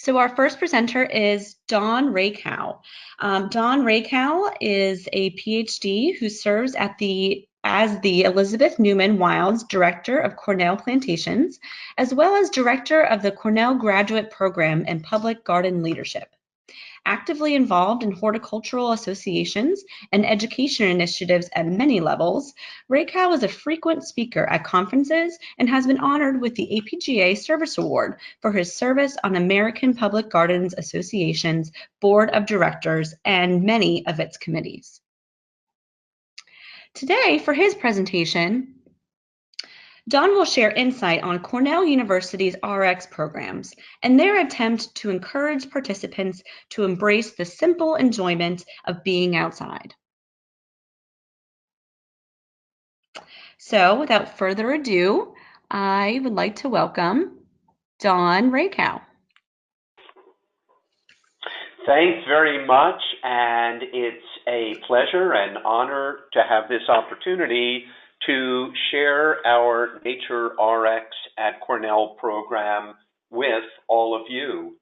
So our first presenter is Dawn Rakow. Dawn Rakow is a PhD who serves as the Elizabeth Newman Wilds Director of Cornell Plantations, as well as Director of the Cornell Graduate Program in Public Garden Leadership. Actively involved in horticultural associations and education initiatives at many levels, Rakow is a frequent speaker at conferences and has been honored with the APGA Service Award for his service on American Public Gardens Association's Board of Directors and many of its committees. Today, for his presentation, Dawn will share insight on Cornell University's RX programs and their attempt to encourage participants to embrace the simple enjoyment of being outside. So, without further ado, I would like to welcome Dawn Rakow. Thanks very much, and it's a pleasure and honor to have this opportunity to share our Nature RX at Cornell program with all of you.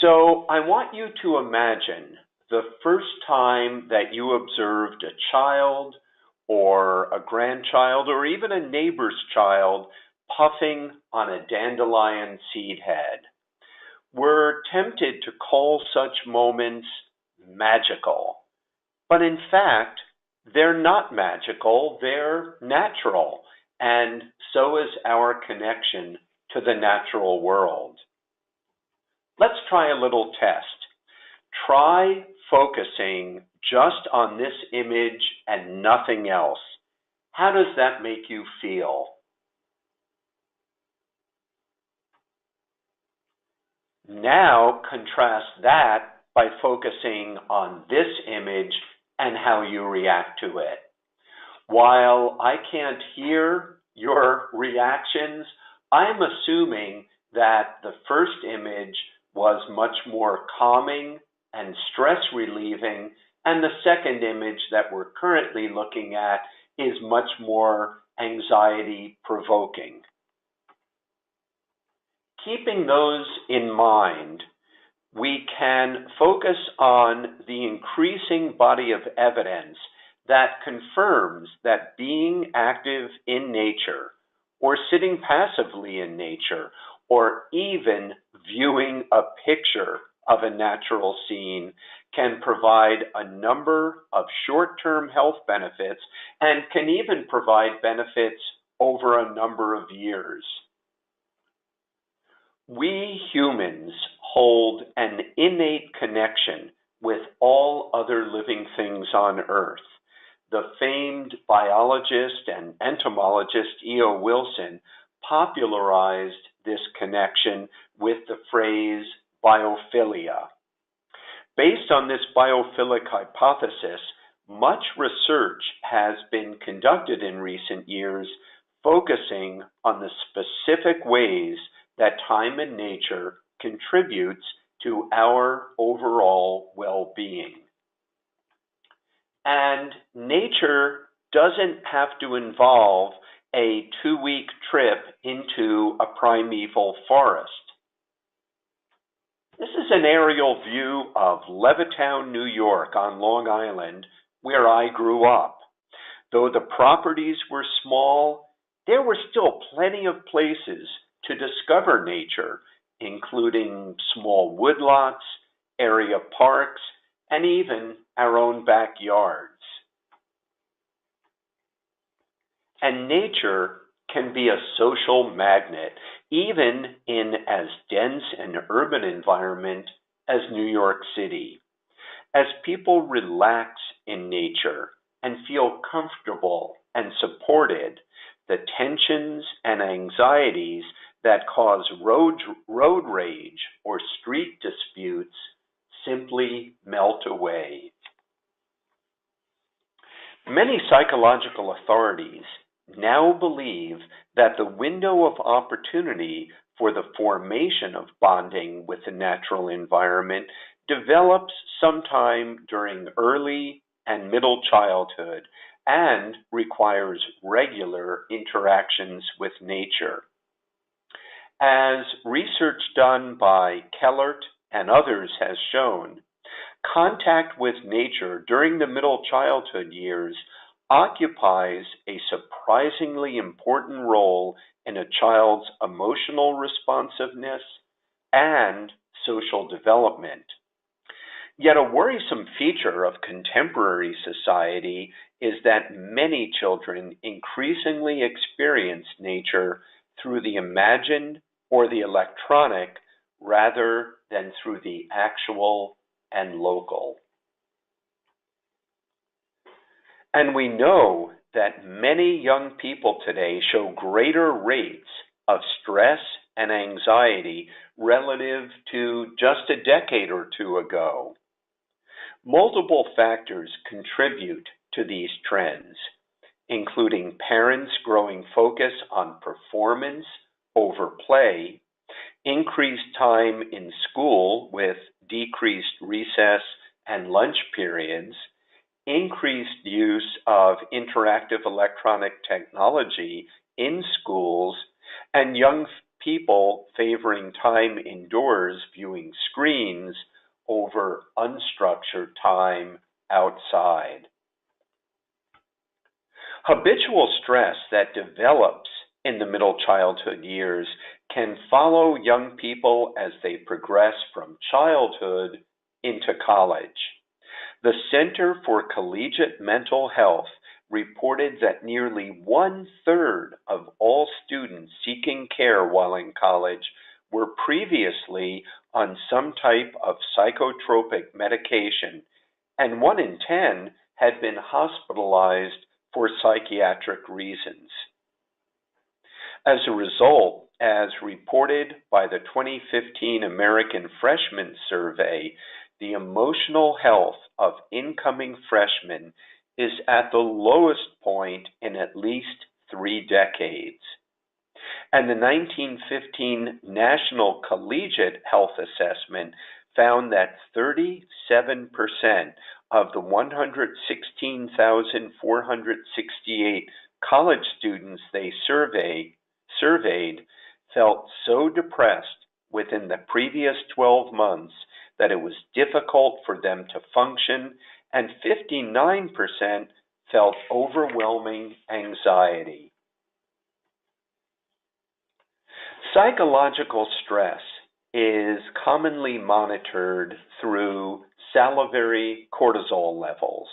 So I want you to imagine the first time that you observed a child or a grandchild or even a neighbor's child puffing on a dandelion seed head. We're tempted to call such moments magical, but in fact, they're not magical, they're natural, and so is our connection to the natural world. Let's try a little test. Try focusing just on this image and nothing else. How does that make you feel? Now contrast that by focusing on this image and how you react to it. While I can't hear your reactions, I'm assuming that the first image was much more calming and stress relieving, and the second image that we're currently looking at is much more anxiety provoking. Keeping those in mind, we can focus on the increasing body of evidence that confirms that being active in nature, or sitting passively in nature, or even viewing a picture of a natural scene can provide a number of short-term health benefits and can even provide benefits over a number of years. We humans hold an innate connection with all other living things on Earth. The famed biologist and entomologist E.O. Wilson popularized this connection with the phrase biophilia. Based on this biophilic hypothesis, much research has been conducted in recent years focusing on the specific ways that time in nature contributes to our overall well-being. And nature doesn't have to involve a 2-week trip into a primeval forest. This is an aerial view of Levittown, New York on Long Island, where I grew up. Though the properties were small, there were still plenty of places to discover nature, including small woodlots, area parks, and even our own backyards. And nature can be a social magnet, even in as dense an urban environment as New York City. As people relax in nature and feel comfortable and supported, the tensions and anxieties that cause road rage or street disputes simply melt away. Many psychological authorities now believe that the window of opportunity for the formation of bonding with the natural environment develops sometime during early and middle childhood and requires regular interactions with nature. As research done by Kellert and others has shown, contact with nature during the middle childhood years occupies a surprisingly important role in a child's emotional responsiveness and social development. Yet a worrisome feature of contemporary society is that many children increasingly experience nature through the imagined or the electronic rather than through the actual and local. And we know that many young people today show greater rates of stress and anxiety relative to just a decade or two ago. Multiple factors contribute to these trends, including parents' growing focus on performance over play, increased time in school with decreased recess and lunch periods, increased use of interactive electronic technology in schools, and young people favoring time indoors viewing screens over unstructured time outside. Habitual stress that develops in the middle childhood years can follow young people as they progress from childhood into college. The Center for Collegiate Mental Health reported that nearly 1/3 of all students seeking care while in college were previously on some type of psychotropic medication, and 1 in 10 had been hospitalized for psychiatric reasons. As a result, as reported by the 2015 American Freshman Survey, the emotional health of incoming freshmen is at the lowest point in at least 3 decades. And the 1915 National Collegiate Health Assessment found that 37% of the 116,468 college students they surveyed felt so depressed within the previous 12 months that it was difficult for them to function, and 59% felt overwhelming anxiety. Psychological stress is commonly monitored through salivary cortisol levels.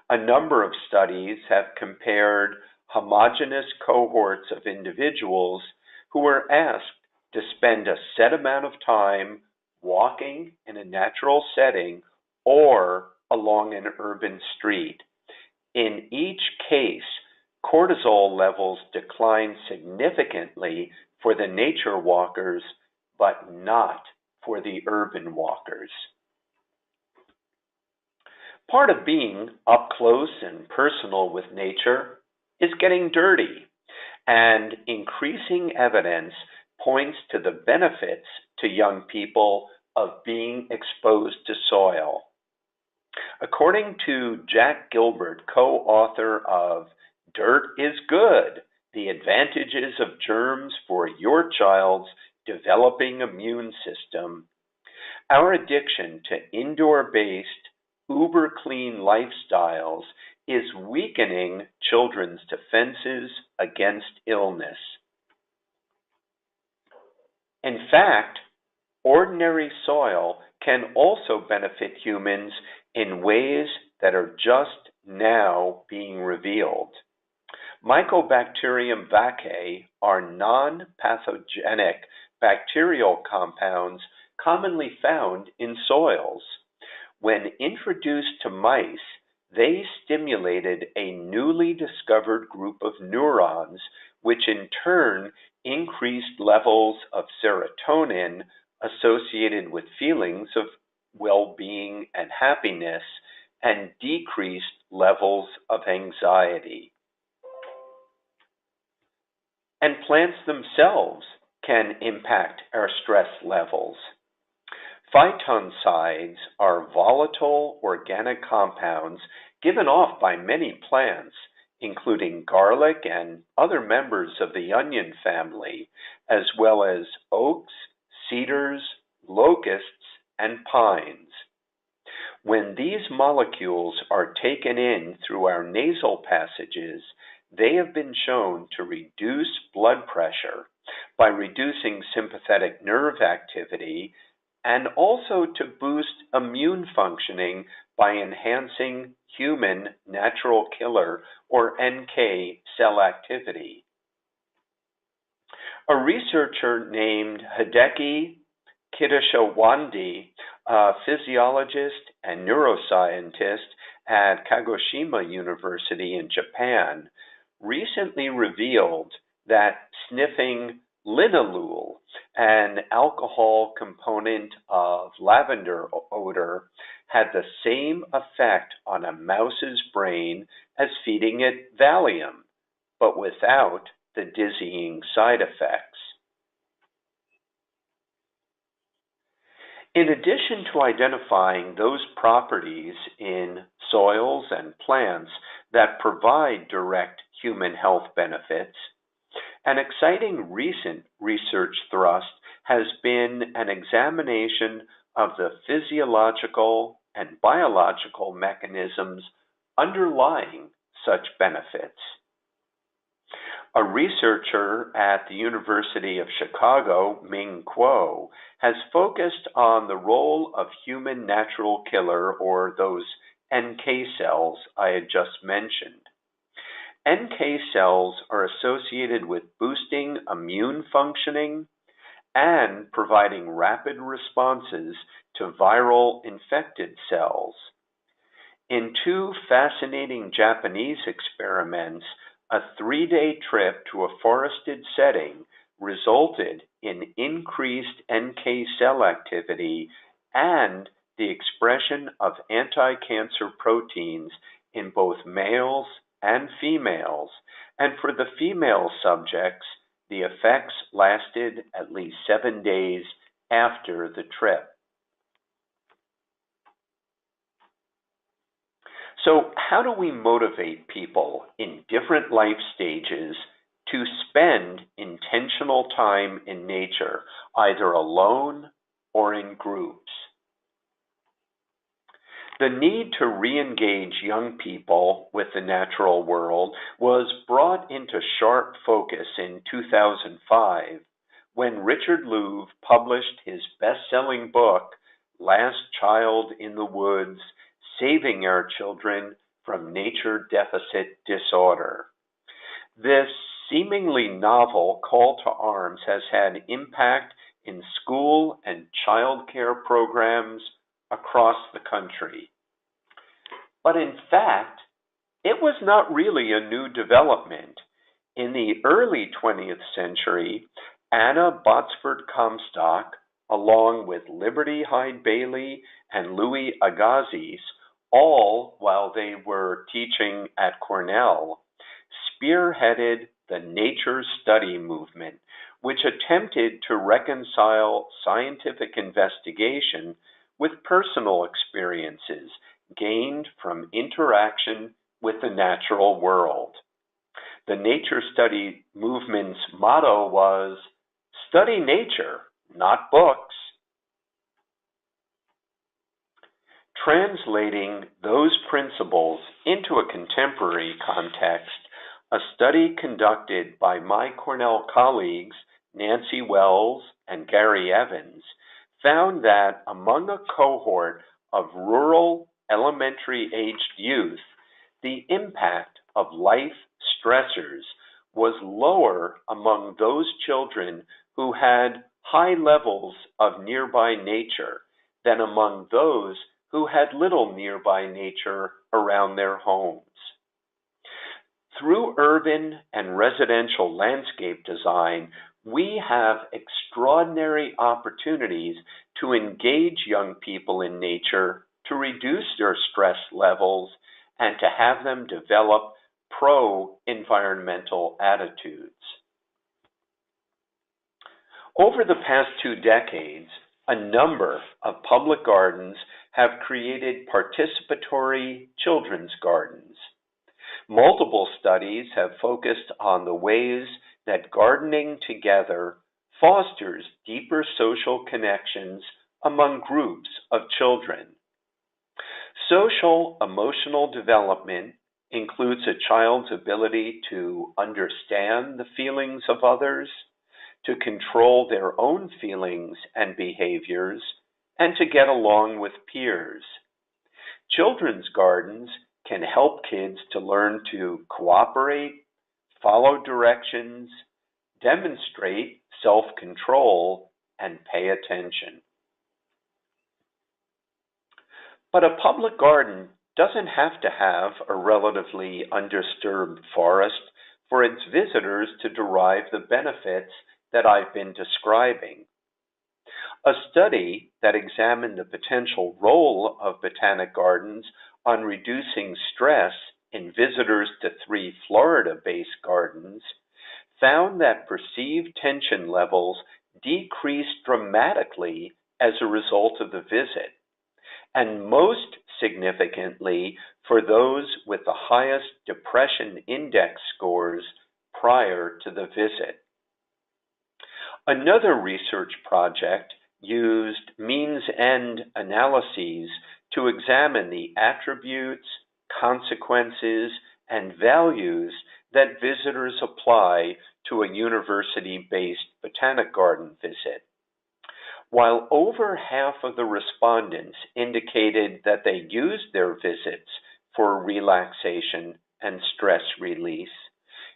A number of studies have compared homogeneous cohorts of individuals who were asked to spend a set amount of time walking in a natural setting or along an urban street. In each case, cortisol levels declined significantly for the nature walkers, but not for the urban walkers. Part of being up close and personal with nature is getting dirty, and increasing evidence points to the benefits to young people of being exposed to soil. According to Jack Gilbert, co-author of Dirt is Good: The Advantages of Germs for Your Child's Developing Immune System, our addiction to indoor-based, uber-clean lifestyles is weakening children's defenses against illness. In fact, ordinary soil can also benefit humans in ways that are just now being revealed. Mycobacterium vaccae are non-pathogenic bacterial compounds commonly found in soils. When introduced to mice, they stimulated a newly discovered group of neurons, which in turn increased levels of serotonin associated with feelings of well-being and happiness, and decreased levels of anxiety. And plants themselves can impact our stress levels. Phytoncides are volatile organic compounds given off by many plants including garlic and other members of the onion family, as well as oaks, cedars, locusts, and pines. When these molecules are taken in through our nasal passages, they have been shown to reduce blood pressure by reducing sympathetic nerve activity and also to boost immune functioning by enhancing human natural killer or NK cell activity. A researcher named Hideki Kitashawandi, a physiologist and neuroscientist at Kagoshima University in Japan, recently revealed that sniffing linalool, an alcohol component of lavender odor, had the same effect on a mouse's brain as feeding it Valium, but without the dizzying side effects. In addition to identifying those properties in soils and plants that provide direct human health benefits, an exciting recent research thrust has been an examination of the physiological and biological mechanisms underlying such benefits. A researcher at the University of Chicago, Ming Kuo, has focused on the role of human natural killer, or those NK cells I had just mentioned. NK cells are associated with boosting immune functioning and providing rapid responses to viral infected cells. In two fascinating Japanese experiments, a 3-day trip to a forested setting resulted in increased NK cell activity and the expression of anti-cancer proteins in both males and females, and for the female subjects, the effects lasted at least 7 days after the trip. So, how do we motivate people in different life stages to spend intentional time in nature, either alone or in groups? The need to re-engage young people with the natural world was brought into sharp focus in 2005 when Richard Louv published his best-selling book, Last Child in the Woods: Saving Our Children from Nature Deficit Disorder. This seemingly novel call to arms has had impact in school and child care programs across the country. But in fact, it was not really a new development. In the early 20th century, Anna Botsford Comstock, along with Liberty Hyde Bailey and Louis Agassiz, all while they were teaching at Cornell, spearheaded the nature study movement, which attempted to reconcile scientific investigation with personal experiences gained from interaction with the natural world. The nature study movement's motto was, "Study nature, not books." Translating those principles into a contemporary context, a study conducted by my Cornell colleagues, Nancy Wells and Gary Evans, found that among a cohort of rural elementary-aged youth, the impact of life stressors was lower among those children who had high levels of nearby nature than among those who had little nearby nature around their homes. Through urban and residential landscape design, we have extraordinary opportunities to engage young people in nature, to reduce their stress levels, and to have them develop pro-environmental attitudes. Over the past 2 decades, a number of public gardens have created participatory children's gardens. Multiple studies have focused on the ways that gardening together fosters deeper social connections among groups of children. Social emotional development includes a child's ability to understand the feelings of others, to control their own feelings and behaviors, and to get along with peers. Children's gardens can help kids to learn to cooperate, follow directions, demonstrate self-control, and pay attention. But a public garden doesn't have to have a relatively undisturbed forest for its visitors to derive the benefits that I've been describing. A study that examined the potential role of botanic gardens on reducing stress in visitors to 3 Florida-based gardens found that perceived tension levels decreased dramatically as a result of the visit, and most significantly for those with the highest depression index scores prior to the visit. Another research project used means-end analyses to examine the attributes, consequences, and values that visitors apply to a university-based botanic garden visit. While over half of the respondents indicated that they used their visits for relaxation and stress release,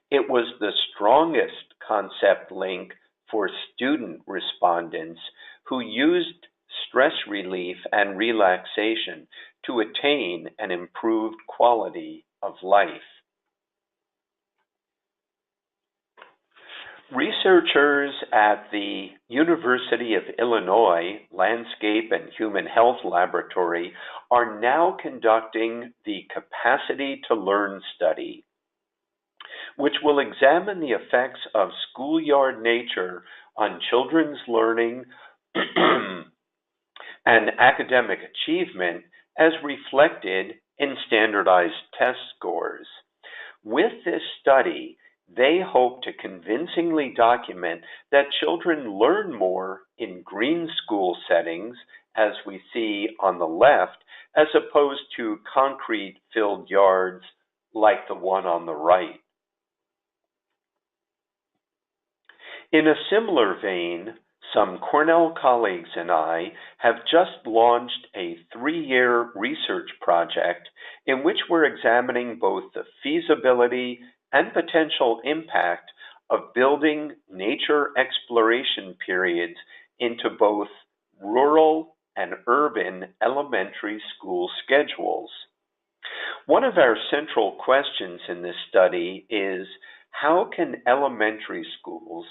it was the strongest concept link for student respondents who used stress relief and relaxation to attain an improved quality of life. Researchers at the University of Illinois Landscape and Human Health Laboratory are now conducting the Capacity to Learn study, which will examine the effects of schoolyard nature on children's learning and academic achievement as reflected in standardized test scores. With this study, they hope to convincingly document that children learn more in green school settings, as we see on the left, as opposed to concrete-filled yards like the one on the right. In a similar vein, some Cornell colleagues and I have just launched a 3-year research project in which we're examining both the feasibility and potential impact of building nature exploration periods into both rural and urban elementary school schedules. One of our central questions in this study is, how can elementary schools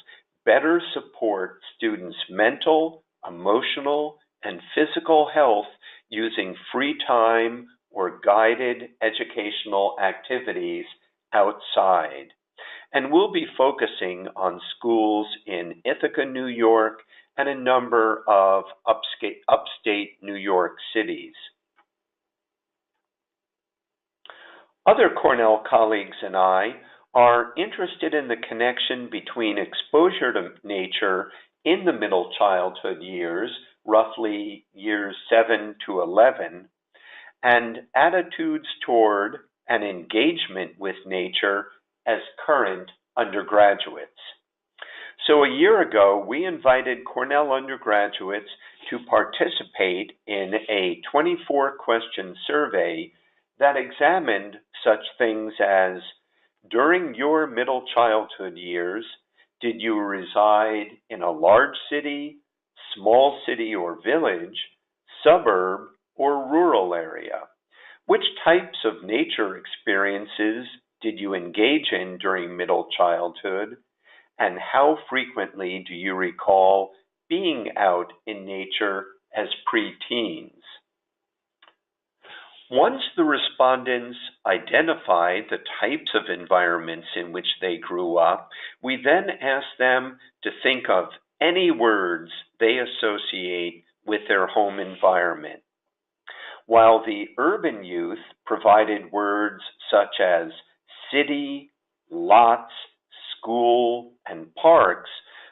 better support students' mental, emotional, and physical health using free time or guided educational activities outside? And we'll be focusing on schools in Ithaca, New York, and a number of upstate New York cities. Other Cornell colleagues and I are interested in the connection between exposure to nature in the middle childhood years, roughly years 7 to 11, and attitudes toward and engagement with nature as current undergraduates. So a year ago, we invited Cornell undergraduates to participate in a 24-question survey that examined such things as, during your middle childhood years, did you reside in a large city, small city or village, suburb, or rural area? Which types of nature experiences did you engage in during middle childhood? And how frequently do you recall being out in nature as preteens? Once the respondents identified the types of environments in which they grew up, we then asked them to think of any words they associate with their home environment. While the urban youth provided words such as city, lots, school, and parks,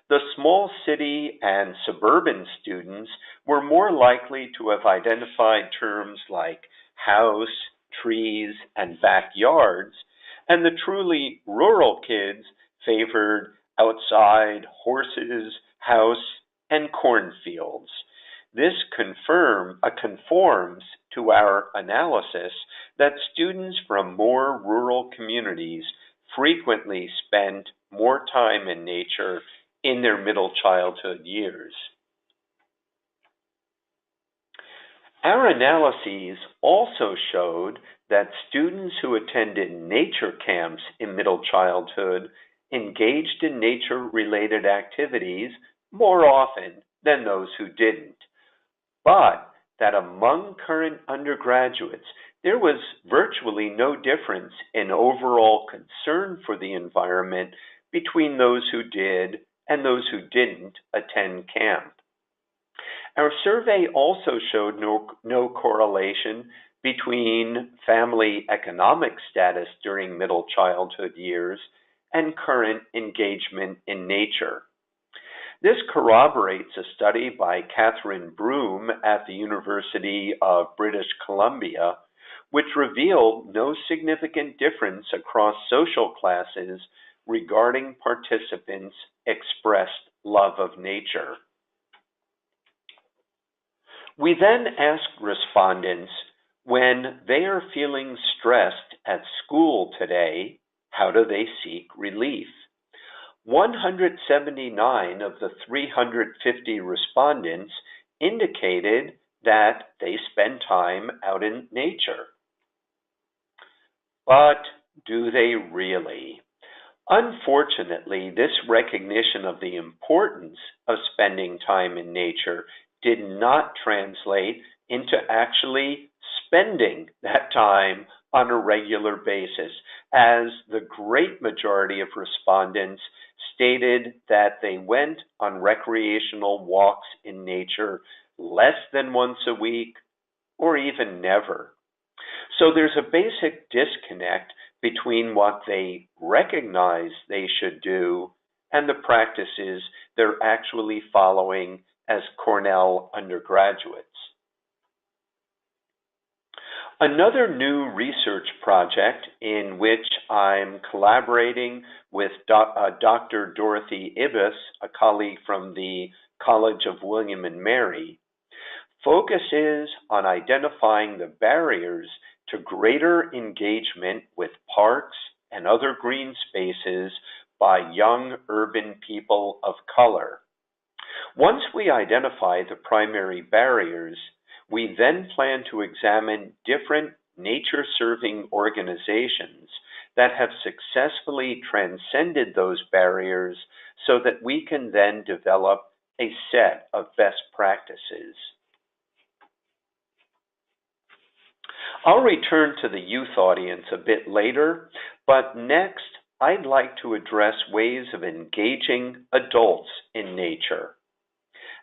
the small city and suburban students were more likely to have identified terms like house, trees, and backyards, and the truly rural kids favored outside, horses, house, and cornfields. This conforms to our analysis that students from more rural communities frequently spend more time in nature in their middle childhood years. Our analyses also showed that students who attended nature camps in middle childhood engaged in nature-related activities more often than those who didn't, but that among current undergraduates, there was virtually no difference in overall concern for the environment between those who did and those who didn't attend camp. Our survey also showed no correlation between family economic status during middle childhood years and current engagement in nature. This corroborates a study by Catherine Broom at the University of British Columbia, which revealed no significant difference across social classes regarding participants' expressed love of nature. We then asked respondents, when they are feeling stressed at school today, how do they seek relief? 179 of the 350 respondents indicated that they spend time out in nature. But do they really? Unfortunately, this recognition of the importance of spending time in nature did not translate into actually spending that time on a regular basis, as the great majority of respondents stated that they went on recreational walks in nature less than once a week or even never. So there's a basic disconnect between what they recognize they should do and the practices they're actually following as Cornell undergraduates. Another new research project in which I'm collaborating with Dr. Dorothy Ibis, a colleague from the College of William and Mary, focuses on identifying the barriers to greater engagement with parks and other green spaces by young urban people of color. Once we identify the primary barriers, we then plan to examine different nature-serving organizations that have successfully transcended those barriers so that we can then develop a set of best practices. I'll return to the youth audience a bit later, but next I'd like to address ways of engaging adults in nature.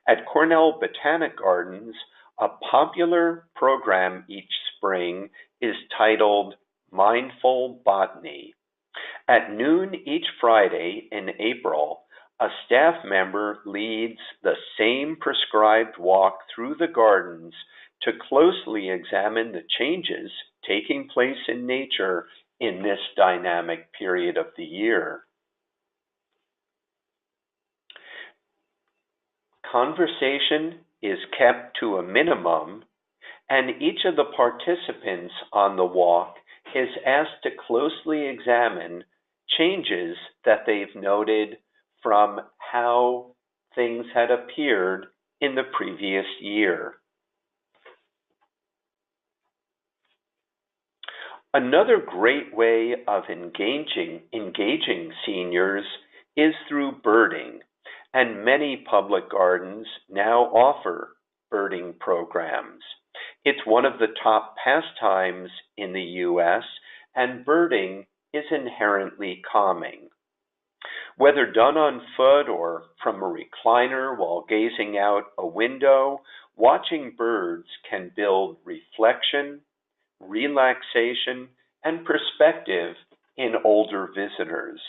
At Cornell Botanic Gardens, a popular program each spring is titled Mindful Botany. At noon each Friday in April, a staff member leads the same prescribed walk through the gardens to closely examine the changes taking place in nature in this dynamic period of the year. Conversation is kept to a minimum, and each of the participants on the walk is asked to closely examine changes that they've noted from how things had appeared in the previous year. Another great way of engaging seniors is through birding, and many public gardens now offer birding programs. It's one of the top pastimes in the U.S., and birding is inherently calming. Whether done on foot or from a recliner while gazing out a window, watching birds can build reflection, relaxation, and perspective in older visitors.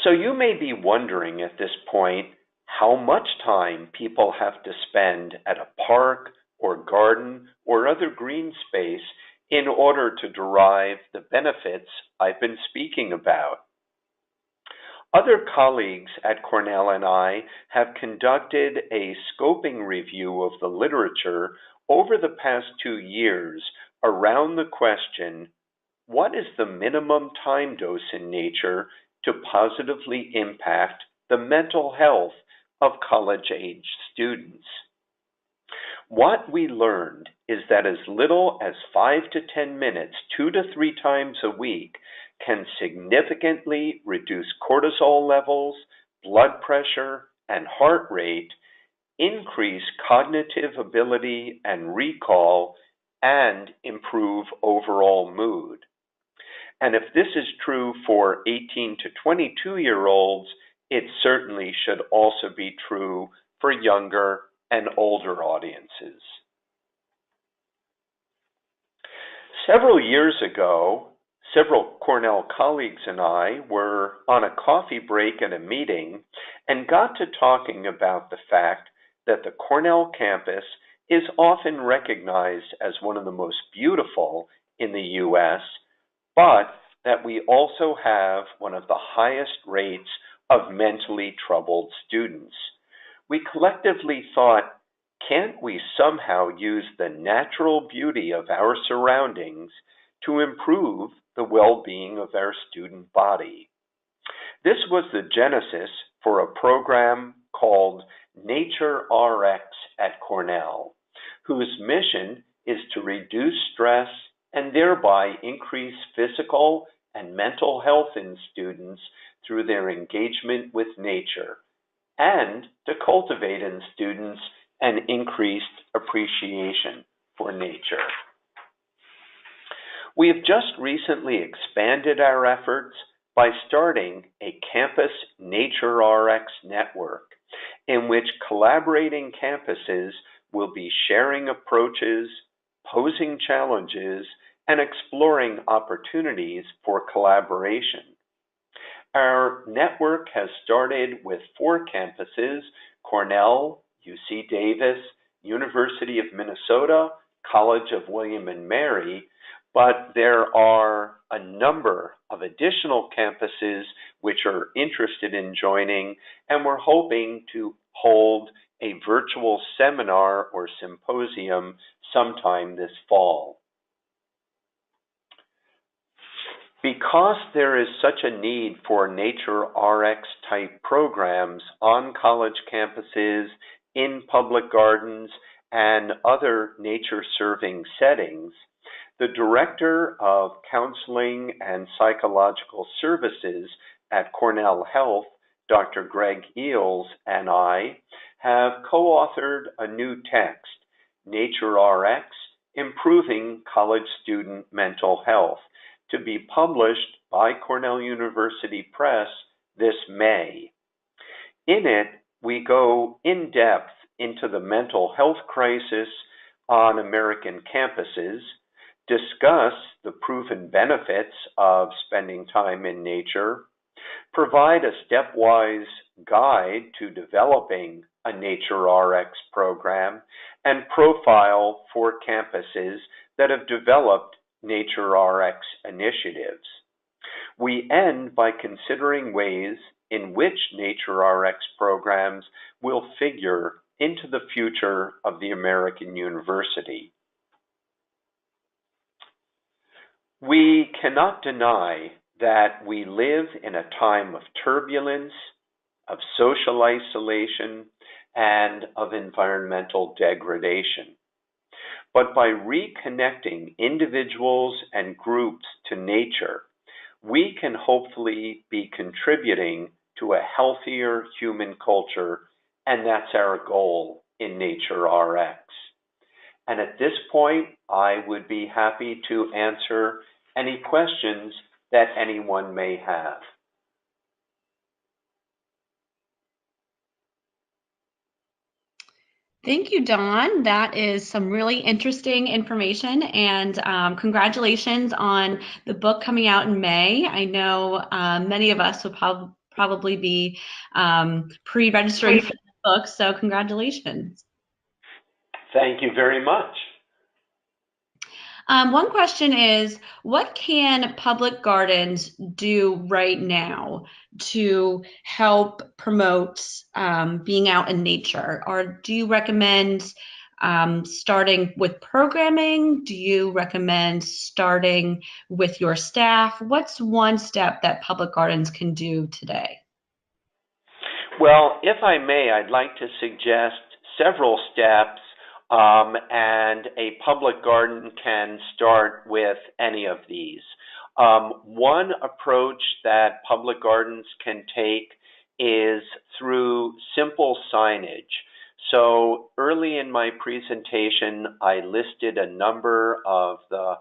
So you may be wondering at this point how much time people have to spend at a park or garden or other green space in order to derive the benefits I've been speaking about. Other colleagues at Cornell and I have conducted a scoping review of the literature over the past 2 years around the question, what is the minimum time dose in nature to positively impact the mental health of college-age students? What we learned is that as little as 5 to 10 minutes, 2 to 3 times a week, can significantly reduce cortisol levels, blood pressure, and heart rate, increase cognitive ability and recall, and improve overall mood. And if this is true for 18 to 22-year-olds, it certainly should also be true for younger and older audiences. Several years ago, several Cornell colleagues and I were on a coffee break at a meeting and got to talking about the fact that the Cornell campus is often recognized as one of the most beautiful in the U.S., but that we also have one of the highest rates of mentally troubled students. We collectively thought, can't we somehow use the natural beauty of our surroundings to improve the well-being of our student body? This was the genesis for a program called Nature RX at Cornell, whose mission is to reduce stress and thereby increase physical and mental health in students through their engagement with nature, and to cultivate in students an increased appreciation for nature. We have just recently expanded our efforts by starting a campus Nature RX network, in which collaborating campuses will be sharing approaches, posing challenges, and exploring opportunities for collaboration. Our network has started with 4 campuses: Cornell, UC Davis, University of Minnesota, College of William and Mary, but there are a number of additional campuses which are interested in joining, and we're hoping to hold a virtual seminar or symposium sometime this fall. Because there is such a need for Nature RX type programs on college campuses, in public gardens, and other nature serving settings, the Director of Counseling and Psychological Services at Cornell Health, Dr. Greg Eels, and I have co-authored a new text, Nature RX, Improving College Student Mental Health, to be published by Cornell University Press this May. In it, we go in depth into the mental health crisis on American campuses, discuss the proven benefits of spending time in nature, provide a stepwise guide to developing a Nature RX program, and profile 4 campuses that have developed Nature RX initiatives. We end by considering ways in which Nature RX programs will figure into the future of the American university. We cannot deny that we live in a time of turbulence, of social isolation, and of environmental degradation. But by reconnecting individuals and groups to nature, we can hopefully be contributing to a healthier human culture, and that's our goal in Nature RX. And at this point, I would be happy to answer any questions that anyone may have. Thank you, Dawn. That is some really interesting information, and congratulations on the book coming out in May. I know many of us will probably be pre-registering for the book, so congratulations. Thank you very much. One question is, what can public gardens do right now to help promote being out in nature? Or do you recommend starting with programming? Do you recommend starting with your staff? What's one step that public gardens can do today? Well, if I may, I'd like to suggest several steps, and a public garden can start with any of these. One approach that public gardens can take is through simple signage. So early in my presentation, I listed a number of the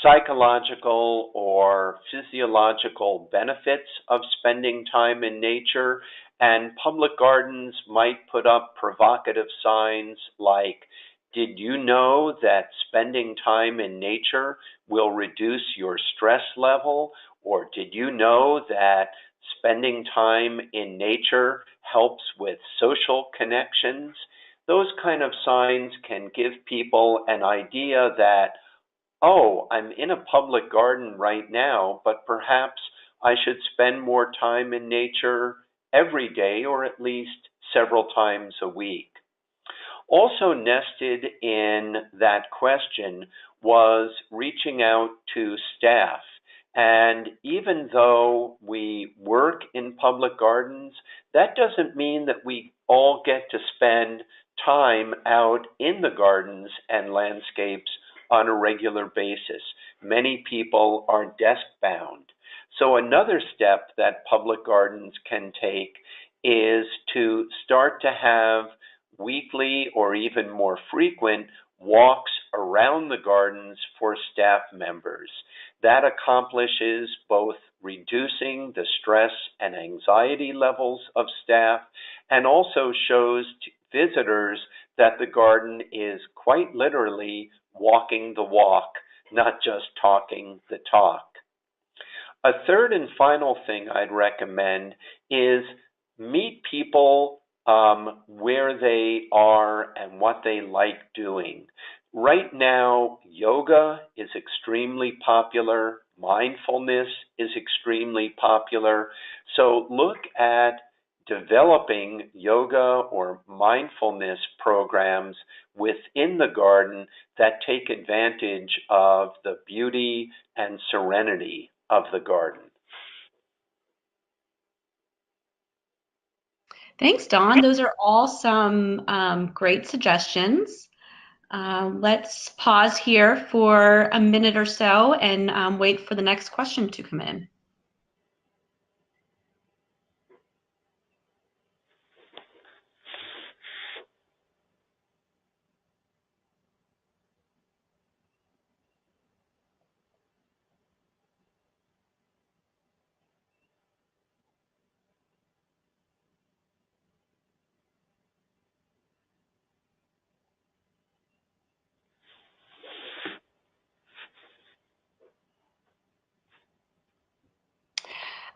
psychological or physiological benefits of spending time in nature, and public gardens might put up provocative signs like, did you know that spending time in nature will reduce your stress level? Or did you know that spending time in nature helps with social connections? Those kind of signs can give people an idea that, oh, I'm in a public garden right now, but perhaps I should spend more time in nature every day or at least several times a week. Also nested in that question was reaching out to staff. And even though we work in public gardens, that doesn't mean that we all get to spend time out in the gardens and landscapes on a regular basis. Many people are desk bound. So another step that public gardens can take is to start to have weekly or even more frequent walks around the gardens for staff members. That accomplishes both reducing the stress and anxiety levels of staff and also shows visitors that the garden is quite literally walking the walk, not just talking the talk. A third and final thing I'd recommend is meet people where they are and what they like doing. Right now, yoga is extremely popular, mindfulness is extremely popular. So look at developing yoga or mindfulness programs within the garden that take advantage of the beauty and serenity of the garden. Thanks, Dawn. Those are all some great suggestions. Let's pause here for a minute or so and wait for the next question to come in.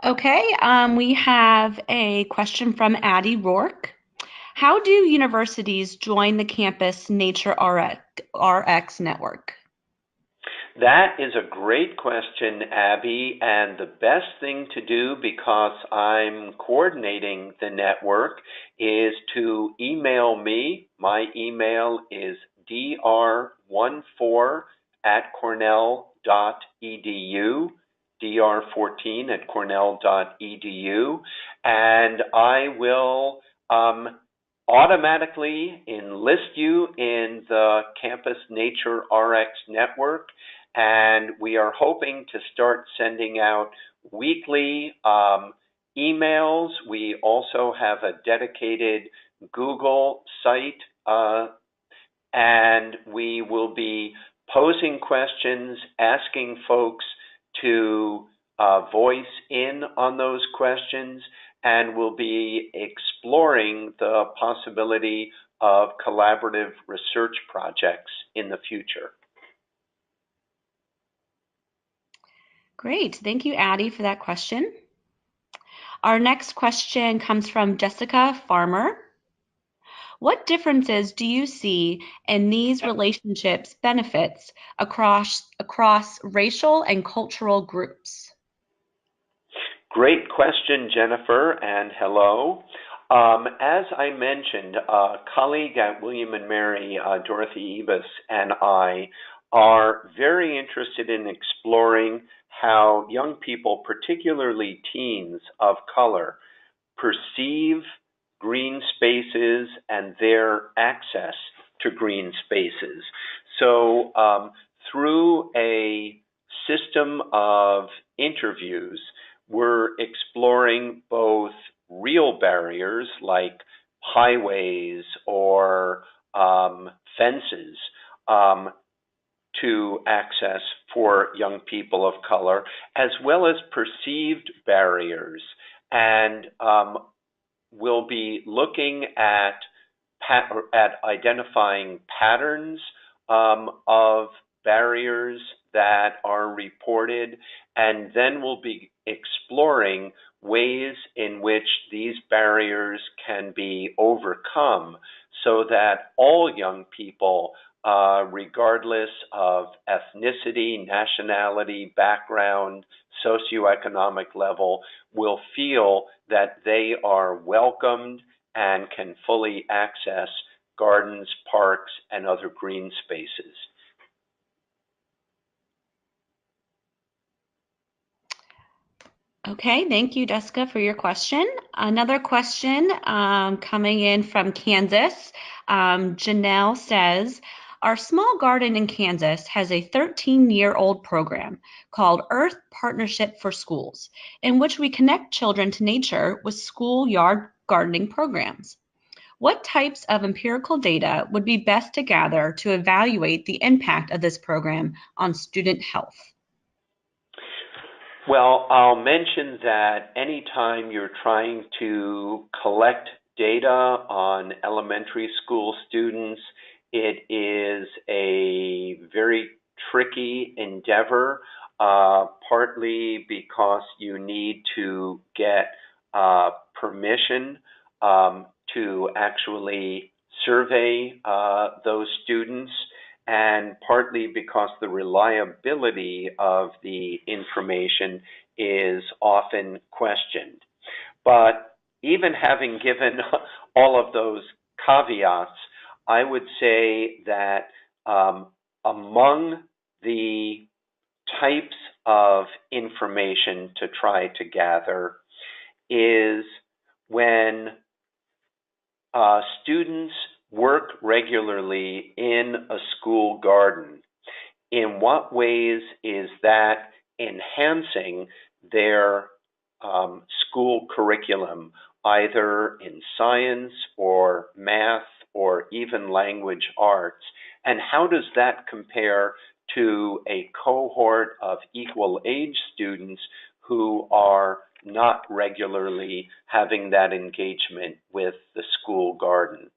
Okay, we have a question from Addie Rourke. How do universities join the campus Nature RX network? That is a great question, Abby, and the best thing to do, because I'm coordinating the network, is to email me. My email is dr14@cornell.edu, dr14@cornell.edu, and I will automatically enlist you in the Campus Nature RX network, and we are hoping to start sending out weekly emails. We also have a dedicated Google site, and we will be posing questions, asking folks to voice in on those questions, and we'll be exploring the possibility of collaborative research projects in the future. Great. Thank you, Addie, for that question. Our next question comes from Jessica Farmer. What differences do you see in these relationships benefits across racial and cultural groups? Great question, Jennifer, and hello. As I mentioned, a colleague at William & Mary, Dorothy Ebus, and I are very interested in exploring how young people, particularly teens of color, perceive green spaces and their access to green spaces. So through a system of interviews, we're exploring both real barriers like highways or fences to access for young people of color, as well as perceived barriers. And we'll be looking at identifying patterns of barriers that are reported, and then we'll be exploring ways in which these barriers can be overcome so that all young people, regardless of ethnicity, nationality, background, socioeconomic level, will feel that they are welcomed and can fully access gardens, parks, and other green spaces. Okay, thank you, Jessica, for your question. Another question coming in from Kansas. Janelle says, our small garden in Kansas has a 13-year-old program called Earth Partnership for Schools, in which we connect children to nature with schoolyard gardening programs. What types of empirical data would be best to gather to evaluate the impact of this program on student health? Well, I'll mention that anytime you're trying to collect data on elementary school students, it is a very tricky endeavor, partly because you need to get permission to actually survey those students, and partly because the reliability of the information is often questioned. But even having given all of those caveats, I would say that among the types of information to try to gather is when students work regularly in a school garden. In what ways is that enhancing their school curriculum, either in science or math or even language arts? And how does that compare to a cohort of equal age students who are not regularly having that engagement with the school garden?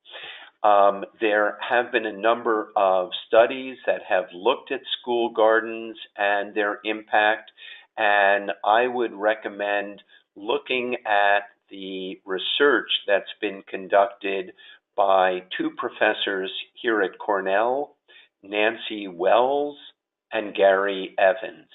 There have been a number of studies that have looked at school gardens and their impact, and I would recommend looking at the research that's been conducted by two professors here at Cornell, Nancy Wells and Gary Evans.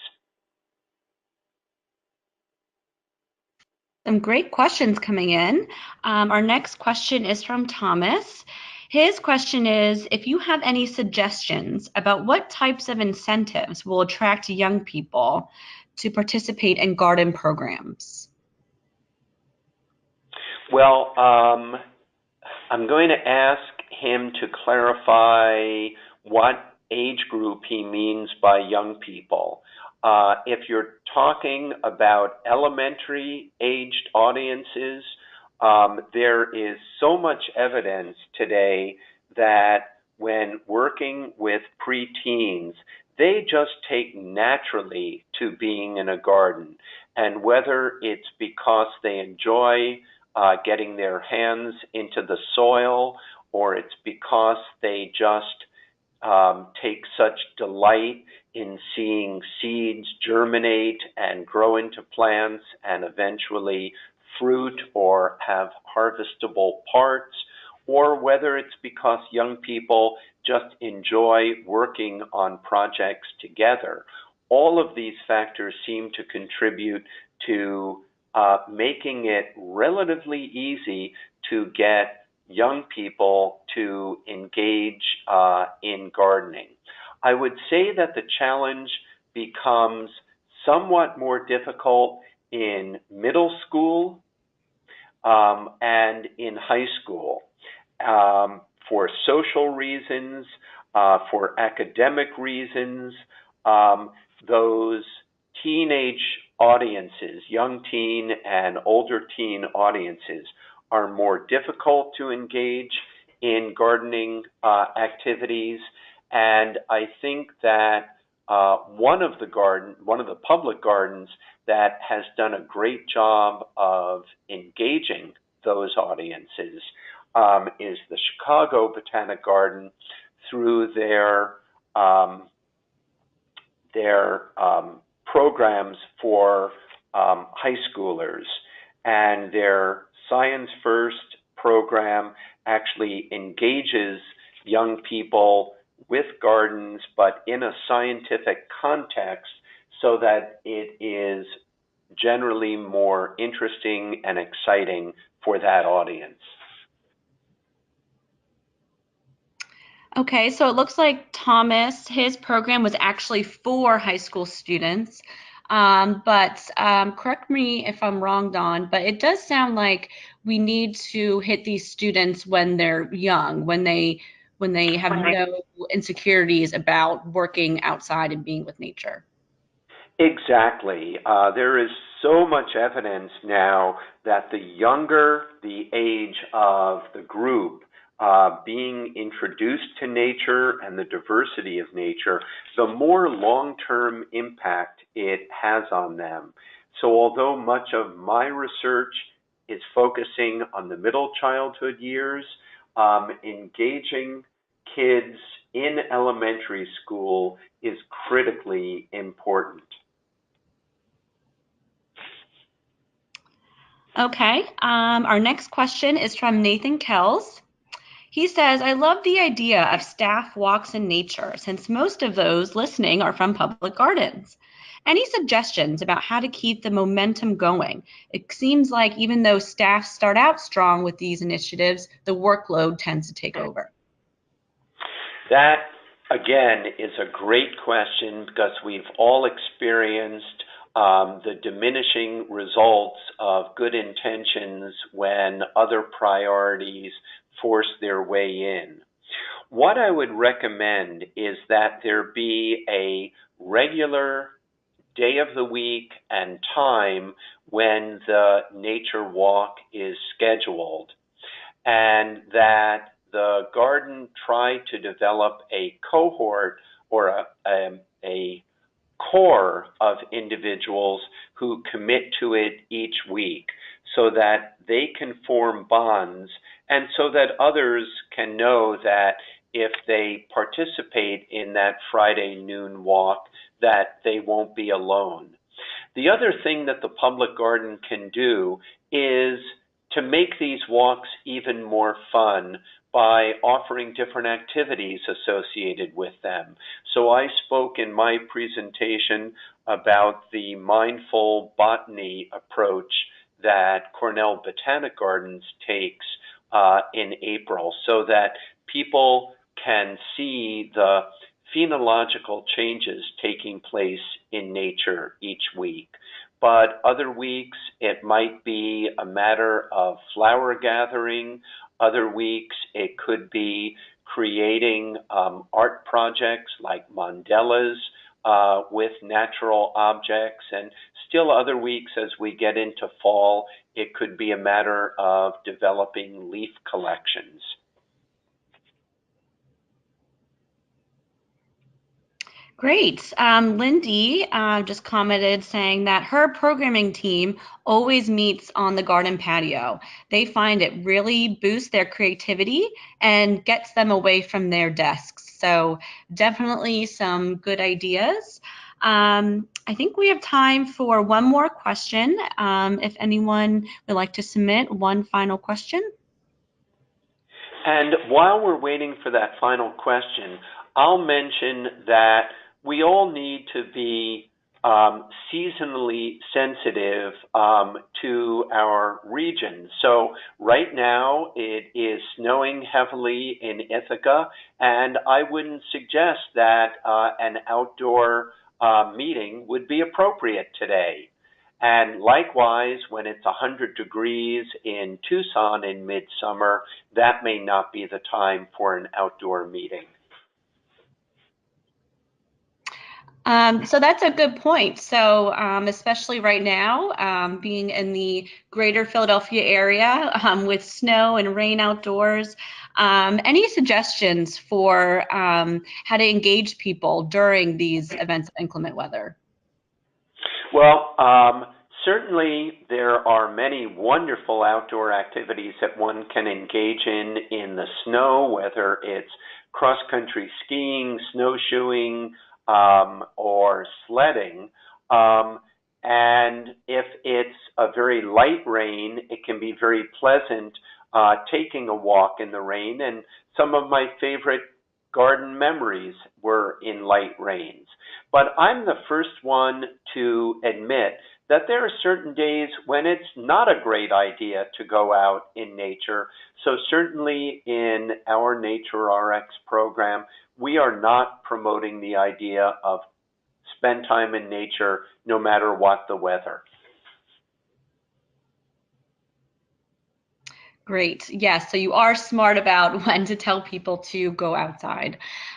Some great questions coming in. Our next question is from Thomas. His question is, if you have any suggestions about what types of incentives will attract young people to participate in garden programs? Well, I'm going to ask him to clarify what age group he means by young people. If you're talking about elementary aged audiences, there is so much evidence today that when working with preteens, they just take naturally to being in a garden. And whether it's because they enjoy getting their hands into the soil, or it's because they just take such delight in seeing seeds germinate and grow into plants and eventually fruit or have harvestable parts, or whether it's because young people just enjoy working on projects together. All of these factors seem to contribute to making it relatively easy to get young people to engage in gardening. I would say that the challenge becomes somewhat more difficult in middle school and in high school for social reasons, for academic reasons. Those teenage audiences, young teen and older teen audiences, are more difficult to engage in gardening activities. And I think that one of the public gardens that has done a great job of engaging those audiences is the Chicago Botanic Garden through their programs for high schoolers, and their Science First program actually engages young people with gardens, but in a scientific context, so that it is generally more interesting and exciting for that audience. Okay, so it looks like Thomas, his program was actually for high school students. But correct me if I'm wrong, Dawn, but it does sound like we need to hit these students when they're young, when they have no insecurities about working outside and being with nature. Exactly. There is so much evidence now that the younger the age of the group being introduced to nature and the diversity of nature, the more long-term impact it has on them. So although much of my research is focusing on the middle childhood years, engaging kids in elementary school is critically important. Okay, our next question is from Nathan Kells. He says, I love the idea of staff walks in nature since most of those listening are from public gardens. Any suggestions about how to keep the momentum going? It seems like even though staff start out strong with these initiatives, the workload tends to take over. That, again, is a great question because we've all experienced the diminishing results of good intentions when other priorities force their way in. What I would recommend is that there be a regular day of the week and time when the nature walk is scheduled, and that the garden try to develop a cohort or a core of individuals who commit to it each week so that they can form bonds and so that others can know that if they participate in that Friday noon walk, that they won't be alone. The other thing that the public garden can do is to make these walks even more fun by offering different activities associated with them. So I spoke in my presentation about the mindful botany approach that Cornell Botanic Gardens takes in April, so that people can see the phenological changes taking place in nature each week. But other weeks, it might be a matter of flower gathering. Other weeks, it could be creating art projects like mandalas with natural objects. And still other weeks, as we get into fall, it could be a matter of developing leaf collections. Great. Lindy just commented saying that her programming team always meets on the garden patio. They find it really boosts their creativity and gets them away from their desks. So definitely some good ideas. I think we have time for one more question. If anyone would like to submit one final question. And while we're waiting for that final question, I'll mention that we all need to be seasonally sensitive to our region. So right now it is snowing heavily in Ithaca, and I wouldn't suggest that an outdoor meeting would be appropriate today. And likewise, when it's 100 degrees in Tucson in midsummer, that may not be the time for an outdoor meeting. So that's a good point. So especially right now, being in the greater Philadelphia area with snow and rain outdoors, any suggestions for how to engage people during these events of inclement weather? Well, certainly there are many wonderful outdoor activities that one can engage in the snow, whether it's cross-country skiing, snowshoeing, or sledding. And if it's a very light rain, it can be very pleasant taking a walk in the rain. And some of my favorite garden memories were in light rains. But I'm the first one to admit that there are certain days when it's not a great idea to go out in nature. So certainly in our Nature RX program, we are not promoting the idea of spend time in nature no matter what the weather. Great. Yes. So you are smart about when to tell people to go outside.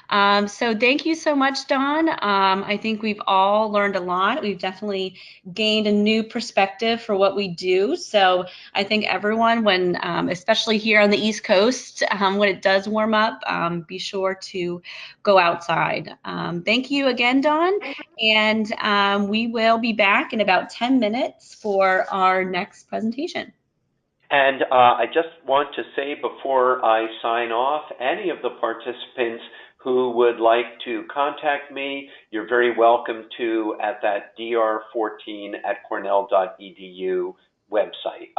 So thank you so much, Dawn. I think we've all learned a lot. We've definitely gained a new perspective for what we do. So I think everyone, when especially here on the East Coast, when it does warm up, be sure to go outside. Thank you again, Dawn. And we will be back in about 10 minutes for our next presentation. And I just want to say before I sign off, any of the participants who would like to contact me, you're very welcome to at that dr14@cornell.edu website,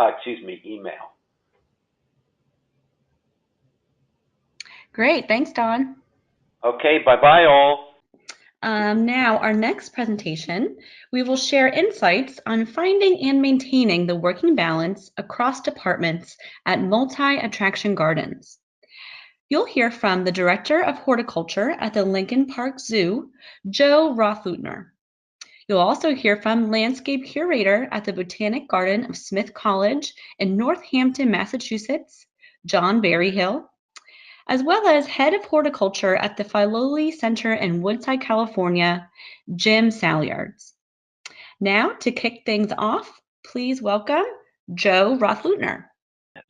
email. Great. Thanks, Dawn. Okay, bye-bye all. Now, our next presentation, we will share insights on finding and maintaining the working balance across departments at multi-attraction gardens. You'll hear from the Director of Horticulture at the Lincoln Park Zoo, Joe Rothleutner. You'll also hear from Landscape Curator at the Botanic Garden of Smith College in Northampton, Massachusetts, John Berryhill, as well as Head of Horticulture at the Filoli Center in Woodside, California, Jim Salyards. Now, to kick things off, please welcome Joe Rothleutner.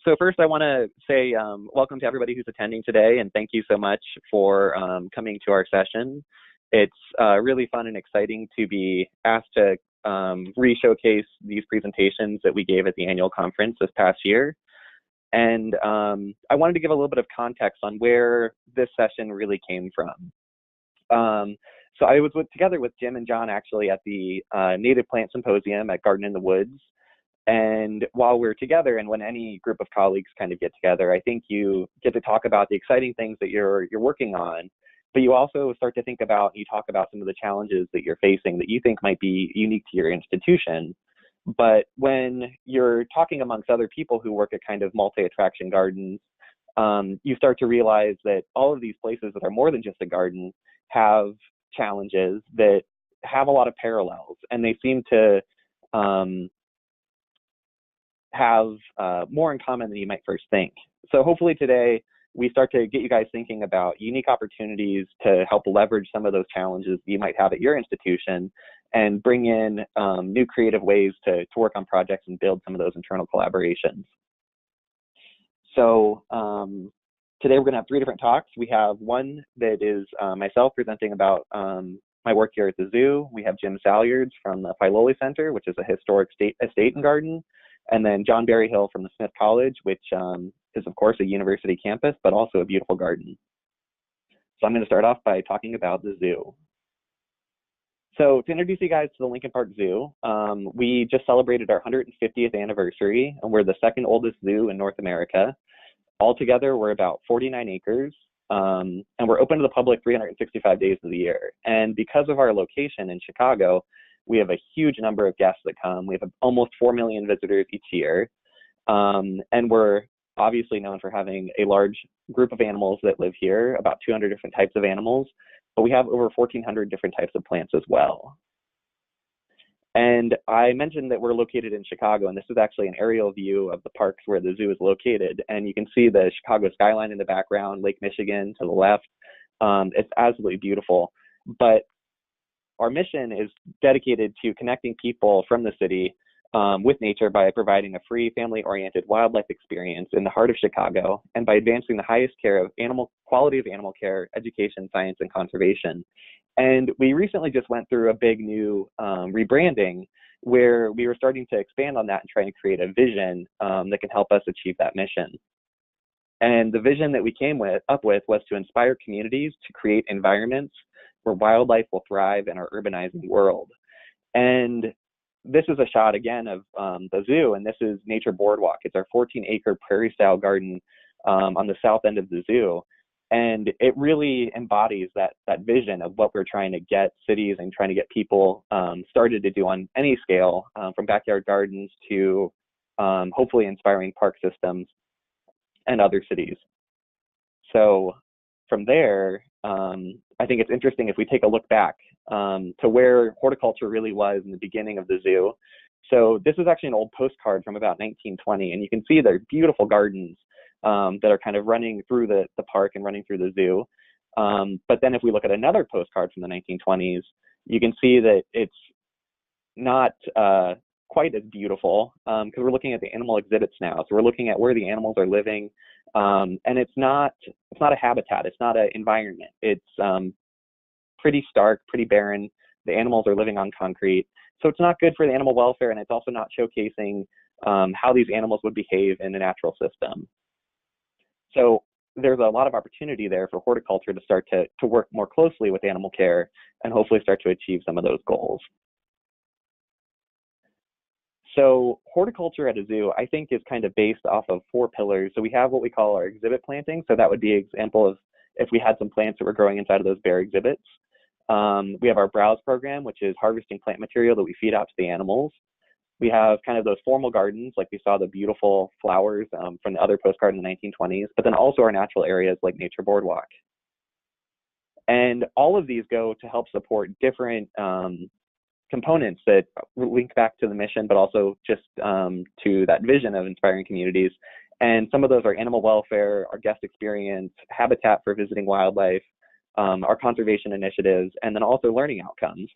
So first, I want to say welcome to everybody who's attending today, and thank you so much for coming to our session. It's really fun and exciting to be asked to re-showcase these presentations that we gave at the annual conference this past year. And I wanted to give a little bit of context on where this session really came from. So I was together with Jim and John actually at the Native Plant Symposium at Garden in the Woods. And while we're together, and when any group of colleagues kind of get together, I think you get to talk about the exciting things that you're working on, but you also start to think about, you talk about some of the challenges that you're facing that you think might be unique to your institution. But when you're talking amongst other people who work at kind of multi-attraction gardens, you start to realize that all of these places that are more than just a garden have challenges that have a lot of parallels, and they seem to have more in common than you might first think. So hopefully today we start to get you guys thinking about unique opportunities to help leverage some of those challenges you might have at your institution and bring in new creative ways to work on projects and build some of those internal collaborations. So today we're going to have 3 different talks. We have one that is myself presenting about my work here at the zoo, we have Jim Salyards from the Filoli Center, which is a historic estate and garden, and then John Berryhill from the Smith College, which is, of course, a university campus, but also a beautiful garden. So I'm going to start off by talking about the zoo. So to introduce you guys to the Lincoln Park Zoo, we just celebrated our 150th anniversary, and we're the second oldest zoo in North America. Altogether, we're about 49 acres, and we're open to the public 365 days of the year. And because of our location in Chicago, we have a huge number of guests that come. We have almost 4 million visitors each year, and we're obviously known for having a large group of animals that live here, about 200 different types of animals, but we have over 1,400 different types of plants as well. And I mentioned that we're located in Chicago, and this is actually an aerial view of the parks where the zoo is located. And you can see the Chicago skyline in the background, Lake Michigan to the left. It's absolutely beautiful. But our mission is dedicated to connecting people from the city with nature by providing a free, family-oriented wildlife experience in the heart of Chicago, and by advancing the highest care of quality of animal care, education, science, and conservation. And we recently just went through a big new rebranding where we were starting to expand on that and trying to create a vision that can help us achieve that mission. And the vision that we came up with was to inspire communities to create environments where wildlife will thrive in our urbanizing world. And this is a shot again of the zoo, and this is Nature Boardwalk. It's our 14-acre prairie-style garden on the south end of the zoo. And it really embodies that vision of what we're trying to get cities and trying to get people started to do on any scale, from backyard gardens to hopefully inspiring park systems and other cities. So from there, I think it's interesting if we take a look back to where horticulture really was in the beginning of the zoo. So this is actually an old postcard from about 1920, and you can see they're beautiful gardens that are kind of running through the park and running through the zoo. But then if we look at another postcard from the 1920s, you can see that it's not quite as beautiful because we're looking at the animal exhibits now. So we're looking at where the animals are living, and it's not a habitat. It's not an environment. It's pretty stark, pretty barren. The animals are living on concrete. So it's not good for the animal welfare, and it's also not showcasing how these animals would behave in a natural system. So there's a lot of opportunity there for horticulture to start to work more closely with animal care and hopefully start to achieve some of those goals. So horticulture at a zoo, I think, is kind of based off of 4 pillars. So we have what we call our exhibit planting. So that would be an example of if we had some plants that were growing inside of those bare exhibits. We have our browse program, which is harvesting plant material that we feed out to the animals. We have kind of those formal gardens, like we saw the beautiful flowers from the other postcard in the 1920s, but then also our natural areas like Nature Boardwalk. And all of these go to help support different components that link back to the mission, but also just to that vision of inspiring communities. And some of those are animal welfare, our guest experience, habitat for visiting wildlife, our conservation initiatives, and then also learning outcomes.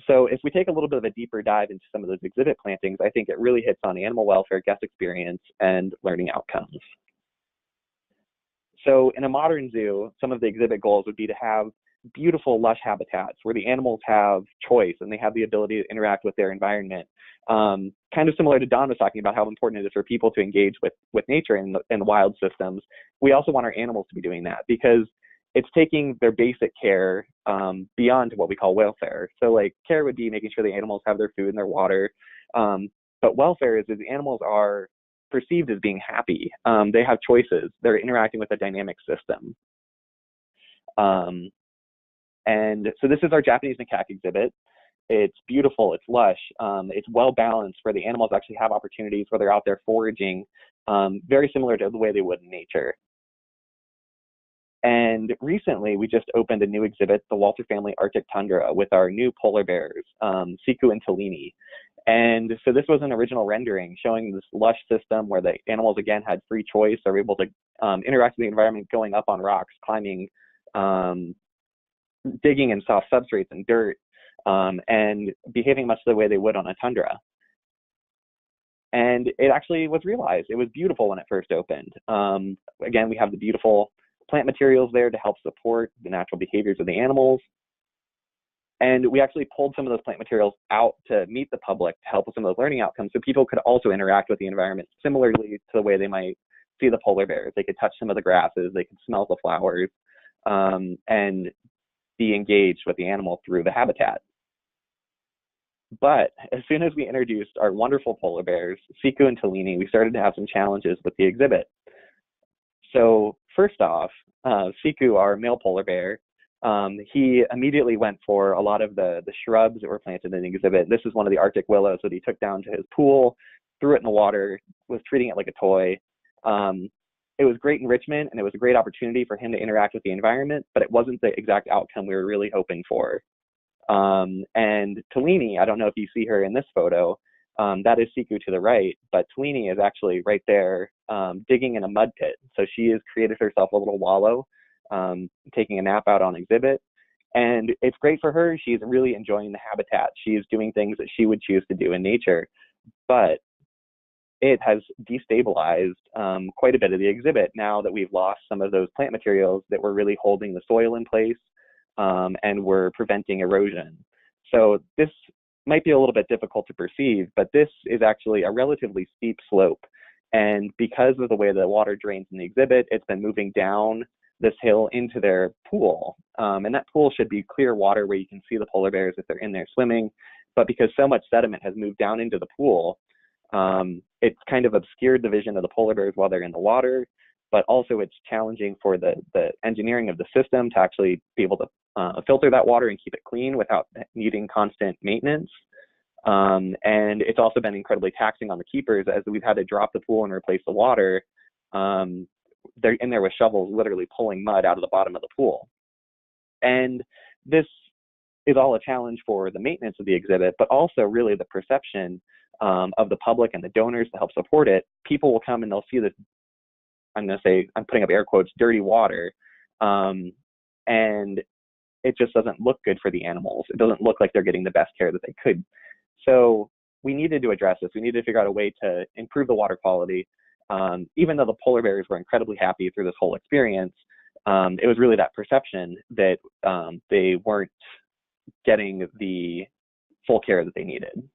So if we take a little bit of a deeper dive into some of those exhibit plantings, I think it really hits on animal welfare, guest experience, and learning outcomes. So in a modern zoo, some of the exhibit goals would be to have beautiful, lush habitats where the animals have choice and they have the ability to interact with their environment. Kind of similar to Don was talking about how important it is for people to engage with nature and the wild systems. We also want our animals to be doing that because it's taking their basic care beyond what we call welfare. So like care would be making sure the animals have their food and their water. But welfare is the animals are perceived as being happy. They have choices. They're interacting with a dynamic system. And so this is our Japanese macaque exhibit. It's beautiful, it's lush, it's well balanced where the animals actually have opportunities where they're out there foraging, very similar to the way they would in nature. And recently, we just opened a new exhibit, the Walter Family Arctic Tundra, with our new polar bears, Siku and Tellini. And so this was an original rendering showing this lush system where the animals, again, had free choice. They were able to interact with the environment, going up on rocks, climbing, digging in soft substrates and dirt, and behaving much the way they would on a tundra. And it actually was realized. It was beautiful when it first opened. Again, we have the beautiful plant materials there to help support the natural behaviors of the animals. And we actually pulled some of those plant materials out to meet the public to help with some of those learning outcomes so people could also interact with the environment similarly to the way they might see the polar bears. They could touch some of the grasses, they could smell the flowers, and be engaged with the animal through the habitat. But as soon as we introduced our wonderful polar bears, Siku and Tellini, we started to have some challenges with the exhibit. So first off, Siku, our male polar bear, he immediately went for a lot of the shrubs that were planted in the exhibit. This is one of the Arctic willows that he took down to his pool, threw it in the water, was treating it like a toy. It was great enrichment, and it was a great opportunity for him to interact with the environment, but it wasn't the exact outcome we were really hoping for. And Tellini, I don't know if you see her in this photo, that is Siku to the right, but Tellini is actually right there digging in a mud pit. So she has created herself a little wallow, taking a nap out on exhibit. And it's great for her. She's really enjoying the habitat. She's doing things that she would choose to do in nature. But it has destabilized quite a bit of the exhibit now that we've lost some of those plant materials that were really holding the soil in place and were preventing erosion. So this might be a little bit difficult to perceive, but this is actually a relatively steep slope. And because of the way the water drains in the exhibit, it's been moving down this hill into their pool. And that pool should be clear water where you can see the polar bears if they're in there swimming. But because so much sediment has moved down into the pool, it's kind of obscured the vision of the polar bears while they're in the water, but also it's challenging for the engineering of the system to actually be able to filter that water and keep it clean without needing constant maintenance. And it's also been incredibly taxing on the keepers as we've had to drop the pool and replace the water. They're in there with shovels, literally pulling mud out of the bottom of the pool. And this is all a challenge for the maintenance of the exhibit, but also really the perception of the public and the donors to help support it. People will come and they'll see this, I'm going to say, I'm putting up air quotes, dirty water. And it just doesn't look good for the animals. It doesn't look like they're getting the best care that they could. So we needed to address this. We needed to figure out a way to improve the water quality. Even though the polar bears were incredibly happy through this whole experience, it was really that perception that they weren't getting the full care that they needed.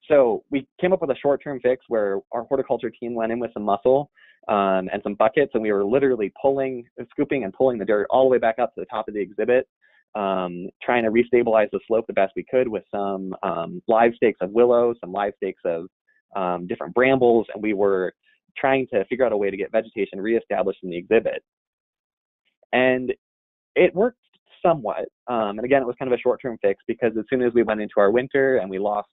So we came up with a short-term fix where our horticulture team went in with some muscle and some buckets, and we were literally scooping and pulling the dirt all the way back up to the top of the exhibit, trying to restabilize the slope the best we could with some live stakes of willow, some live stakes of different brambles, and we were trying to figure out a way to get vegetation reestablished in the exhibit. And it worked somewhat. And again, it was kind of a short-term fix because as soon as we went into our winter and we lost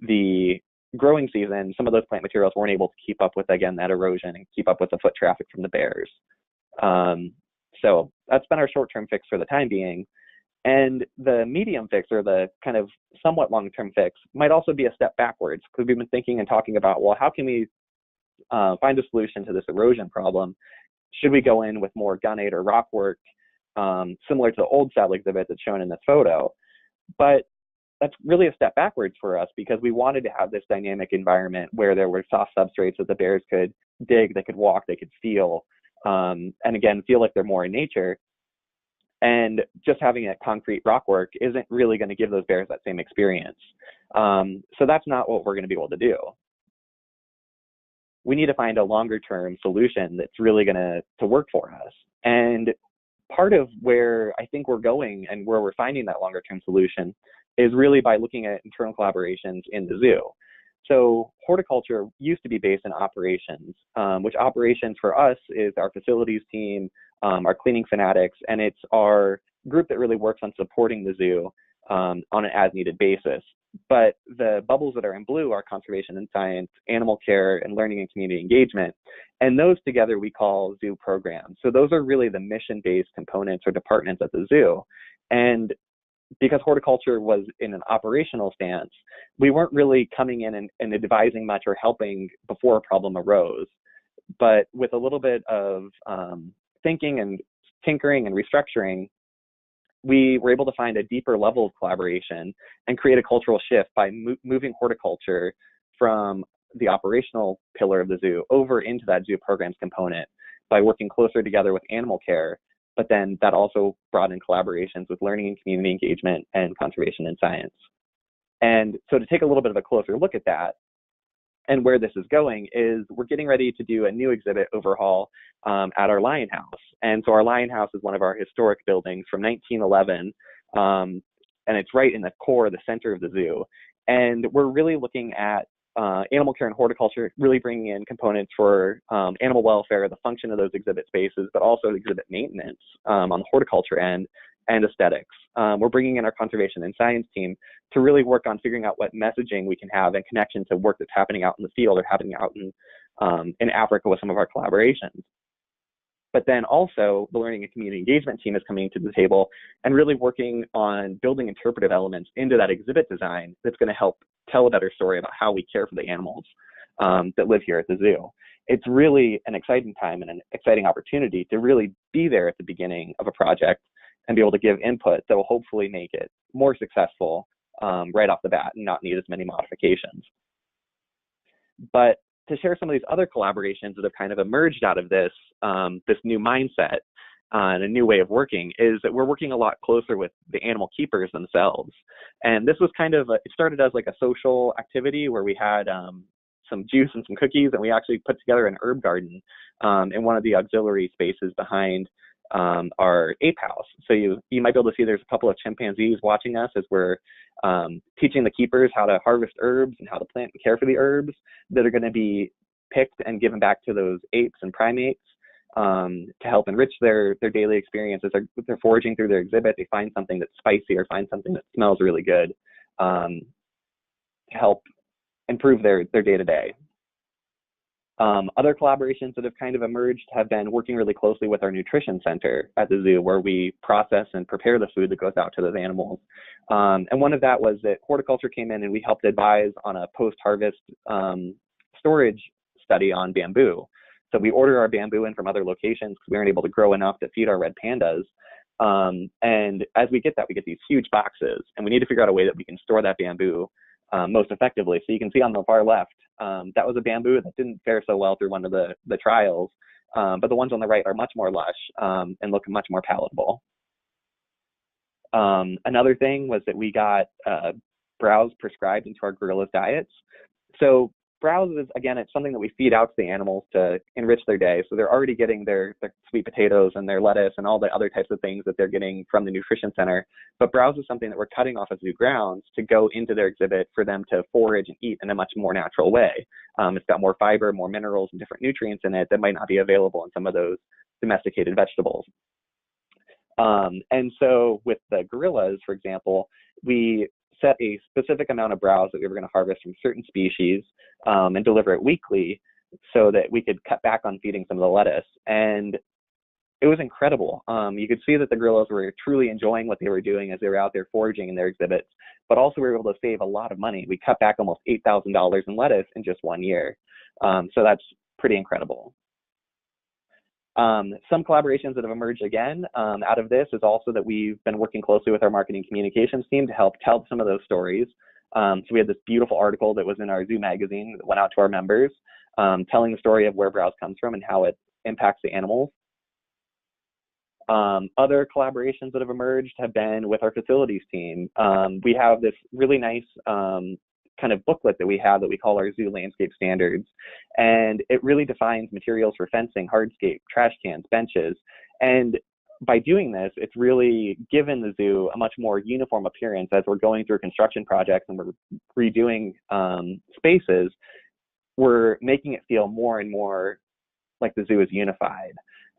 the growing season, some of those plant materials weren't able to keep up with, again, that erosion and keep up with the foot traffic from the bears. So that's been our short-term fix for the time being. And the medium fix, or the kind of somewhat long-term fix, might also be a step backwards, because we've been thinking and talking about, well, how can we find a solution to this erosion problem? Should we go in with more gunite or rock work, similar to the old saddle exhibit that's shown in this photo? But that's really a step backwards for us, because we wanted to have this dynamic environment where there were soft substrates that the bears could dig, they could walk, they could feel, and again, feel like they're more in nature. And just having a concrete rock work isn't really going to give those bears that same experience. So that's not what we're going to be able to do. We need to find a longer term solution that's really going to work for us. And part of where I think we're going and where we're finding that longer term solution is really by looking at internal collaborations in the zoo. So horticulture used to be based in operations, which operations for us is our facilities team, our cleaning fanatics, and it's our group that really works on supporting the zoo on an as-needed basis. But the bubbles that are in blue are conservation and science, animal care, and learning and community engagement. And those together we call zoo programs. So those are really the mission-based components or departments at the zoo. And because horticulture was in an operational stance, we weren't really coming in and advising much or helping before a problem arose. But with a little bit of thinking and tinkering and restructuring, we were able to find a deeper level of collaboration and create a cultural shift by moving horticulture from the operational pillar of the zoo over into that zoo programs component by working closer together with animal care, but then that also brought in collaborations with learning and community engagement and conservation and science. And so to take a little bit of a closer look at that and where this is going is we're getting ready to do a new exhibit overhaul at our Lion House. And so our Lion House is one of our historic buildings from 1911, and it's right in the core, the center of the zoo. And we're really looking at animal care and horticulture, really bringing in components for animal welfare, the function of those exhibit spaces, but also exhibit maintenance on the horticulture end, and aesthetics. We're bringing in our conservation and science team to really work on figuring out what messaging we can have in connection to work that's happening out in the field or happening out in Africa with some of our collaborations. But then also the learning and community engagement team is coming to the table and really working on building interpretive elements into that exhibit design that's going to help tell a better story about how we care for the animals that live here at the zoo. It's really an exciting time and an exciting opportunity to really be there at the beginning of a project and be able to give input that will hopefully make it more successful right off the bat and not need as many modifications. But to share some of these other collaborations that have kind of emerged out of this, this new mindset and a new way of working is that we're working a lot closer with the animal keepers themselves. And this was kind of, it started as like a social activity where we had some juice and some cookies, and we actually put together an herb garden in one of the auxiliary spaces behind our ape house. So you might be able to see there's a couple of chimpanzees watching us as we're teaching the keepers how to harvest herbs and how to plant and care for the herbs that are going to be picked and given back to those apes and primates to help enrich their daily experience. As they're foraging through their exhibit, they find something that's spicy or find something that smells really good to help improve their day-to-day. Other collaborations that have kind of emerged have been working really closely with our nutrition center at the zoo, where we process and prepare the food that goes out to those animals. And one of that was that horticulture came in and we helped advise on a post-harvest storage study on bamboo. So we order our bamboo in from other locations because we aren't able to grow enough to feed our red pandas. And as we get that, we get these huge boxes, and we need to figure out a way that we can store that bamboo most effectively. So you can see on the far left, that was a bamboo that didn't fare so well through one of the trials, but the ones on the right are much more lush and look much more palatable. Another thing was that we got browse prescribed into our gorillas' diets. So browse is, again, it's something that we feed out to the animals to enrich their day. So they're already getting their sweet potatoes and their lettuce and all the other types of things that they're getting from the nutrition center. But browse is something that we're cutting off of zoo grounds to go into their exhibit for them to forage and eat in a much more natural way. It's got more fiber, more minerals, and different nutrients in it that might not be available in some of those domesticated vegetables. And so with the gorillas, for example, we set a specific amount of browse that we were going to harvest from certain species and deliver it weekly so that we could cut back on feeding some of the lettuce. And it was incredible. You could see that the gorillas were truly enjoying what they were doing as they were out there foraging in their exhibits, but also we were able to save a lot of money. We cut back almost $8,000 in lettuce in just 1 year. So that's pretty incredible. Some collaborations that have emerged again out of this is also that we've been working closely with our marketing communications team to help tell some of those stories. So we had this beautiful article that was in our zoo magazine that went out to our members, telling the story of where browse comes from and how it impacts the animals. Other collaborations that have emerged have been with our facilities team. We have this really nice kind of booklet that we have that we call our zoo landscape standards. And it really defines materials for fencing, hardscape, trash cans, benches. And by doing this, it's really given the zoo a much more uniform appearance as we're going through construction projects and we're redoing spaces. We're making it feel more and more like the zoo is unified.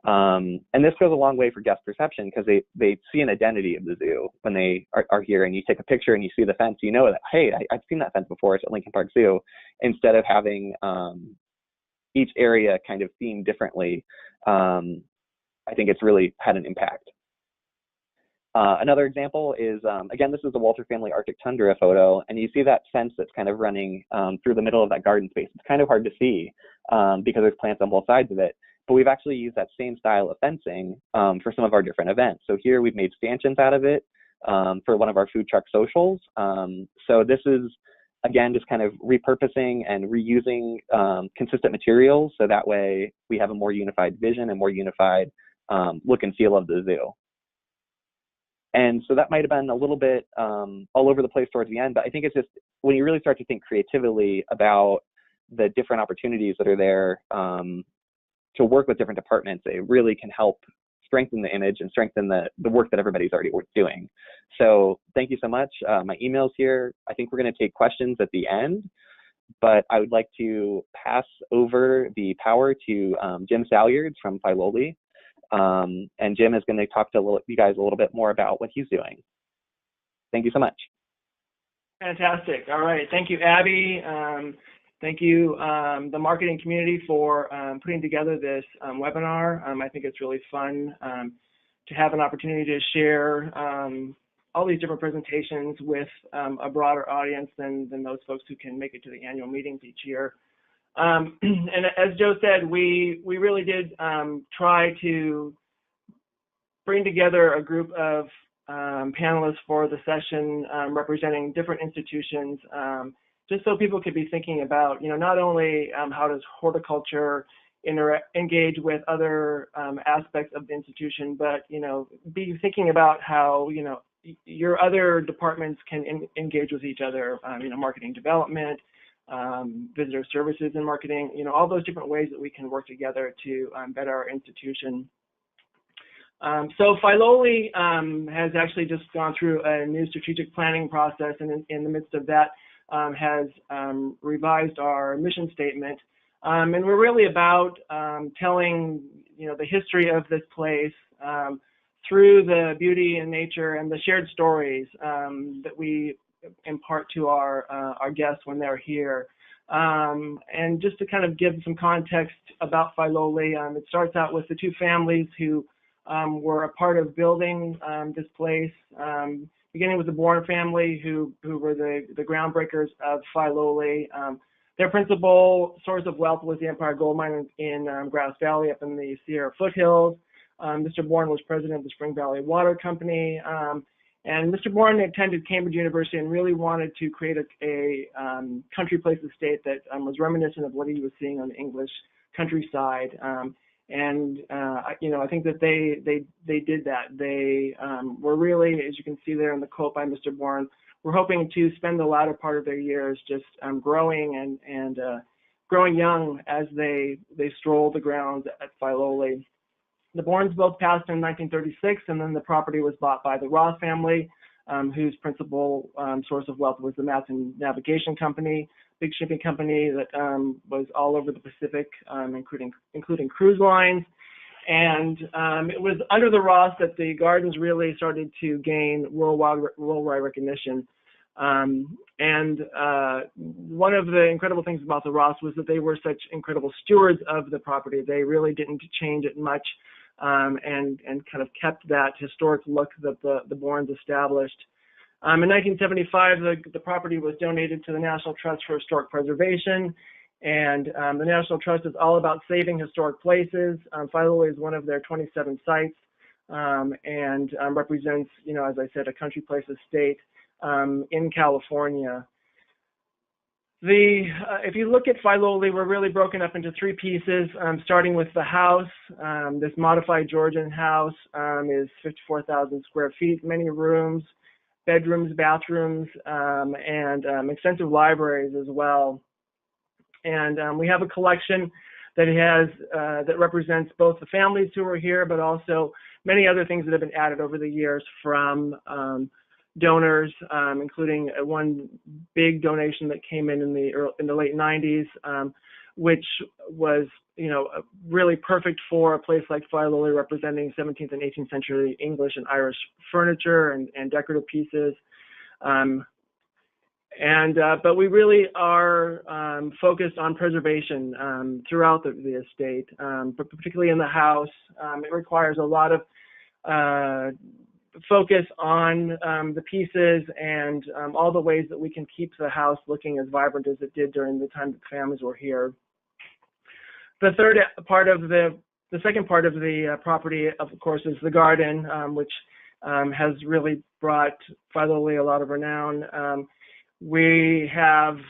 And this goes a long way for guest perception because they see an identity of the zoo when they are here, and you take a picture and you see the fence, you know that, hey, I've seen that fence before, it's at Lincoln Park Zoo, instead of having each area kind of themed differently. I think it's really had an impact. Another example is, again, this is the Walter family Arctic tundra photo, and you see that fence that's kind of running through the middle of that garden space. It's kind of hard to see because there's plants on both sides of it. But we've actually used that same style of fencing for some of our different events. So here we've made stanchions out of it for one of our food truck socials. So this is, again, just kind of repurposing and reusing consistent materials. So that way we have a more unified vision and more unified look and feel of the zoo. And so that might have been a little bit all over the place towards the end, but I think it's just when you really start to think creatively about the different opportunities that are there to work with different departments, it really can help strengthen the image and strengthen the work that everybody's already doing. So thank you so much. My email's here. I think we're going to take questions at the end, but I would like to pass over the power to Jim Salyards from Philoli. And Jim is going to talk to you guys a little bit more about what he's doing. Thank you so much. Fantastic. All right. Thank you, Abby. Thank you, the marketing community, for putting together this webinar. I think it's really fun to have an opportunity to share all these different presentations with a broader audience than those folks who can make it to the annual meetings each year. And as Joe said, we really did try to bring together a group of panelists for the session representing different institutions, just so people could be thinking about, not only how does horticulture engage with other aspects of the institution, but, be thinking about how, your other departments can engage with each other, marketing development, visitor services and marketing, all those different ways that we can work together to better our institution. So Philoli has actually just gone through a new strategic planning process, and in the midst of that has revised our mission statement. And we're really about telling, the history of this place through the beauty and nature and the shared stories that we impart to our guests when they're here. And just to kind of give some context about Philoli, it starts out with the two families who were a part of building this place, beginning with the Morton family, who were the groundbreakers of Philoli. Their principal source of wealth was the Empire Gold Mine in Grass Valley up in the Sierra foothills. Mr. Morton was president of the Spring Valley Water Company. And Mr. Morton attended Cambridge University and really wanted to create a country place estate that was reminiscent of what he was seeing on the English countryside. I think that they did that. They were really, as you can see there in the quote by Mr. Bourne, were hoping to spend the latter part of their years just growing and growing young as they strolled the grounds at Philoli. The Bournes both passed in 1936, and then the property was bought by the Ross family, whose principal source of wealth was the Matson Navigation Company, big shipping company that was all over the Pacific, including cruise lines. And it was under the Ross that the gardens really started to gain worldwide recognition. And one of the incredible things about the Ross was that they were such incredible stewards of the property. They really didn't change it much, and kind of kept that historic look that the Bournes established. In 1975, the property was donated to the National Trust for Historic Preservation, and the National Trust is all about saving historic places. Philoli is one of their 27 sites, and represents, as I said, a country place estate in California. If you look at Philoli, we're really broken up into three pieces, starting with the house. This modified Georgian house is 54,000 square feet, many rooms, bedrooms, bathrooms, and extensive libraries as well. And we have a collection that that represents both the families who are here, but also many other things that have been added over the years from donors, including one big donation that came in the late 90s, which was really perfect for a place like Philoli, representing 17th and 18th century English and Irish furniture and decorative pieces. But we really are focused on preservation throughout the estate, but particularly in the house. It requires a lot of focus on the pieces and all the ways that we can keep the house looking as vibrant as it did during the time that the families were here. The second part of the property, of course, is the garden, which has really brought Philoli a lot of renown. We have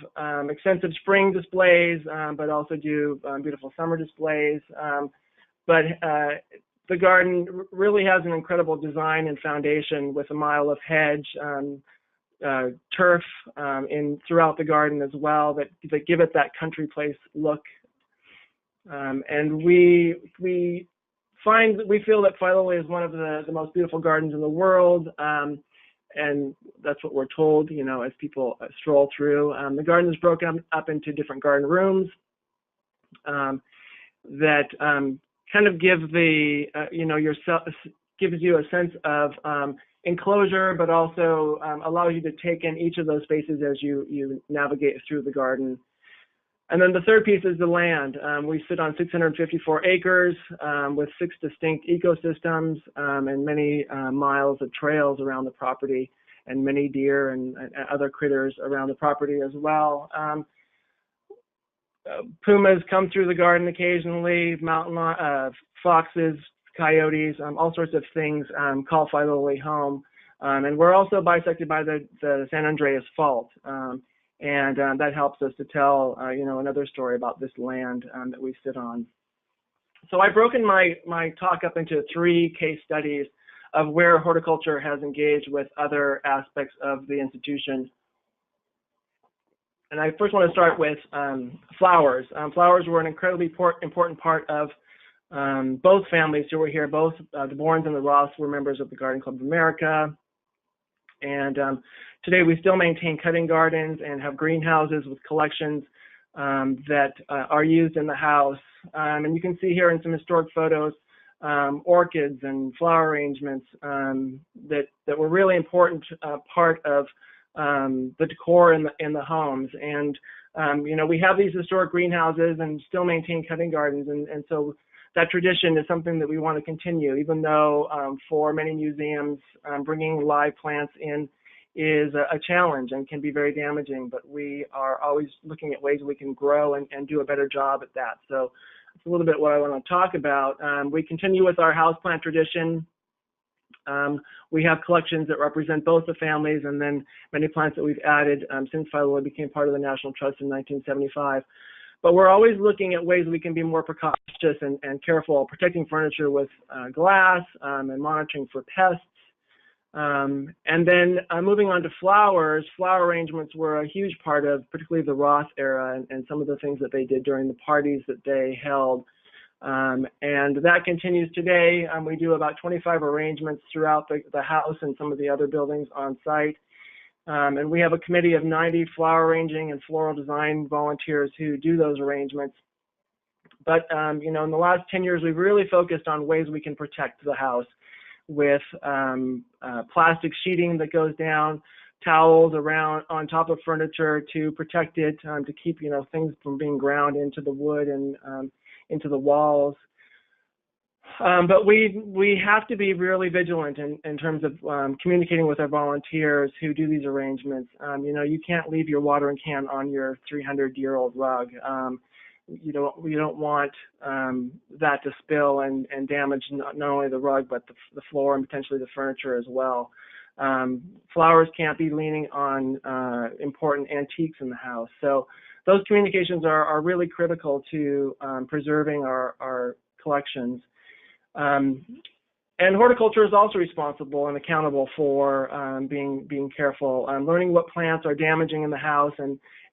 extensive spring displays, but also do beautiful summer displays. But the garden really has an incredible design and foundation with a mile of hedge, turf throughout the garden as well that give it that country place look. And we feel that Philo is one of the most beautiful gardens in the world, and that's what we're told, you know, as people stroll through. The garden is broken up into different garden rooms that kind of give the gives you a sense of enclosure, but also allows you to take in each of those spaces as you navigate through the garden. And then the third piece is the land. We sit on 654 acres with 6 distinct ecosystems and many miles of trails around the property, and many deer and other critters around the property as well. Pumas come through the garden occasionally, mountain foxes, coyotes, all sorts of things call Philo home. And we're also bisected by the San Andreas Fault. And that helps us to tell, another story about this land that we sit on. So I've broken my talk up into 3 case studies of where horticulture has engaged with other aspects of the institution. And I first want to start with flowers. Flowers were an incredibly important part of both families who were here. Both the Borns and the Roths were members of the Garden Club of America. And today we still maintain cutting gardens and have greenhouses with collections that are used in the house. And you can see here in some historic photos orchids and flower arrangements that were really important part of the decor in the homes. And we have these historic greenhouses and still maintain cutting gardens, and so that tradition is something that we want to continue, even though for many museums bringing live plants in is a challenge and can be very damaging, but we are always looking at ways we can grow and do a better job at that. So it's a little bit what I want to talk about. We continue with our houseplant tradition. We have collections that represent both the families, and then many plants that we've added since Philo became part of the National Trust in 1975. But we're always looking at ways we can be more precautious and careful, protecting furniture with glass and monitoring for pests. And then moving on to flowers, flower arrangements were a huge part of particularly the Roth era and some of the things that they did during the parties that they held. And that continues today. We do about 25 arrangements throughout the house and some of the other buildings on site. And we have a committee of 90 flower arranging and floral design volunteers who do those arrangements. But, in the last 10 years, we've really focused on ways we can protect the house with plastic sheeting that goes down, towels around on top of furniture to protect it, to keep, things from being ground into the wood and into the walls. But we have to be really vigilant in terms of communicating with our volunteers who do these arrangements. You can't leave your watering can on your 300-year-old rug. You don't want that to spill and damage not only the rug but the floor and potentially the furniture as well. Flowers can't be leaning on important antiques in the house. So those communications are really critical to preserving our collections. And horticulture is also responsible and accountable for being careful, learning what plants are damaging in the house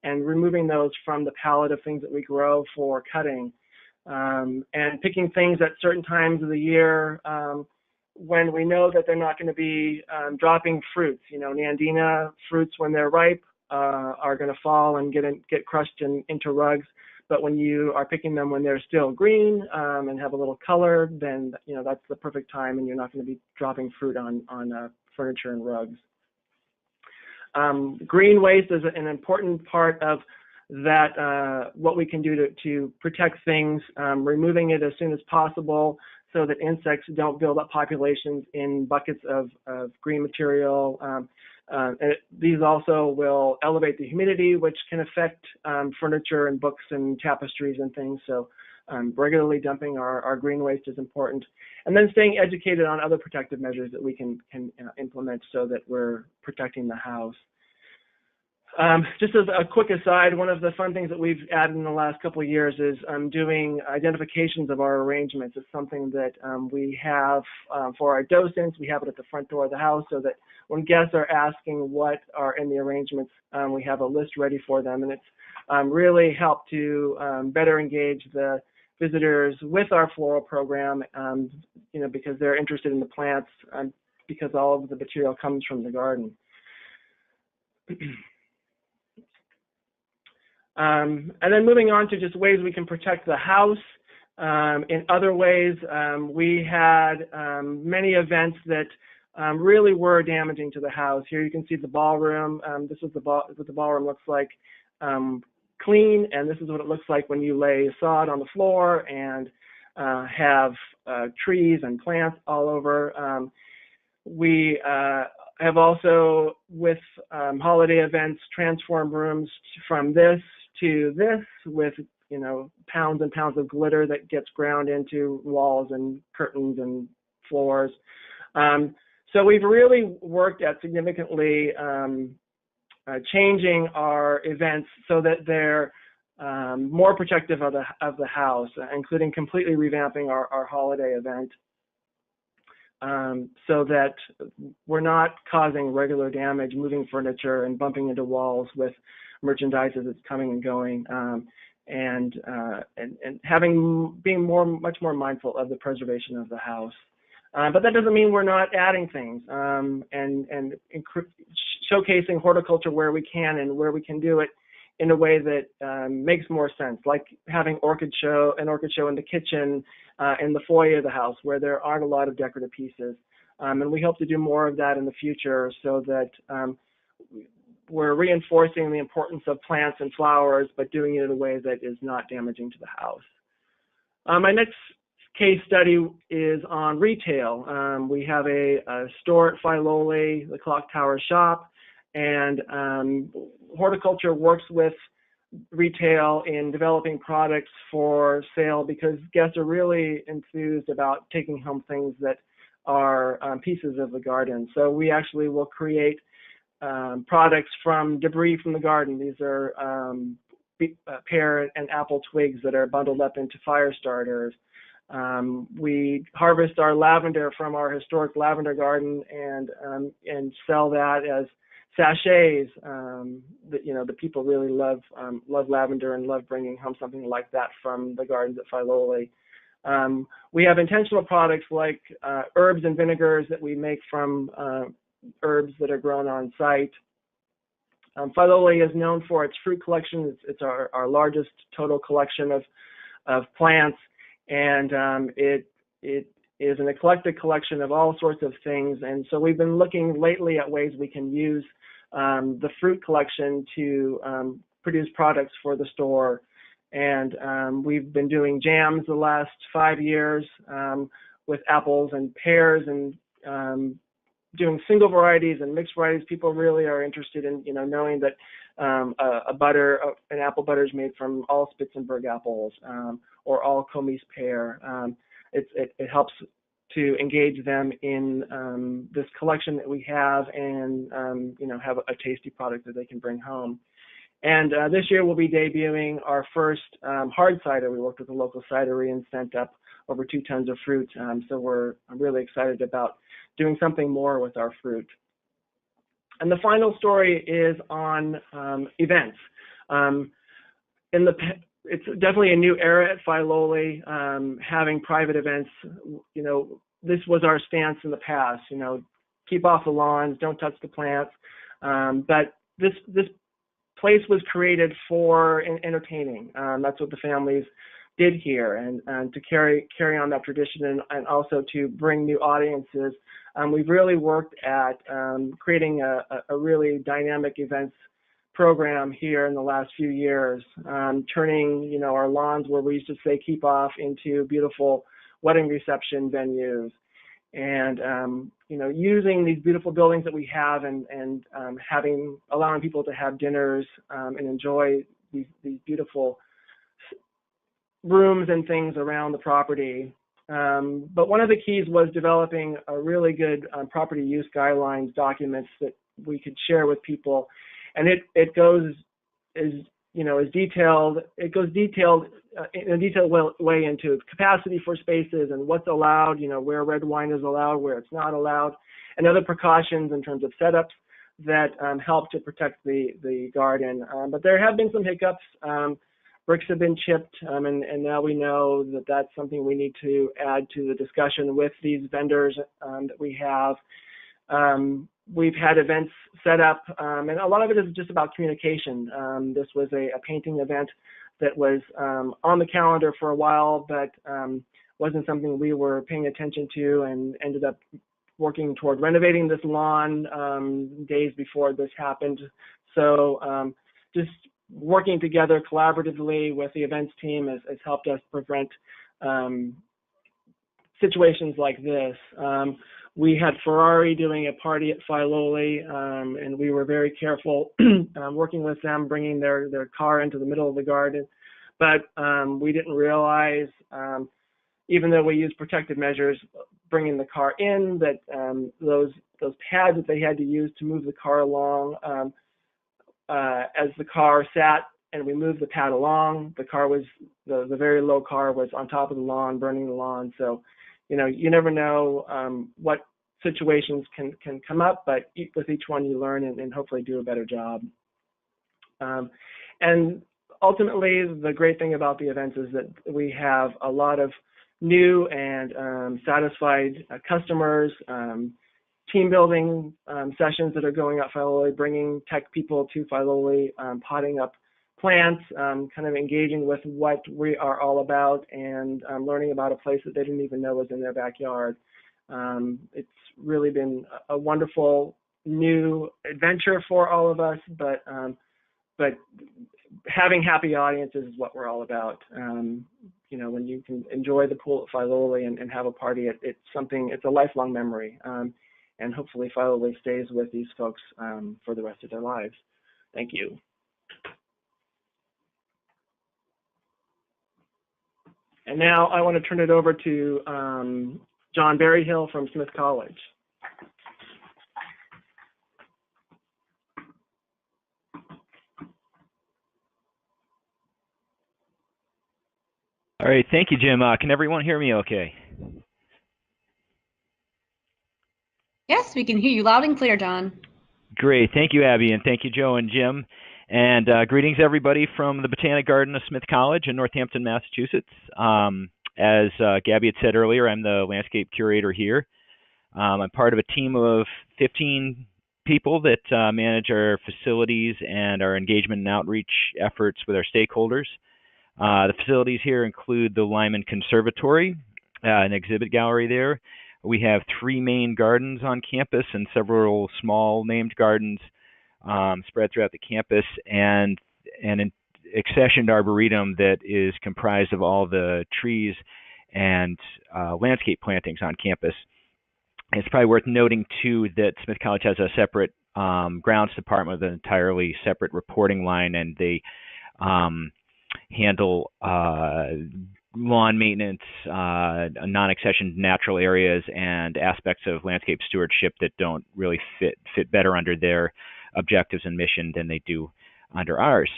and removing those from the palette of things that we grow for cutting, and picking things at certain times of the year when we know that they're not going to be dropping fruits. Nandina fruits, when they're ripe, are going to fall and get crushed into rugs. But when you are picking them when they're still green and have a little color, then that's the perfect time, and you're not going to be dropping fruit on furniture and rugs. Green waste is an important part of that. What we can do to protect things, removing it as soon as possible, so that insects don't build up populations in buckets of green material. These also will elevate the humidity, which can affect furniture and books and tapestries and things. So regularly dumping our green waste is important. And then staying educated on other protective measures that we can implement so that we're protecting the house. Just as a quick aside, one of the fun things that we've added in the last couple of years is doing identifications of our arrangements. It's something that we have for our docents. We have it at the front door of the house so that when guests are asking what are in the arrangements, we have a list ready for them. And it's really helped to better engage the visitors with our floral program, because they're interested in the plants because all of the material comes from the garden. And then moving on to just ways we can protect the house. In other ways, we had many events that really were damaging to the house. Here you can see the ballroom. This is what the ballroom looks like clean, and this is what it looks like when you lay sod on the floor and have trees and plants all over. We have also, with holiday events, transformed rooms from this to this with, pounds and pounds of glitter that gets ground into walls and curtains and floors. So we've really worked at significantly changing our events so that they're more protective of the house, including completely revamping our holiday event. So that we're not causing regular damage, moving furniture and bumping into walls with merchandise as it's coming and going, and being much more mindful of the preservation of the house. But that doesn't mean we're not adding things and showcasing horticulture where we can and where we can do it in a way that makes more sense, like having an orchid show in the kitchen, in the foyer of the house where there aren't a lot of decorative pieces. And we hope to do more of that in the future so that we're reinforcing the importance of plants and flowers, but doing it in a way that is not damaging to the house. My next case study is on retail. We have a store at Filoli, the Clock Tower shop, and horticulture works with retail in developing products for sale because guests are really enthused about taking home things that are pieces of the garden. So we actually will create products from debris from the garden. These are pear and apple twigs that are bundled up into fire starters. We harvest our lavender from our historic lavender garden and sell that as sachets. The people really love lavender and love bringing home something like that from the gardens at Filoli. We have intentional products like herbs and vinegars that we make from herbs that are grown on site. Filoli is known for its fruit collection. It's our largest total collection of plants, and it is an eclectic collection of all sorts of things. And so we've been looking lately at ways we can use the fruit collection to produce products for the store. And we've been doing jams the last 5 years with apples and pears, and doing single varieties and mixed varieties. People really are interested in knowing that an apple butter is made from all Spitzenberg apples or all Comis pear. It helps to engage them in this collection that we have and have a tasty product that they can bring home. And this year we'll be debuting our first hard cider. We worked with a local cidery and sent up over 2 tons of fruit. So I'm really excited about doing something more with our fruit. And the final story is on events. It's definitely a new era at Filoli, having private events. This was our stance in the past. Keep off the lawns, don't touch the plants. But this place was created for entertaining. That's what the families did here, and to carry on that tradition and also to bring new audiences. We've really worked at creating a really dynamic events program here in the last few years, turning our lawns where we used to say keep off into beautiful wedding reception venues, and using these beautiful buildings that we have and allowing people to have dinners and enjoy these beautiful rooms and things around the property. But one of the keys was developing a really good property use guidelines documents that we could share with people. and it goes detailed in a detailed way into capacity for spaces and what's allowed, where red wine is allowed, where it's not allowed, and other precautions in terms of setups that help to protect the garden. But there have been some hiccups. Bricks have been chipped, and now we know that that's something we need to add to the discussion with these vendors that we have. We've had events set up, and a lot of it is just about communication. This was a painting event that was on the calendar for a while, but wasn't something we were paying attention to, and ended up working toward renovating this lawn days before this happened. So just working together collaboratively with the events team has helped us prevent situations like this. We had Ferrari doing a party at Filoli, and we were very careful working with them, bringing their car into the middle of the garden. But we didn't realize, even though we used protective measures, bringing the car in, that those pads that they had to use to move the car along, as the car sat and we moved the pad along, the very low car was on top of the lawn, burning the lawn. So, you never know what situations can come up, but with each one you learn and hopefully do a better job. And ultimately, the great thing about the events is that we have a lot of new and satisfied customers, team building sessions that are going at Filoli, bringing tech people to Filoli, potting up plants, kind of engaging with what we are all about, and learning about a place that they didn't even know was in their backyard. It's really been a wonderful new adventure for all of us, but having happy audiences is what we're all about. When you can enjoy the pool at Filoli and have a party, it's a lifelong memory. And hopefully Filoli stays with these folks for the rest of their lives. Thank you. And now I want to turn it over to John Berryhill from Smith College. All right, thank you, Jim. Can everyone hear me okay? Yes, we can hear you loud and clear, Don. Great. Thank you, Abby, and thank you, Joe and Jim. And greetings, everybody, from the Botanic Garden of Smith College in Northampton, Massachusetts. As Gabby had said earlier, I'm the landscape curator here. I'm part of a team of 15 people that manage our facilities and our engagement and outreach efforts with our stakeholders. The facilities here include the Lyman Conservatory, an exhibit gallery there. We have 3 main gardens on campus and several small named gardens spread throughout the campus, and an accessioned arboretum that is comprised of all the trees and landscape plantings on campus. It's probably worth noting, too, that Smith College has a separate grounds department with an entirely separate reporting line, and they handle lawn maintenance, non-accessioned natural areas, and aspects of landscape stewardship that don't really fit better under their objectives and mission than they do under ours.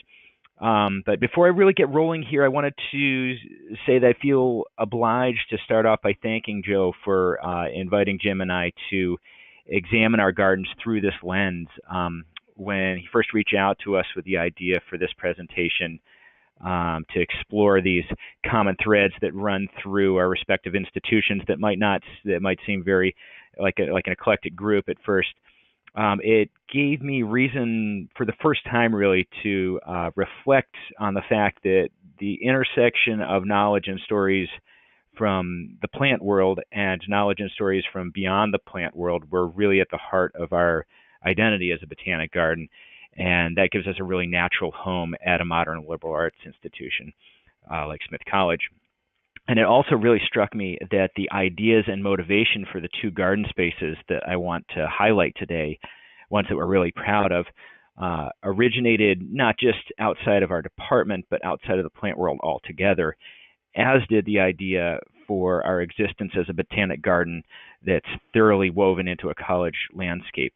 But before I really get rolling here, I wanted to say that I feel obliged to start off by thanking Joe for inviting Jim and I to examine our gardens through this lens. When he first reached out to us with the idea for this presentation, to explore these common threads that run through our respective institutions that might seem very like an eclectic group at first. It gave me reason for the first time really to reflect on the fact that the intersection of knowledge and stories from the plant world and knowledge and stories from beyond the plant world were really at the heart of our identity as a botanic garden. And that gives us a really natural home at a modern liberal arts institution like Smith College. And it also really struck me that the ideas and motivation for the 2 garden spaces that I want to highlight today, ones that we're really proud of, originated not just outside of our department, but outside of the plant world altogether, as did the idea for our existence as a botanic garden that's thoroughly woven into a college landscape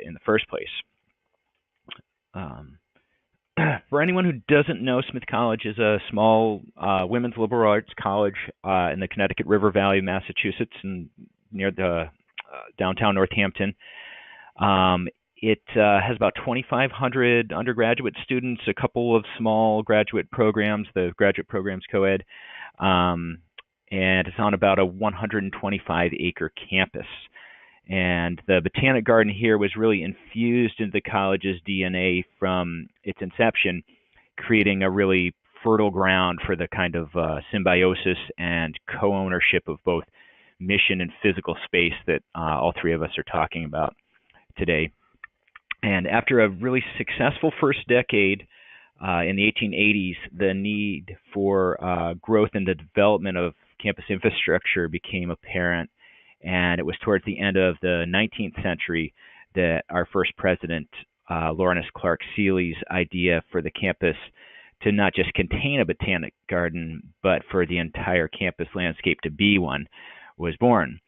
in the first place. Um, for anyone who doesn't know, Smith College is a small women's liberal arts college in the Connecticut River Valley, Massachusetts, and near the downtown Northampton. It has about 2,500 undergraduate students, a couple of small graduate programs. The graduate program's co-ed, and it's on about a 125-acre campus. And the Botanic Garden here was really infused into the college's DNA from its inception, creating a really fertile ground for the kind of symbiosis and co-ownership of both mission and physical space that all three of us are talking about today. And after a really successful first decade in the 1880s, the need for growth and the development of campus infrastructure became apparent. And it was towards the end of the 19th century that our first president, Lawrence Clark Seeley's idea for the campus to not just contain a botanic garden, but for the entire campus landscape to be one, was born.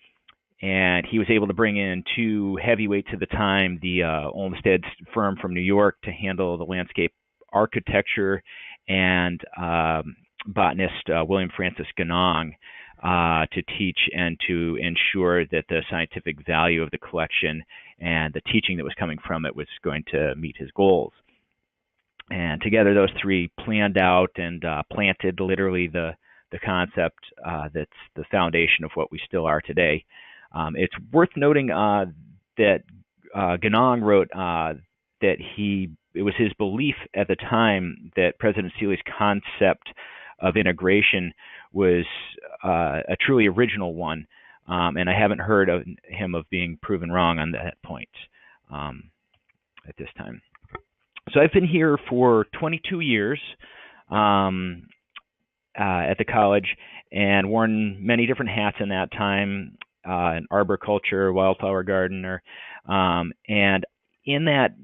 And he was able to bring in two heavyweights at the time, the Olmsted firm from New York, to handle the landscape architecture, and botanist William Francis Ganong to teach and to ensure that the scientific value of the collection and the teaching that was coming from it was going to meet his goals. And together, those three planned out and planted literally the concept that's the foundation of what we still are today. It's worth noting that Ganong wrote that it was his belief at the time that President Seeley's concept of integration was a truly original one, and I haven't heard of him of being proven wrong on that point at this time. So I've been here for 22 years at the college and worn many different hats in that time, an arboriculture, wildflower gardener, and in that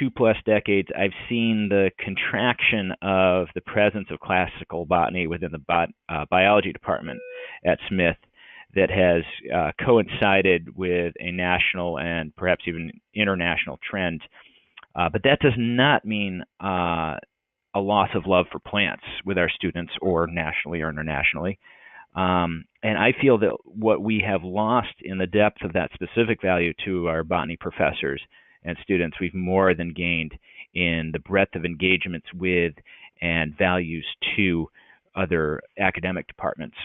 2+ decades, I've seen the contraction of the presence of classical botany within the biology department at Smith that has coincided with a national and perhaps even international trend. But that does not mean a loss of love for plants with our students, or nationally or internationally. And I feel that what we have lost in the depth of that specific value to our botany professors and students, we've more than gained in the breadth of engagements with and values to other academic departments.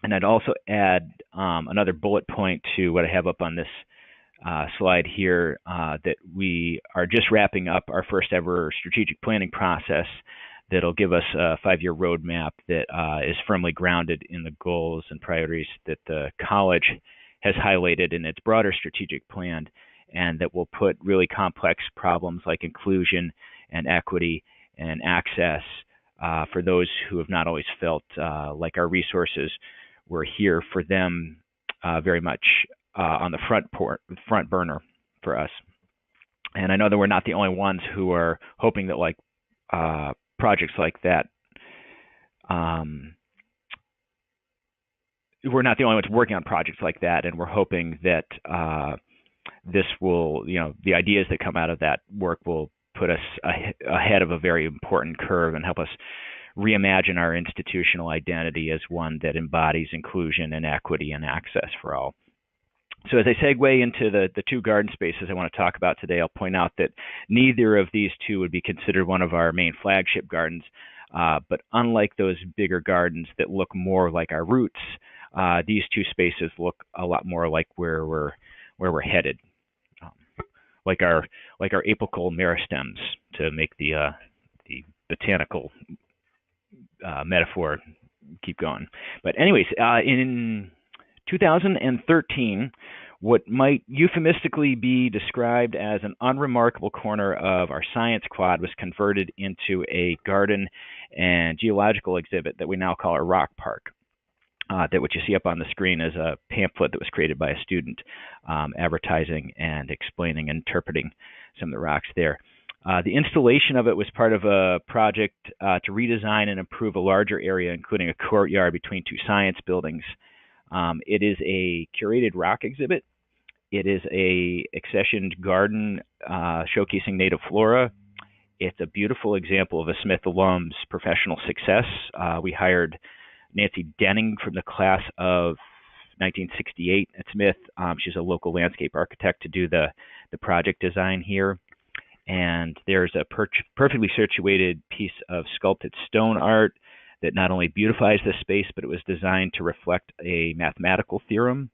And I'd also add another bullet point to what I have up on this slide here, that we are just wrapping up our first ever strategic planning process that'll give us a 5-year roadmap that is firmly grounded in the goals and priorities that the college has highlighted in its broader strategic plan, and that will put really complex problems like inclusion and equity and access for those who have not always felt like our resources were here for them very much on the front burner for us. And I know that we're not the only ones who are hoping that projects like that, we're not the only ones working on projects like that, and we're hoping that this will, the ideas that come out of that work will put us ahead of a very important curve and help us reimagine our institutional identity as one that embodies inclusion and equity and access for all. So as I segue into the two garden spaces I want to talk about today, I'll point out that neither of these two would be considered one of our main flagship gardens, but unlike those bigger gardens that look more like our roots, these two spaces look a lot more like where we're headed, like our apical meristems, to make the botanical metaphor keep going. But anyways, in 2013, what might euphemistically be described as an unremarkable corner of our science quad was converted into a garden and geological exhibit that we now call our rock park. That what you see up on the screen is a pamphlet that was created by a student advertising and explaining and interpreting some of the rocks there. The installation of it was part of a project to redesign and improve a larger area, including a courtyard between two science buildings. It is a curated rock exhibit. It is a accessioned garden showcasing native flora. It's a beautiful example of a Smith alum's professional success. We hired Nancy Denning from the class of 1968 at Smith. She's a local landscape architect to do the project design here. And there's a perfectly situated piece of sculpted stone art that not only beautifies the space, but it was designed to reflect a mathematical theorem.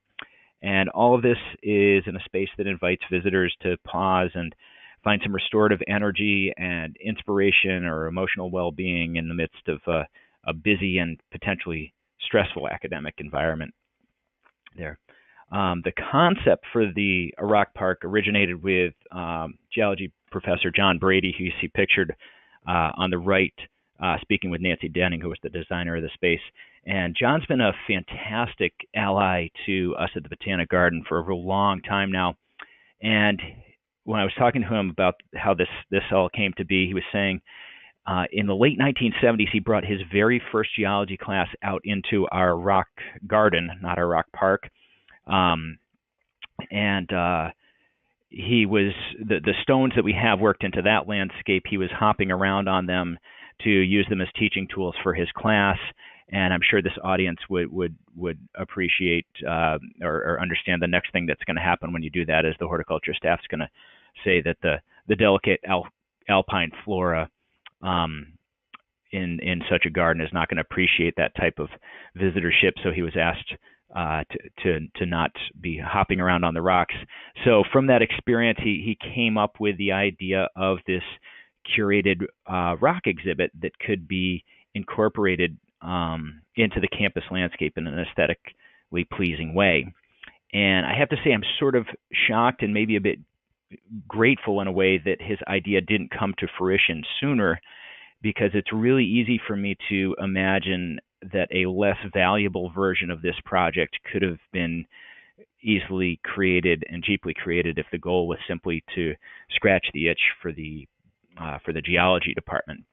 And all of this is in a space that invites visitors to pause and find some restorative energy and inspiration or emotional well-being in the midst of a busy and potentially stressful academic environment there. The concept for the rock park originated with geology professor John Brady, who you see pictured on the right, speaking with Nancy Denning, who was the designer of the space. And John's been a fantastic ally to us at the Botanic Garden for a real long time now. And when I was talking to him about how this all came to be, he was saying in the late 1970s, he brought his very first geology class out into our rock garden, not our rock park. He was the stones that we have worked into that landscape. He was hopping around on them to use them as teaching tools for his class. And I'm sure this audience would appreciate or understand the next thing that's going to happen when you do that is the horticulture staff's going to say that the delicate alpine flora in such a garden is not going to appreciate that type of visitorship. So he was asked to not be hopping around on the rocks. So from that experience, he came up with the idea of this curated rock exhibit that could be incorporated into the campus landscape in an aesthetically pleasing way. And I have to say, I'm sort of shocked and maybe a bit grateful in a way that his idea didn't come to fruition sooner, because it's really easy for me to imagine that a less valuable version of this project could have been easily created and cheaply created if the goal was simply to scratch the itch for the geology department.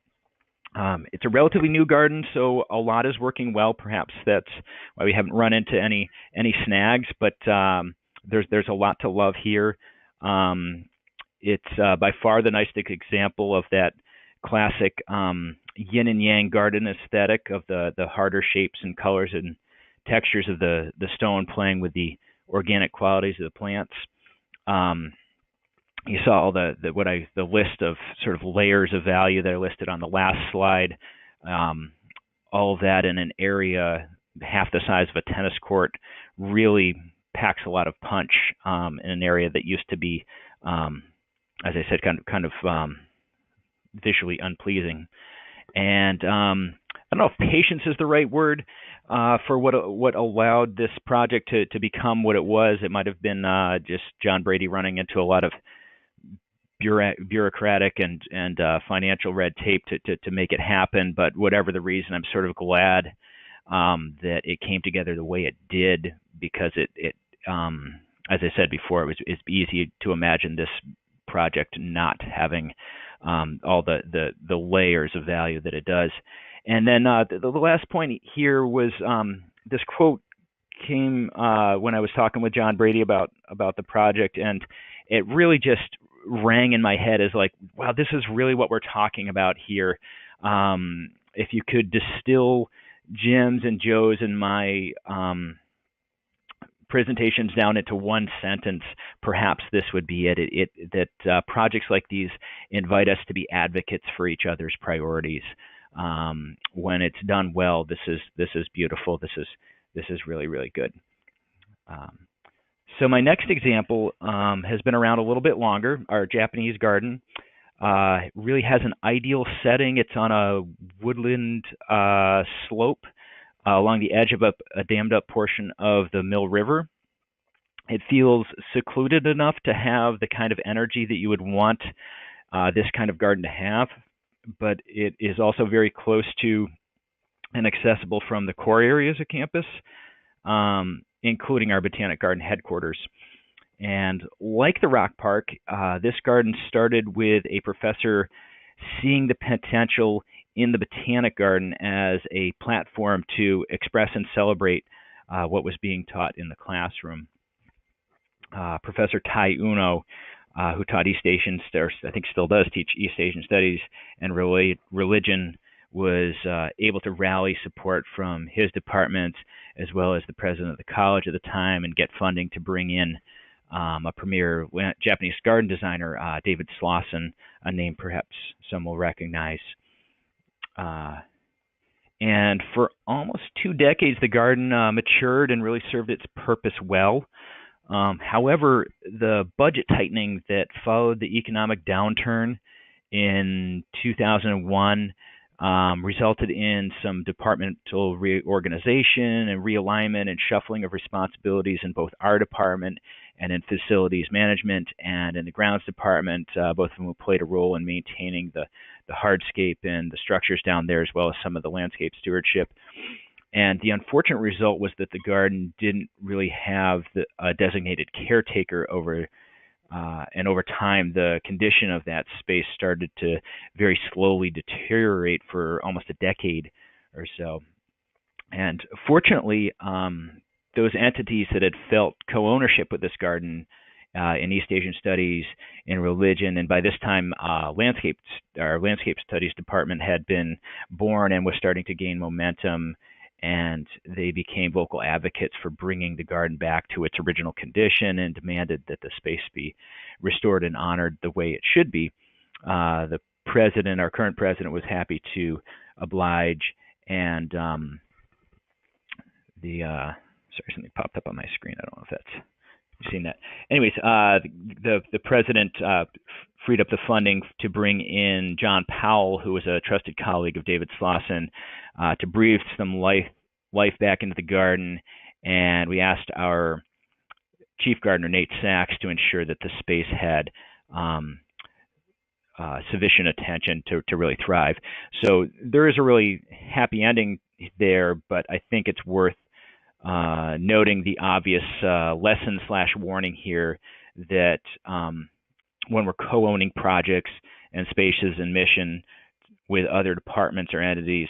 It's a relatively new garden, so a lot is working well. Perhaps that's why we haven't run into any snags, but there's a lot to love here. It's by far the nicest example of that classic yin and yang garden aesthetic of the harder shapes and colors and textures of the stone playing with the organic qualities of the plants. You saw all the list of sort of layers of value that I listed on the last slide. All of that in an area half the size of a tennis court really packs a lot of punch in an area that used to be, as I said, kind of visually unpleasing. And I don't know if patience is the right word for what allowed this project to become what it was. It might have been just John Brady running into a lot of bureaucratic and financial red tape to make it happen. But whatever the reason, I'm sort of glad that it came together the way it did, because it as I said before, it's easy to imagine this project not having all the layers of value that it does. And then the last point here was this quote came when I was talking with John Brady about the project, and it really just rang in my head as like, wow, this is really what we're talking about here. If you could distill Jim's and Joe's and my presentations down into one sentence, perhaps this would be it. That projects like these invite us to be advocates for each other's priorities. When it's done well, this is beautiful. This is really, really good. So my next example has been around a little bit longer. Our Japanese garden really has an ideal setting. It's on a woodland slope along the edge of a dammed up portion of the Mill River. It feels secluded enough to have the kind of energy that you would want this kind of garden to have, but it is also very close to and accessible from the core areas of campus, including our Botanic Garden headquarters. And like the Rock Park, this garden started with a professor seeing the potential in the Botanic Garden as a platform to express and celebrate what was being taught in the classroom. Professor Tai Uno, who taught East Asian, or I think still does teach East Asian Studies and religion, was able to rally support from his department as well as the president of the college at the time and get funding to bring in a premier Japanese garden designer, David Slauson, a name perhaps some will recognize. And for almost 2 decades, the garden matured and really served its purpose well. However, the budget tightening that followed the economic downturn in 2001 resulted in some departmental reorganization and realignment and shuffling of responsibilities in both our department and in facilities management and in the grounds department, both of whom played a role in maintaining the hardscape and the structures down there, as well as some of the landscape stewardship. And the unfortunate result was that the garden didn't really have a designated caretaker and over time, the condition of that space started to very slowly deteriorate for almost a decade or so. And fortunately, those entities that had felt co-ownership with this garden in East Asian Studies, in religion, and by this time, our landscape studies department had been born and was starting to gain momentum, and they became vocal advocates for bringing the garden back to its original condition and demanded that the space be restored and honored the way it should be. The president, our current president, was happy to oblige, and sorry, something popped up on my screen. I don't know if that's you've seen that. Anyways, the president freed up the funding to bring in John Powell, who was a trusted colleague of David Slauson, to breathe some life back into the garden. And we asked our chief gardener, Nate Sachs, to ensure that the space had sufficient attention to really thrive. So there is a really happy ending there, but I think it's worth noting the obvious lesson/warning here that when we're co-owning projects and spaces and mission with other departments or entities,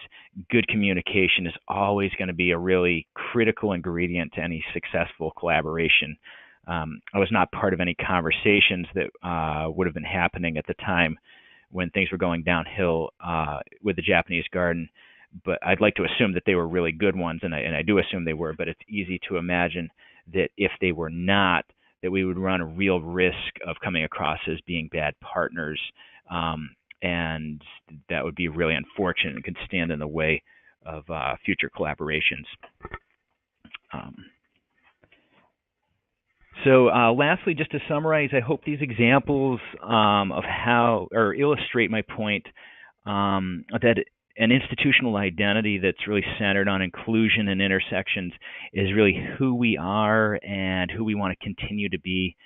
good communication is always going to be a really critical ingredient to any successful collaboration. I was not part of any conversations that would have been happening at the time when things were going downhill with the Japanese garden, but I'd like to assume that they were really good ones, and I do assume they were, but it's easy to imagine that if they were not, that we would run a real risk of coming across as being bad partners, and that would be really unfortunate and could stand in the way of future collaborations. So lastly, just to summarize, I hope these examples of how, or illustrate my point, that an institutional identity that's really centered on inclusion and intersections is really who we are and who we want to continue to be.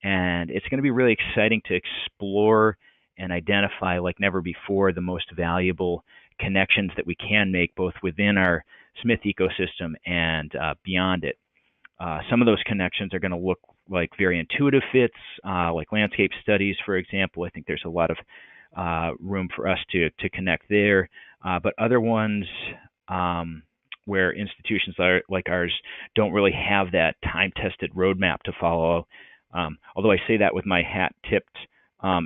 And it's going to be really exciting to explore and identify like never before the most valuable connections that we can make both within our Smith ecosystem and beyond it. Some of those connections are going to look like very intuitive fits, like landscape studies, for example. I think there's a lot of room for us to connect there. But other ones where institutions like ours don't really have that time-tested roadmap to follow. Although I say that with my hat tipped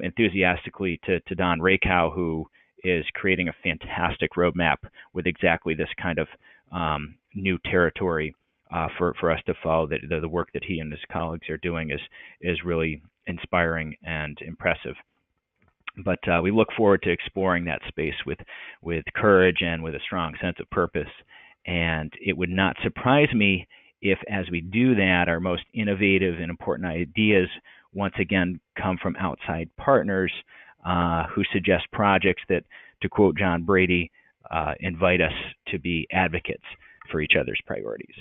enthusiastically to Don Rakow, who is creating a fantastic roadmap with exactly this kind of new territory for us to follow. The work that he and his colleagues are doing is really inspiring and impressive. But we look forward to exploring that space with courage and with a strong sense of purpose. And it would not surprise me if, as we do that, our most innovative and important ideas once again come from outside partners who suggest projects that, to quote John Brady, invite us to be advocates for each other's priorities.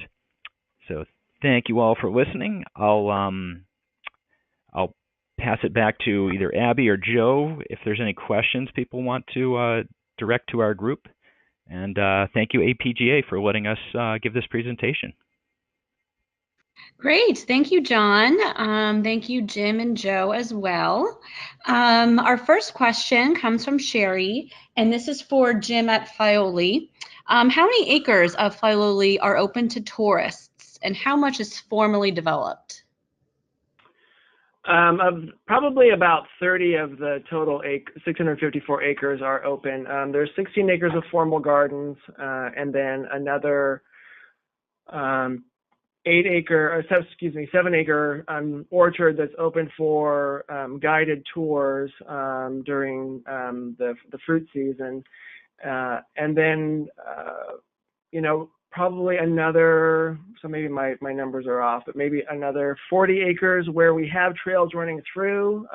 So thank you all for listening. I'll pass it back to either Abby or Joe if there's any questions people want to direct to our group. And thank you, APGA, for letting us give this presentation. Great. Thank you, John. Thank you, Jim and Joe, as well. Our first question comes from Sherry, and this is for Jim at Fioli. How many acres of Fioli are open to tourists, and how much is formally developed? Probably about 30 of the total 654 acres are open. There's 16 acres of formal gardens, and then another 7-acre orchard that's open for guided tours during the fruit season, and then probably another, so maybe my numbers are off, but maybe another 40 acres where we have trails running through.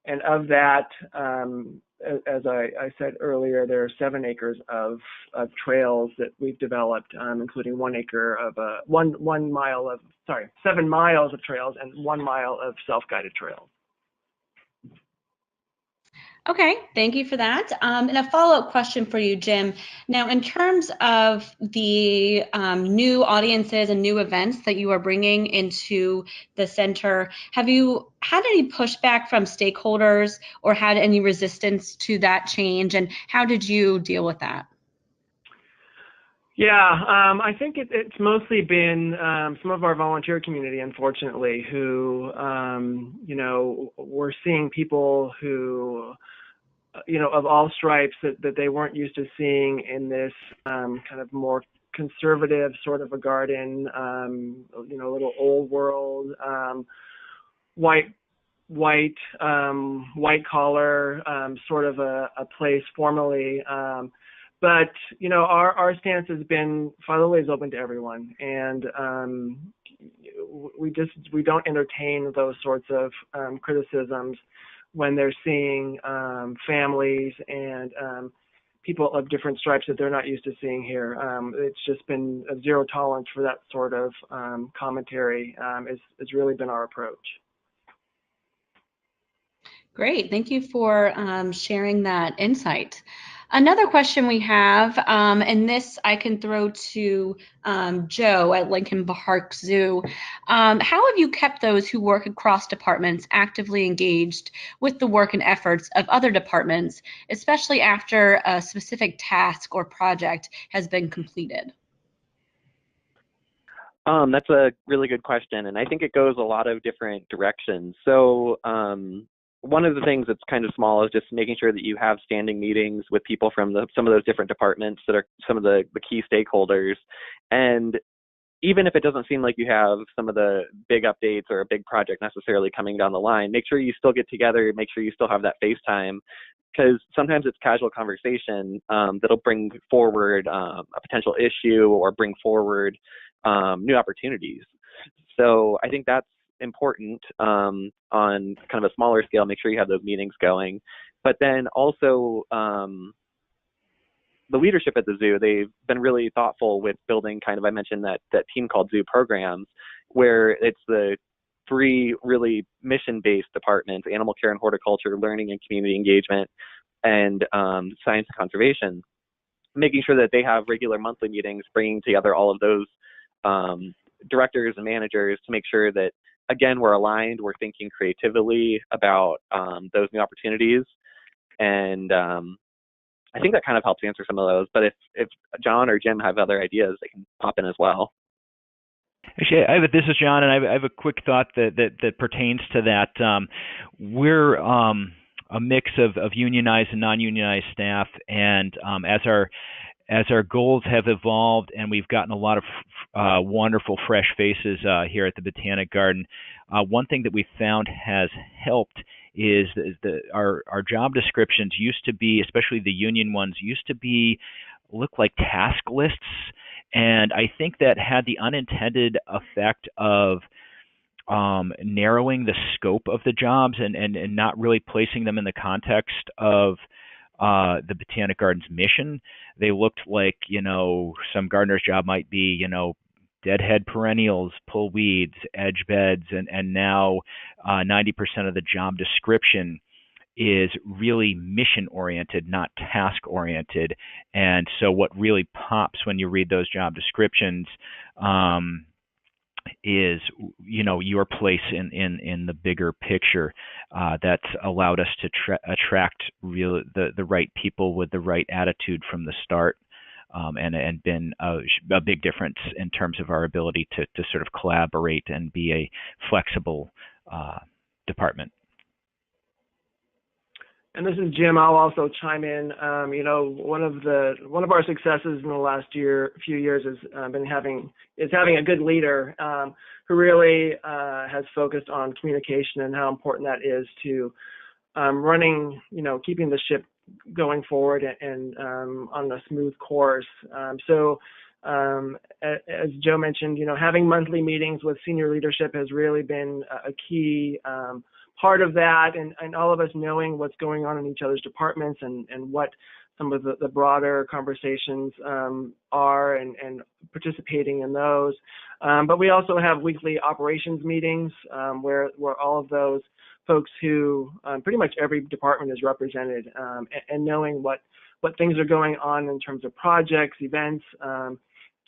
And of that, as I said earlier, there are 7 acres of trails that we've developed, including 7 miles of trails and 1 mile of self-guided trails. Okay, thank you for that. And a follow-up question for you, Jim. Now, in terms of the new audiences and new events that you are bringing into the center, have you had any pushback from stakeholders or had any resistance to that change? And how did you deal with that? Yeah, I think it's mostly been some of our volunteer community, unfortunately, who, we're seeing people who, of all stripes that they weren't used to seeing in this kind of more conservative sort of a garden, a little old world, white collar sort of a place formally. But our stance has been Fatherly is open to everyone, and we don't entertain those sorts of criticisms when they're seeing families and people of different stripes that they're not used to seeing here. It's just been a zero tolerance for that sort of commentary. Has really been our approach. Great, thank you for sharing that insight. Another question we have, and this I can throw to Joe at Lincoln Park Zoo. How have you kept those who work across departments actively engaged with the work and efforts of other departments, especially after a specific task or project has been completed? That's a really good question, and I think it goes a lot of different directions. So one of the things that's kind of small is just making sure that you have standing meetings with people from some of those different departments that are some of the key stakeholders. And even if it doesn't seem like you have some of the big updates or a big project necessarily coming down the line, make sure you still get together, make sure you still have that FaceTime, because sometimes it's casual conversation that'll bring forward a potential issue or bring forward new opportunities. So I think that's important on kind of a smaller scale. Make sure you have those meetings going. But then also the leadership at the zoo, they've been really thoughtful with building kind of, I mentioned that team called Zoo Programs, where it's the 3 really mission-based departments: animal care and horticulture, learning and community engagement, and science and conservation, making sure that they have regular monthly meetings, bringing together all of those directors and managers to make sure that, again, we're aligned, we're thinking creatively about those new opportunities. And I think that kind of helps answer some of those. But if John or Jim have other ideas, they can pop in as well. Actually, this is John, and I have a quick thought that pertains to that. We're a mix of unionized and non-unionized staff, and as our goals have evolved and we've gotten a lot of wonderful fresh faces here at the Botanic Garden, one thing that we found has helped is our job descriptions used to be, especially the union ones, used to look like task lists. And I think that had the unintended effect of narrowing the scope of the jobs and not really placing them in the context of the Botanic Garden's mission. They looked like, some gardener's job might be, deadhead perennials, pull weeds, edge beds, and now 90% of the job description is really mission-oriented, not task-oriented. And so what really pops when you read those job descriptions is, your place in the bigger picture. That's allowed us to attract the right people with the right attitude from the start, and been a big difference in terms of our ability to sort of collaborate and be a flexible department. And this is Jim. I'll also chime in. One of our successes in the last few years has been having a good leader who really has focused on communication and how important that is to running, keeping the ship going forward and on a smooth course. As Joe mentioned, having monthly meetings with senior leadership has really been a key part of that, and all of us knowing what's going on in each other's departments and what some of the broader conversations are and participating in those. But we also have weekly operations meetings where all of those folks who pretty much every department is represented and knowing what things are going on in terms of projects, events,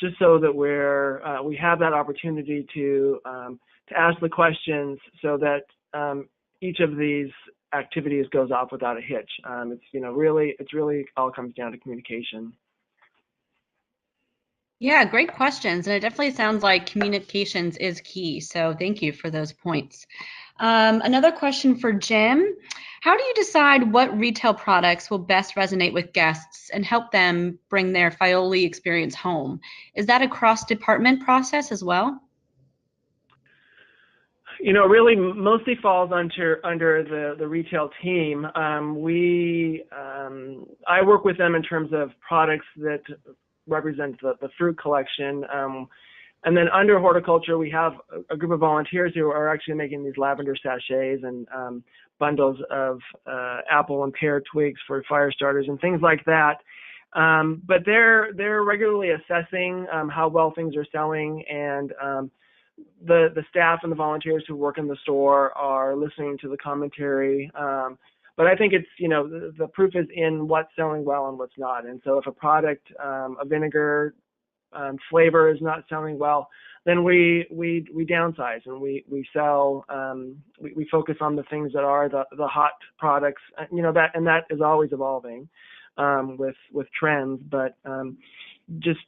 just so that we have that opportunity to ask the questions so that each of these activities goes off without a hitch. It's really all comes down to communication. Yeah, great questions. And it definitely sounds like communications is key. So thank you for those points. Another question for Jim. How do you decide what retail products will best resonate with guests and help them bring their Fioli experience home? Is that a cross-department process as well? Really mostly falls under the retail team. I work with them in terms of products that represent the fruit collection. And then under horticulture, we have a group of volunteers who are actually making these lavender sachets and bundles of apple and pear twigs for fire starters and things like that. But they're regularly assessing how well things are selling, and the staff and the volunteers who work in the store are listening to the commentary. But I think it's, the proof is in what's selling well and what's not. And so if a product, a vinegar flavor is not selling well, then we downsize and we sell, we focus on the things that are the hot products, that is always evolving with trends, but just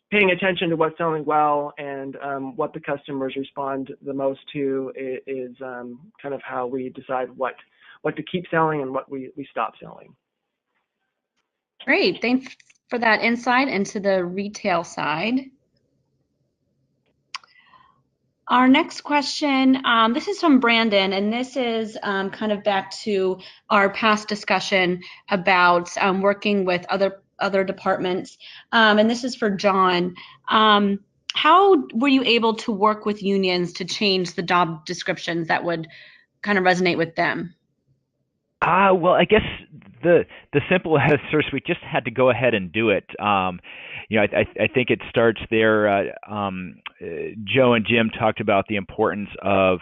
paying attention to what's selling well and what the customers respond the most to is kind of how we decide what to keep selling and what we stop selling. Great. Thanks for that insight into the retail side. Our next question, this is from Brandon, and this is kind of back to our past discussion about working with other departments. And this is for John. How were you able to work with unions to change the job descriptions that would kind of resonate with them? Well, I guess the simple answer is we just had to go ahead and do it. I think it starts there. Joe and Jim talked about the importance of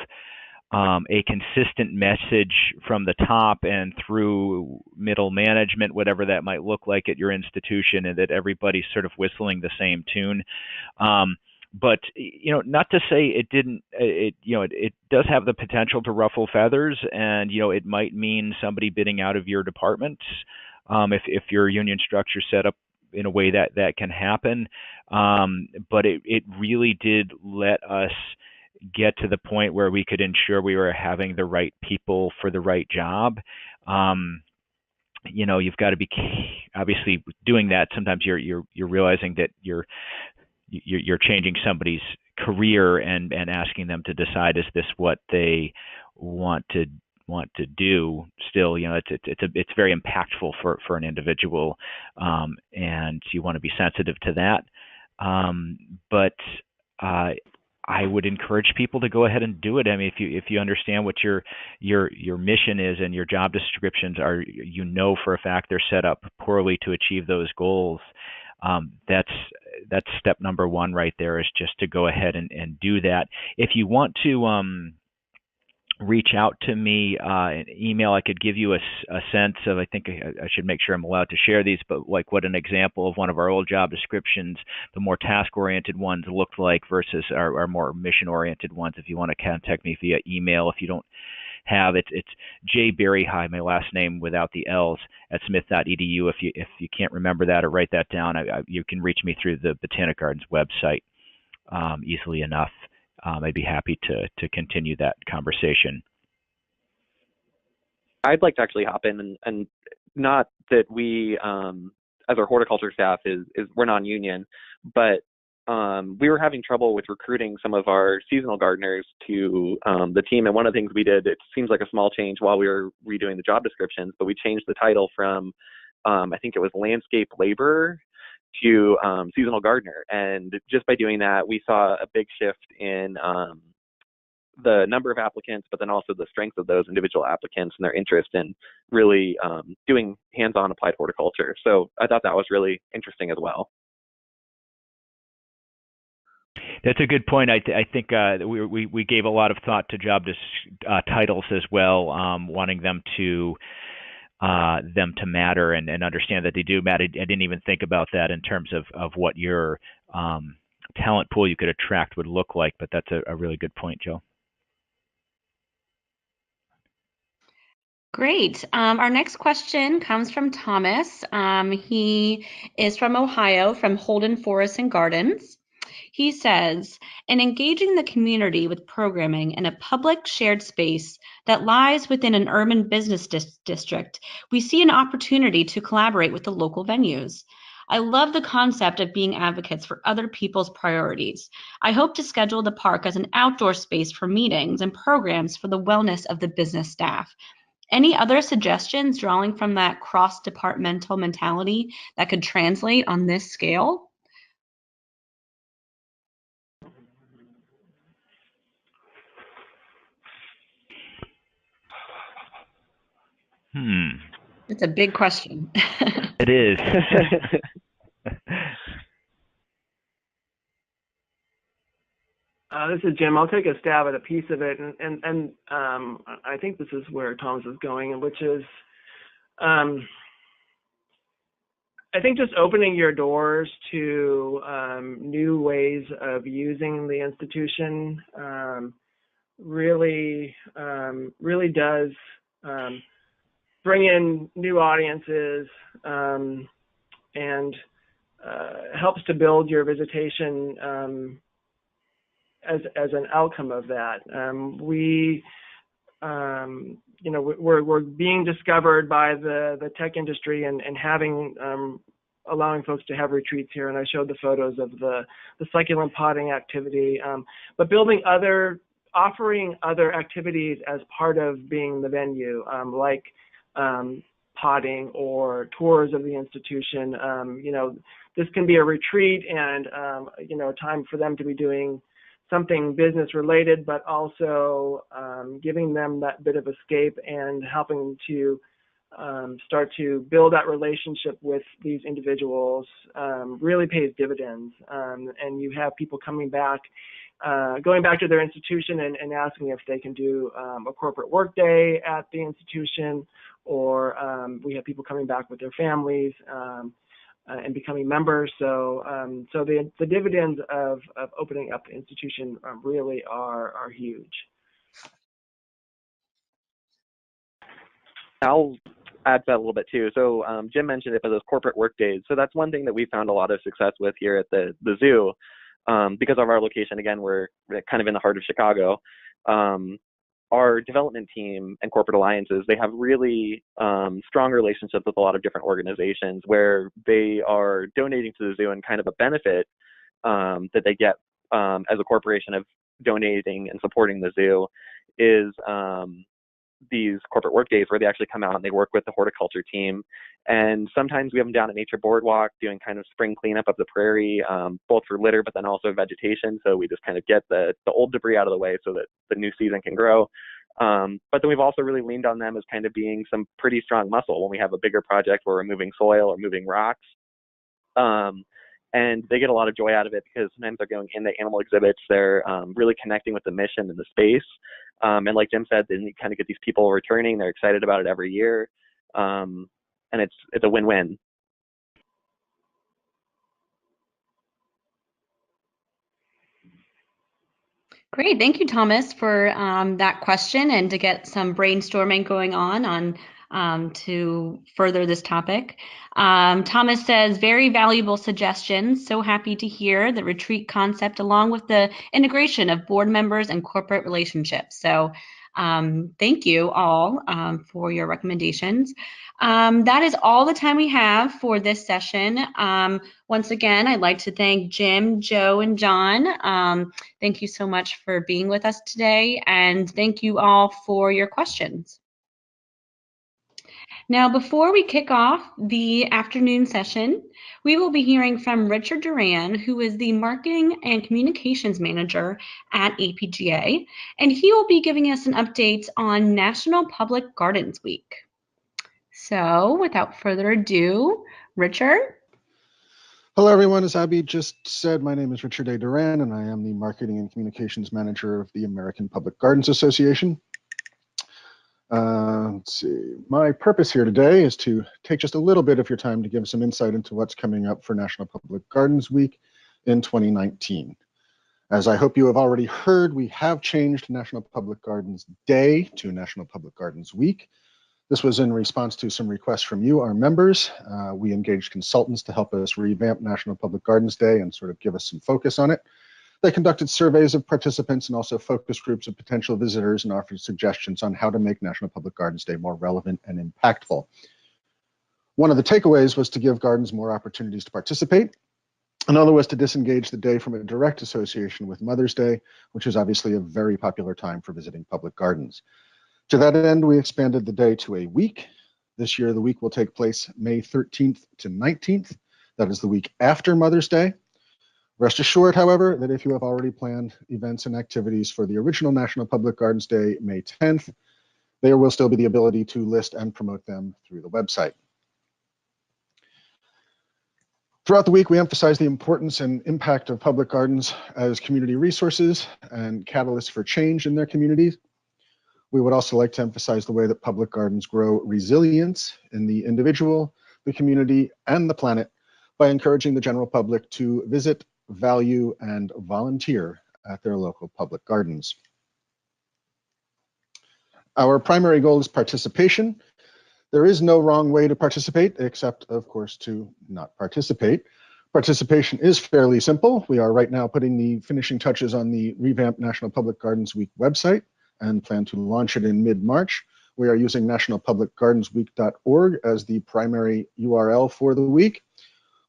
a consistent message from the top and through middle management, whatever that might look like at your institution, and that everybody's sort of whistling the same tune. But not to say it didn't. It does have the potential to ruffle feathers, and it might mean somebody bidding out of your department if your union structure set up in a way that can happen. But it really did let us get to the point where we could ensure we were having the right people for the right job. You've got to be obviously doing that. Sometimes you're realizing that you're changing somebody's career and asking them to decide, is this what they want to do? Still, it's very impactful for an individual, and you want to be sensitive to that. But I would encourage people to go ahead and do it. I mean, if you understand what your mission is and your job descriptions are, for a fact they're set up poorly to achieve those goals. That's step number one right there, is just to go ahead and do that. If you want to reach out to me, an email, I could give you a sense of, I think I should make sure I'm allowed to share these, but like what an example of one of our old job descriptions, the more task-oriented ones looked like versus our more mission-oriented ones. If you want to contact me via email, if you don't have it's J Berryhigh, my last name without the L's, at smith.edu. If you can't remember that or write that down, you can reach me through the Botanic Gardens website easily enough. I'd be happy to continue that conversation. I'd like to actually hop in and not that we, as our horticulture staff is we're non-union, but we were having trouble with recruiting some of our seasonal gardeners to the team. And one of the things we did, it seems like a small change while we were redoing the job descriptions, but we changed the title from, I think it was landscape laborer to seasonal gardener. And just by doing that, we saw a big shift in the number of applicants, but then also the strength of those individual applicants and their interest in really doing hands-on applied horticulture. So I thought that was really interesting as well. That's a good point. I think we gave a lot of thought to job titles as well, wanting them to matter and understand that they do matter. I didn't even think about that in terms of what your talent pool you could attract would look like, but that's a really good point, Joe. Great. Our next question comes from Thomas. He is from Ohio, from Holden Forest and Gardens. He says, in engaging the community with programming in a public shared space that lies within an urban business district, we see an opportunity to collaborate with the local venues. I love the concept of being advocates for other people's priorities. I hope to schedule the park as an outdoor space for meetings and programs for the wellness of the business staff. Any other suggestions drawing from that cross-departmental mentality that could translate on this scale? It's a big question. It is. This is Jim. I'll take a stab at a piece of it, and I think this is where Thomas is going, which is, I think just opening your doors to new ways of using the institution really does bring in new audiences and helps to build your visitation as an outcome of that. We're being discovered by the tech industry and having allowing folks to have retreats here, and I showed the photos of the succulent potting activity, but offering other activities as part of being the venue, like potting or tours of the institution. This can be a retreat and a time for them to be doing something business related, but also giving them that bit of escape and helping to start to build that relationship with these individuals really pays dividends. And you have people coming back, going back to their institution and asking if they can do a corporate work day at the institution, or we have people coming back with their families and becoming members. So the dividends of opening up the institution really are huge. I'll add to that a little bit too. So Jim mentioned it, but those corporate work days. So that's one thing that we found a lot of success with here at the zoo. Because of our location, again, we're kind of in the heart of Chicago. Our development team and corporate alliances, they have really strong relationships with a lot of different organizations where they are donating to the zoo, and kind of a benefit that they get as a corporation of donating and supporting the zoo is these corporate work days where they actually come out and they work with the horticulture team. And sometimes we have them down at Nature Boardwalk doing kind of spring cleanup of the prairie, both for litter, but then also vegetation. So we just kind of get the old debris out of the way so that the new season can grow. But then we've also really leaned on them as kind of being some pretty strong muscle when we have a bigger project where we're moving soil or moving rocks. And they get a lot of joy out of it because sometimes they're going in the animal exhibits, they're really connecting with the mission and the space. And like Jim said, then you kind of get these people returning, they're excited about it every year. And it's a win-win. Great. Thank you, Thomas, for that question, and to get some brainstorming going on to further this topic. Thomas says, very valuable suggestions. So happy to hear the retreat concept along with the integration of board members and corporate relationships. So thank you all for your recommendations. That is all the time we have for this session. Once again, I'd like to thank Jim, Joe, and John. Thank you so much for being with us today, and thank you all for your questions. Now, before we kick off the afternoon session, we will be hearing from Richard Duran, who is the Marketing and Communications Manager at APGA, and he will be giving us an update on National Public Gardens Week. So, without further ado, Richard. Hello, everyone. As Abby just said, my name is Richard A. Duran, and I am the Marketing and Communications Manager of the American Public Gardens Association. Let's see. My purpose here today is to take just a little bit of your time to give some insight into what's coming up for National Public Gardens Week in 2019. As I hope you have already heard, we have changed National Public Gardens Day to National Public Gardens Week. This was in response to some requests from you, our members. We engaged consultants to help us revamp National Public Gardens Day and sort of give us some focus on it. They conducted surveys of participants and also focus groups of potential visitors and offered suggestions on how to make National Public Gardens Day more relevant and impactful. One of the takeaways was to give gardens more opportunities to participate. Another was to disengage the day from a direct association with Mother's Day, which is obviously a very popular time for visiting public gardens. To that end, we expanded the day to a week. This year, the week will take place May 13th to 19th. That is the week after Mother's Day. Rest assured, however, that if you have already planned events and activities for the original National Public Gardens Day, May 10th, there will still be the ability to list and promote them through the website. Throughout the week, we emphasize the importance and impact of public gardens as community resources and catalysts for change in their communities. We would also like to emphasize the way that public gardens grow resilience in the individual, the community, and the planet by encouraging the general public to visit, value, and volunteer at their local public gardens. Our primary goal is participation. There is no wrong way to participate, except, of course, to not participate. Participation is fairly simple. We are right now putting the finishing touches on the revamped National Public Gardens Week website and plan to launch it in mid-March. We are using nationalpublicgardensweek.org as the primary URL for the week.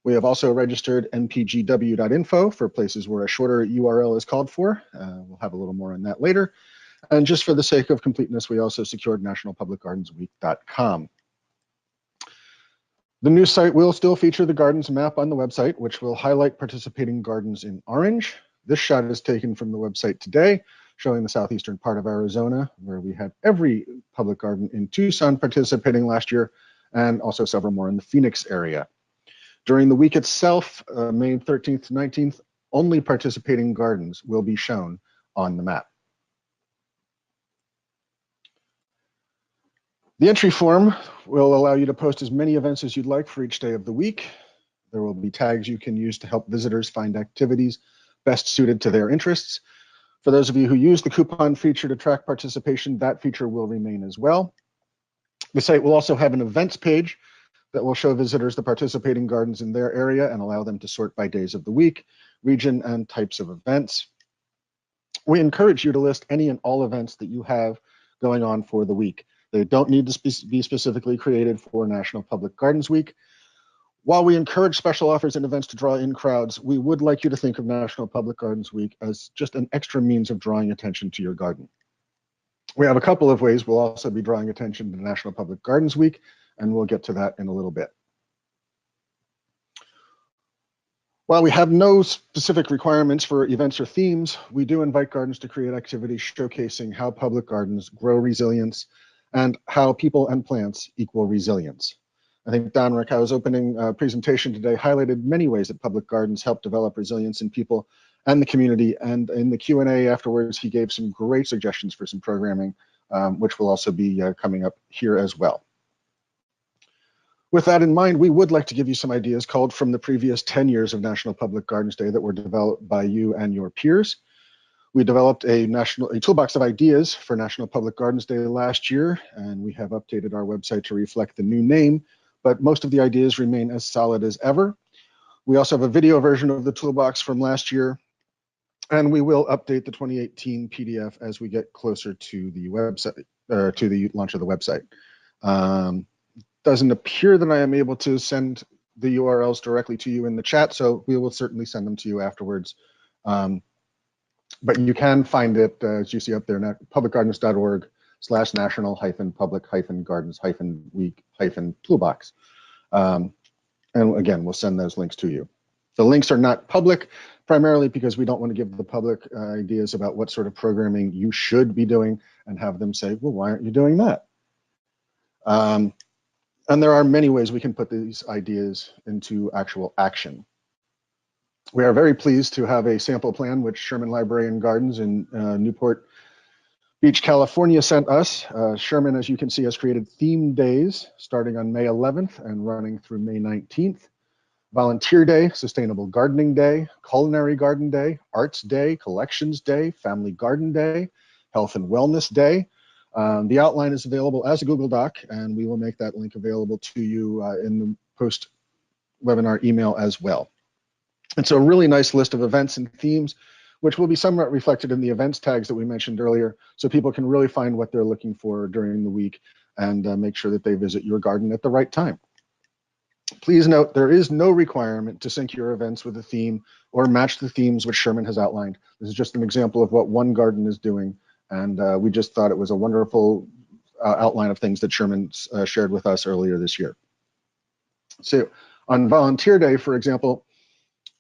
We have also registered npgw.info for places where a shorter URL is called for. We'll have a little more on that later. And just for the sake of completeness, we also secured nationalpublicgardensweek.com. The new site will still feature the gardens map on the website, which will highlight participating gardens in orange. This shot is taken from the website today, showing the southeastern part of Arizona, where we had every public garden in Tucson participating last year, and also several more in the Phoenix area. During the week itself, May 13th to 19th, only participating gardens will be shown on the map. The entry form will allow you to post as many events as you'd like for each day of the week. There will be tags you can use to help visitors find activities best suited to their interests. For those of you who use the coupon feature to track participation, that feature will remain as well. The site will also have an events page that will show visitors the participating gardens in their area and allow them to sort by days of the week, region, and types of events. We encourage you to list any and all events that you have going on for the week. They don't need to be specifically created for National Public Gardens Week. While we encourage special offers and events to draw in crowds, we would like you to think of National Public Gardens Week as just an extra means of drawing attention to your garden. We have a couple of ways we'll also be drawing attention to National Public Gardens Week, and we'll get to that in a little bit. While we have no specific requirements for events or themes, we do invite gardens to create activities showcasing how public gardens grow resilience and how people and plants equal resilience. I think Don Rako's opening presentation today highlighted many ways that public gardens help develop resilience in people and the community. And in the Q&A afterwards, he gave some great suggestions for some programming, which will also be coming up here as well. With that in mind, we would like to give you some ideas culled from the previous 10 years of National Public Gardens Day that were developed by you and your peers. We developed a toolbox of ideas for National Public Gardens Day last year, and we have updated our website to reflect the new name, but most of the ideas remain as solid as ever. We also have a video version of the toolbox from last year, and we will update the 2018 PDF as we get closer to the website, to the launch of the website. Doesn't appear that I am able to send the URLs directly to you in the chat, so we will certainly send them to you afterwards. But you can find it, as you see up there, publicgardens.org/national-public-gardens-week-toolbox. And again, we'll send those links to you. The links are not public, primarily because we don't want to give the public ideas about what sort of programming you should be doing and have them say, well, why aren't you doing that? And there are many ways we can put these ideas into actual action. We are very pleased to have a sample plan which Sherman Library and Gardens in Newport Beach, California sent us. Sherman, as you can see, has created theme days starting on May 11th and running through May 19th. Volunteer Day, Sustainable Gardening Day, Culinary Garden Day, Arts Day, Collections Day, Family Garden Day, Health and Wellness Day. The outline is available as a Google Doc, and we will make that link available to you in the post-webinar email as well. It's a really nice list of events and themes, which will be somewhat reflected in the events tags that we mentioned earlier, so people can really find what they're looking for during the week and make sure that they visit your garden at the right time. Please note, there is no requirement to sync your events with a theme or match the themes which Sherman has outlined. This is just an example of what one garden is doing, and we just thought it was a wonderful outline of things that Sherman shared with us earlier this year. So on Volunteer Day, for example,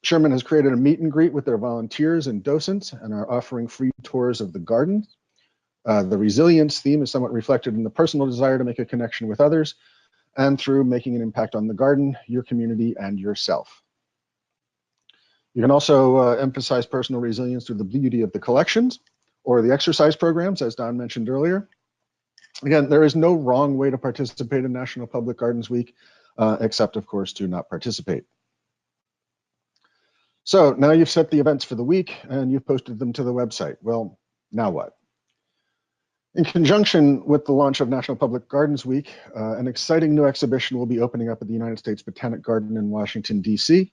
Sherman has created a meet and greet with their volunteers and docents and are offering free tours of the garden. The resilience theme is somewhat reflected in the personal desire to make a connection with others and through making an impact on the garden, your community, and yourself. You can also emphasize personal resilience through the beauty of the collections or the exercise programs, as Don mentioned earlier. Again, there is no wrong way to participate in National Public Gardens Week, except, of course, to not participate. So now you've set the events for the week and you've posted them to the website. Well, now what? In conjunction with the launch of National Public Gardens Week, an exciting new exhibition will be opening up at the United States Botanic Garden in Washington, D.C.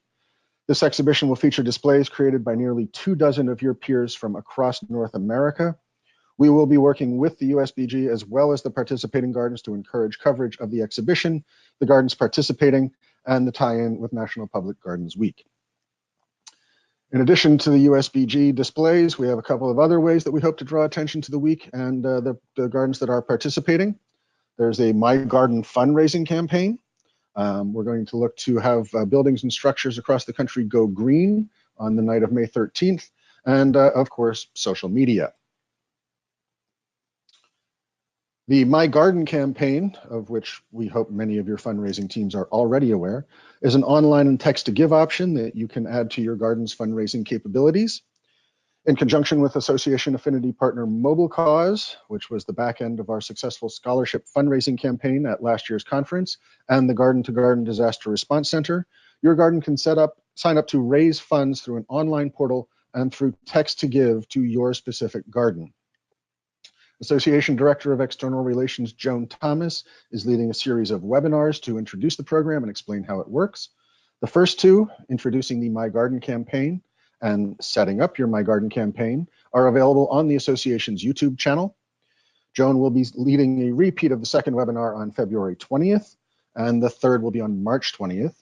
This exhibition will feature displays created by nearly 24 of your peers from across North America. We will be working with the USBG as well as the participating gardens to encourage coverage of the exhibition, the gardens participating, and the tie-in with National Public Gardens Week. In addition to the USBG displays, we have a couple of other ways that we hope to draw attention to the week and the gardens that are participating. There's a My Garden fundraising campaign. We're going to look to have buildings and structures across the country go green on the night of May 13th, and of course, social media. The My Garden campaign, of which we hope many of your fundraising teams are already aware, is an online and text-to-give option that you can add to your garden's fundraising capabilities. In conjunction with Association Affinity Partner Mobile Cause, which was the back end of our successful scholarship fundraising campaign at last year's conference, and the Garden to Garden Disaster Response Center, your garden can sign up to raise funds through an online portal and through text-to-give to your specific garden. Association Director of External Relations Joan Thomas is leading a series of webinars to introduce the program and explain how it works. The first two, introducing the My Garden campaign and setting up your My Garden campaign, are available on the association's YouTube channel. Joan will be leading a repeat of the second webinar on February 20th, and the third will be on March 20th.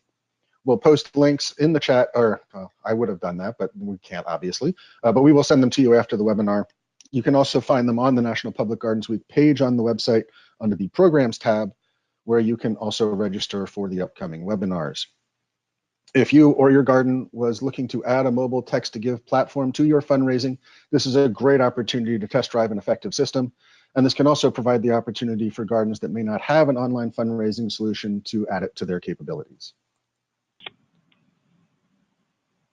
We'll post links in the chat, or I would have done that, but we can't obviously, but we will send them to you after the webinar. You can also find them on the National Public Gardens Week page on the website under the Programs tab, where you can also register for the upcoming webinars. If you or your garden was looking to add a mobile text-to-give platform to your fundraising, this is a great opportunity to test drive an effective system. And this can also provide the opportunity for gardens that may not have an online fundraising solution to add it to their capabilities.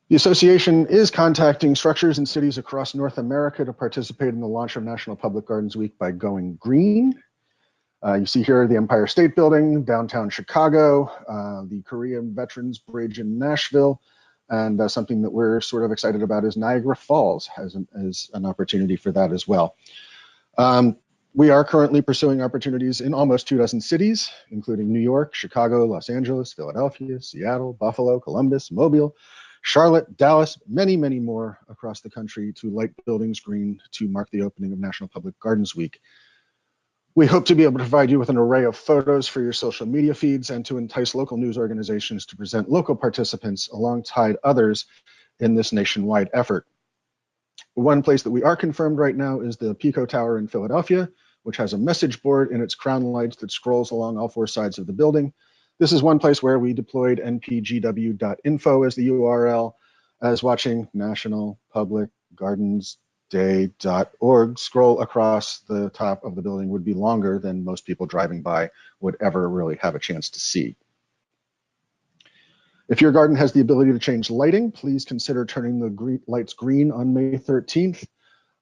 The association is contacting structures and cities across North America to participate in the launch of National Public Gardens Week by going green. You see here the Empire State Building, downtown Chicago, the Korean Veterans Bridge in Nashville, And something that we're sort of excited about is Niagara Falls as an opportunity for that as well. We are currently pursuing opportunities in almost 24 cities, including New York, Chicago, Los Angeles, Philadelphia, Seattle, Buffalo, Columbus, Mobile, Charlotte, Dallas, many, many more across the country to light buildings green to mark the opening of National Public Gardens Week. We hope to be able to provide you with an array of photos for your social media feeds and to entice local news organizations to present local participants alongside others in this nationwide effort. One place that we are confirmed right now is the Pico Tower in Philadelphia, which has a message board in its crown lights that scrolls along all 4 sides of the building. This is one place where we deployed npgw.info as the URL, as watching National Public Gardens Day.org scroll across the top of the building would be longer than most people driving by would ever really have a chance to see. If your garden has the ability to change lighting, please consider turning the lights green on May 13th.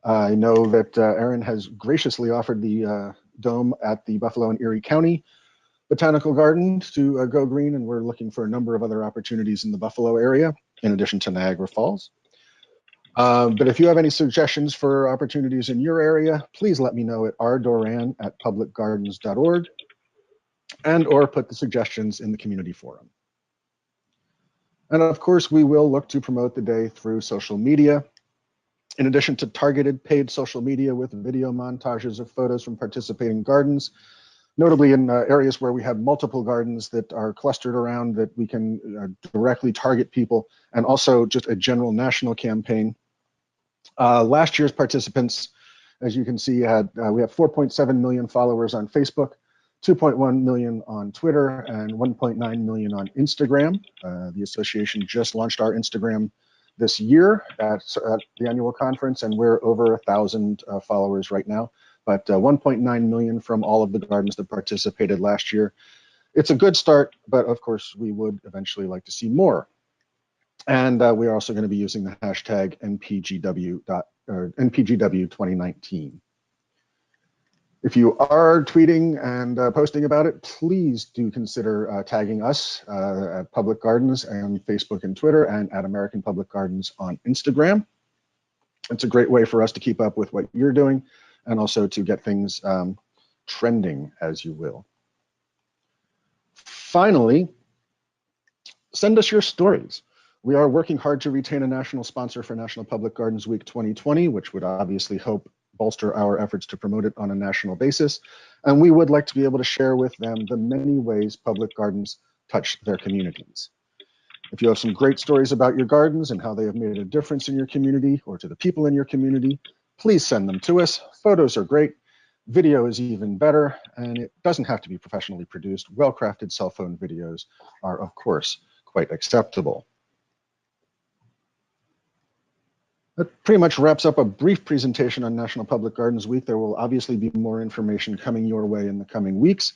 I know that Aaron has graciously offered the dome at the Buffalo and Erie County Botanical Garden to go green, and we're looking for a number of other opportunities in the Buffalo area, in addition to Niagara Falls. But if you have any suggestions for opportunities in your area, please let me know at rdoran@publicgardens.org or put the suggestions in the community forum. And of course, we will look to promote the day through social media. In addition to targeted paid social media with video montages of photos from participating gardens, notably in areas where we have multiple gardens that are clustered around that we can directly target people, and also just a general national campaign. Last year's participants, as you can see, we have 4.7 million followers on Facebook, 2.1 million on Twitter, and 1.9 million on Instagram. The association just launched our Instagram this year at the annual conference, and we're over 1,000 followers right now, but 1.9 million from all of the gardens that participated last year. It's a good start, but of course, we would eventually like to see more. And we are also going to be using the hashtag NPGW 2019. If you are tweeting and posting about it, please do consider tagging us at Public Gardens and Facebook and Twitter, and at American Public Gardens on Instagram. It's a great way for us to keep up with what you're doing and also to get things trending, as you will. Finally, send us your stories. We are working hard to retain a national sponsor for National Public Gardens Week 2020, which would obviously help bolster our efforts to promote it on a national basis. And we would like to be able to share with them the many ways public gardens touch their communities. If you have some great stories about your gardens and how they have made a difference in your community or to the people in your community, please send them to us. Photos are great. Video is even better, and it doesn't have to be professionally produced. Well-crafted cell phone videos are, of course, quite acceptable. That pretty much wraps up a brief presentation on National Public Gardens Week. There will obviously be more information coming your way in the coming weeks.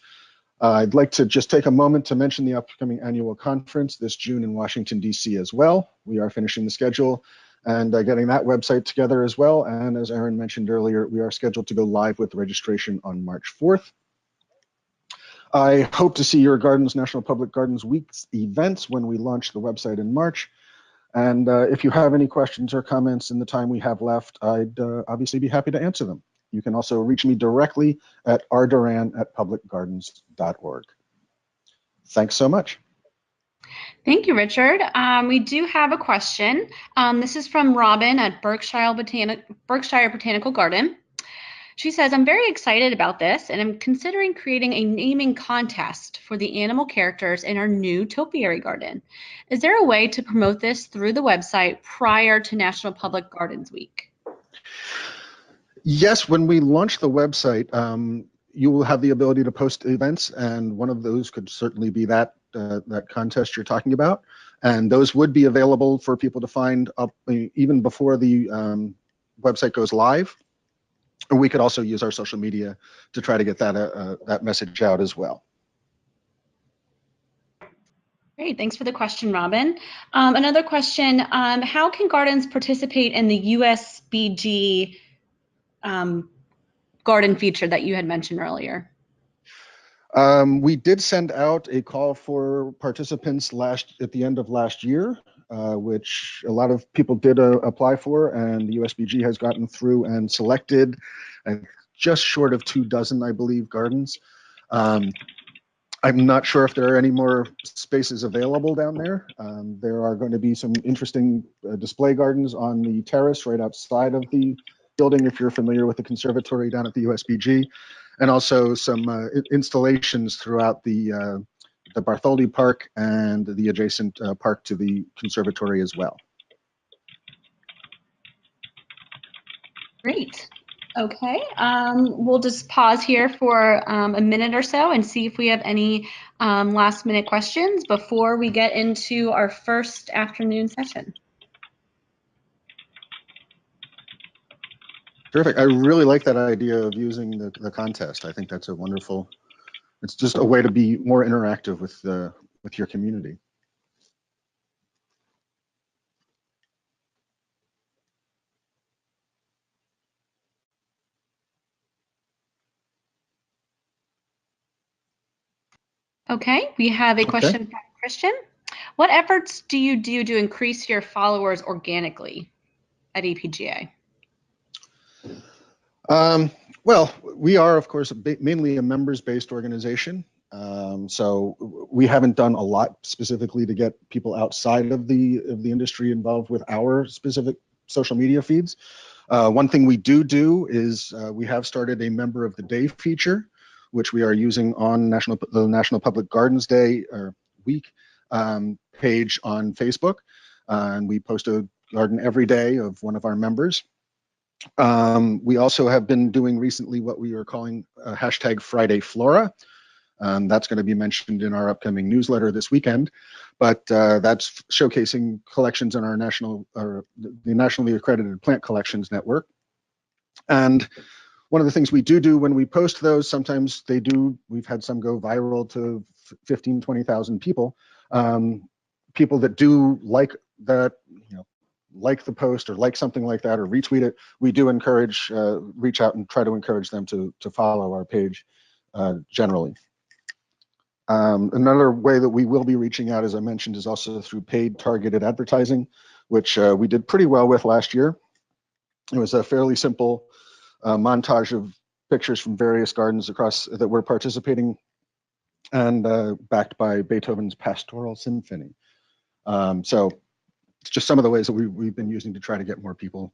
I'd like to just take a moment to mention the upcoming annual conference this June in Washington, D.C. as well. We are finishing the schedule and getting that website together as well. And as Aaron mentioned earlier, we are scheduled to go live with registration on March 4th. I hope to see your Gardens National Public Gardens Week's events when we launch the website in March. And if you have any questions or comments in the time we have left, I'd obviously be happy to answer them. You can also reach me directly at rdoran@publicgardens.org. Thanks so much. Thank you, Richard. We do have a question. This is from Robin at Berkshire Botanical Garden. She says, I'm very excited about this, and I'm considering creating a naming contest for the animal characters in our new topiary garden. Is there a way to promote this through the website prior to National Public Gardens Week? Yes, when we launch the website, you will have the ability to post events, and one of those could certainly be that contest you're talking about. And those would be available for people to find up even before the website goes live. And we could also use our social media to try to get that message out as well. Great, thanks for the question, Robin. Another question, how can gardens participate in the USBG garden feature that you had mentioned earlier? We did send out a call for participants at the end of last year. which a lot of people did apply for, and the USBG has gotten through and selected just short of 24, I believe, gardens. I'm not sure if there are any more spaces available down there. There are going to be some interesting display gardens on the terrace right outside of the building, if you're familiar with the conservatory down at the USBG, and also some installations throughout the Bartholdi Park and the adjacent park to the conservatory as well. Great. Okay, we'll just pause here for a minute or so and see if we have any last minute questions before we get into our first afternoon session. Terrific. I really like that idea of using the contest. I think that's a wonderful, it's just a way to be more interactive with your community. Okay, we have a question from Christian. What efforts do you do to increase your followers organically at APGA? Well, we are, of course, mainly a members-based organization. So we haven't done a lot specifically to get people outside of the industry involved with our specific social media feeds. One thing we do is we have started a Member of the Day feature, which we are using on the National Public Gardens Day or Week page on Facebook. And we post a garden every day of one of our members. We also have been doing recently what we are calling hashtag Friday Flora. That's going to be mentioned in our upcoming newsletter this weekend, but that's showcasing collections in our the nationally accredited plant collections network. And one of the things we do when we post those, sometimes we've had some go viral to 15, 20,000 people. People that do like that, like the post or like something like that or retweet it, we do reach out and try to encourage them to follow our page generally. Another way that we will be reaching out, as I mentioned, is also through paid targeted advertising, which we did pretty well with last year. It was a fairly simple montage of pictures from various gardens that were participating and backed by Beethoven's Pastoral Symphony. So it's just some of the ways that we've been using to try to get more people.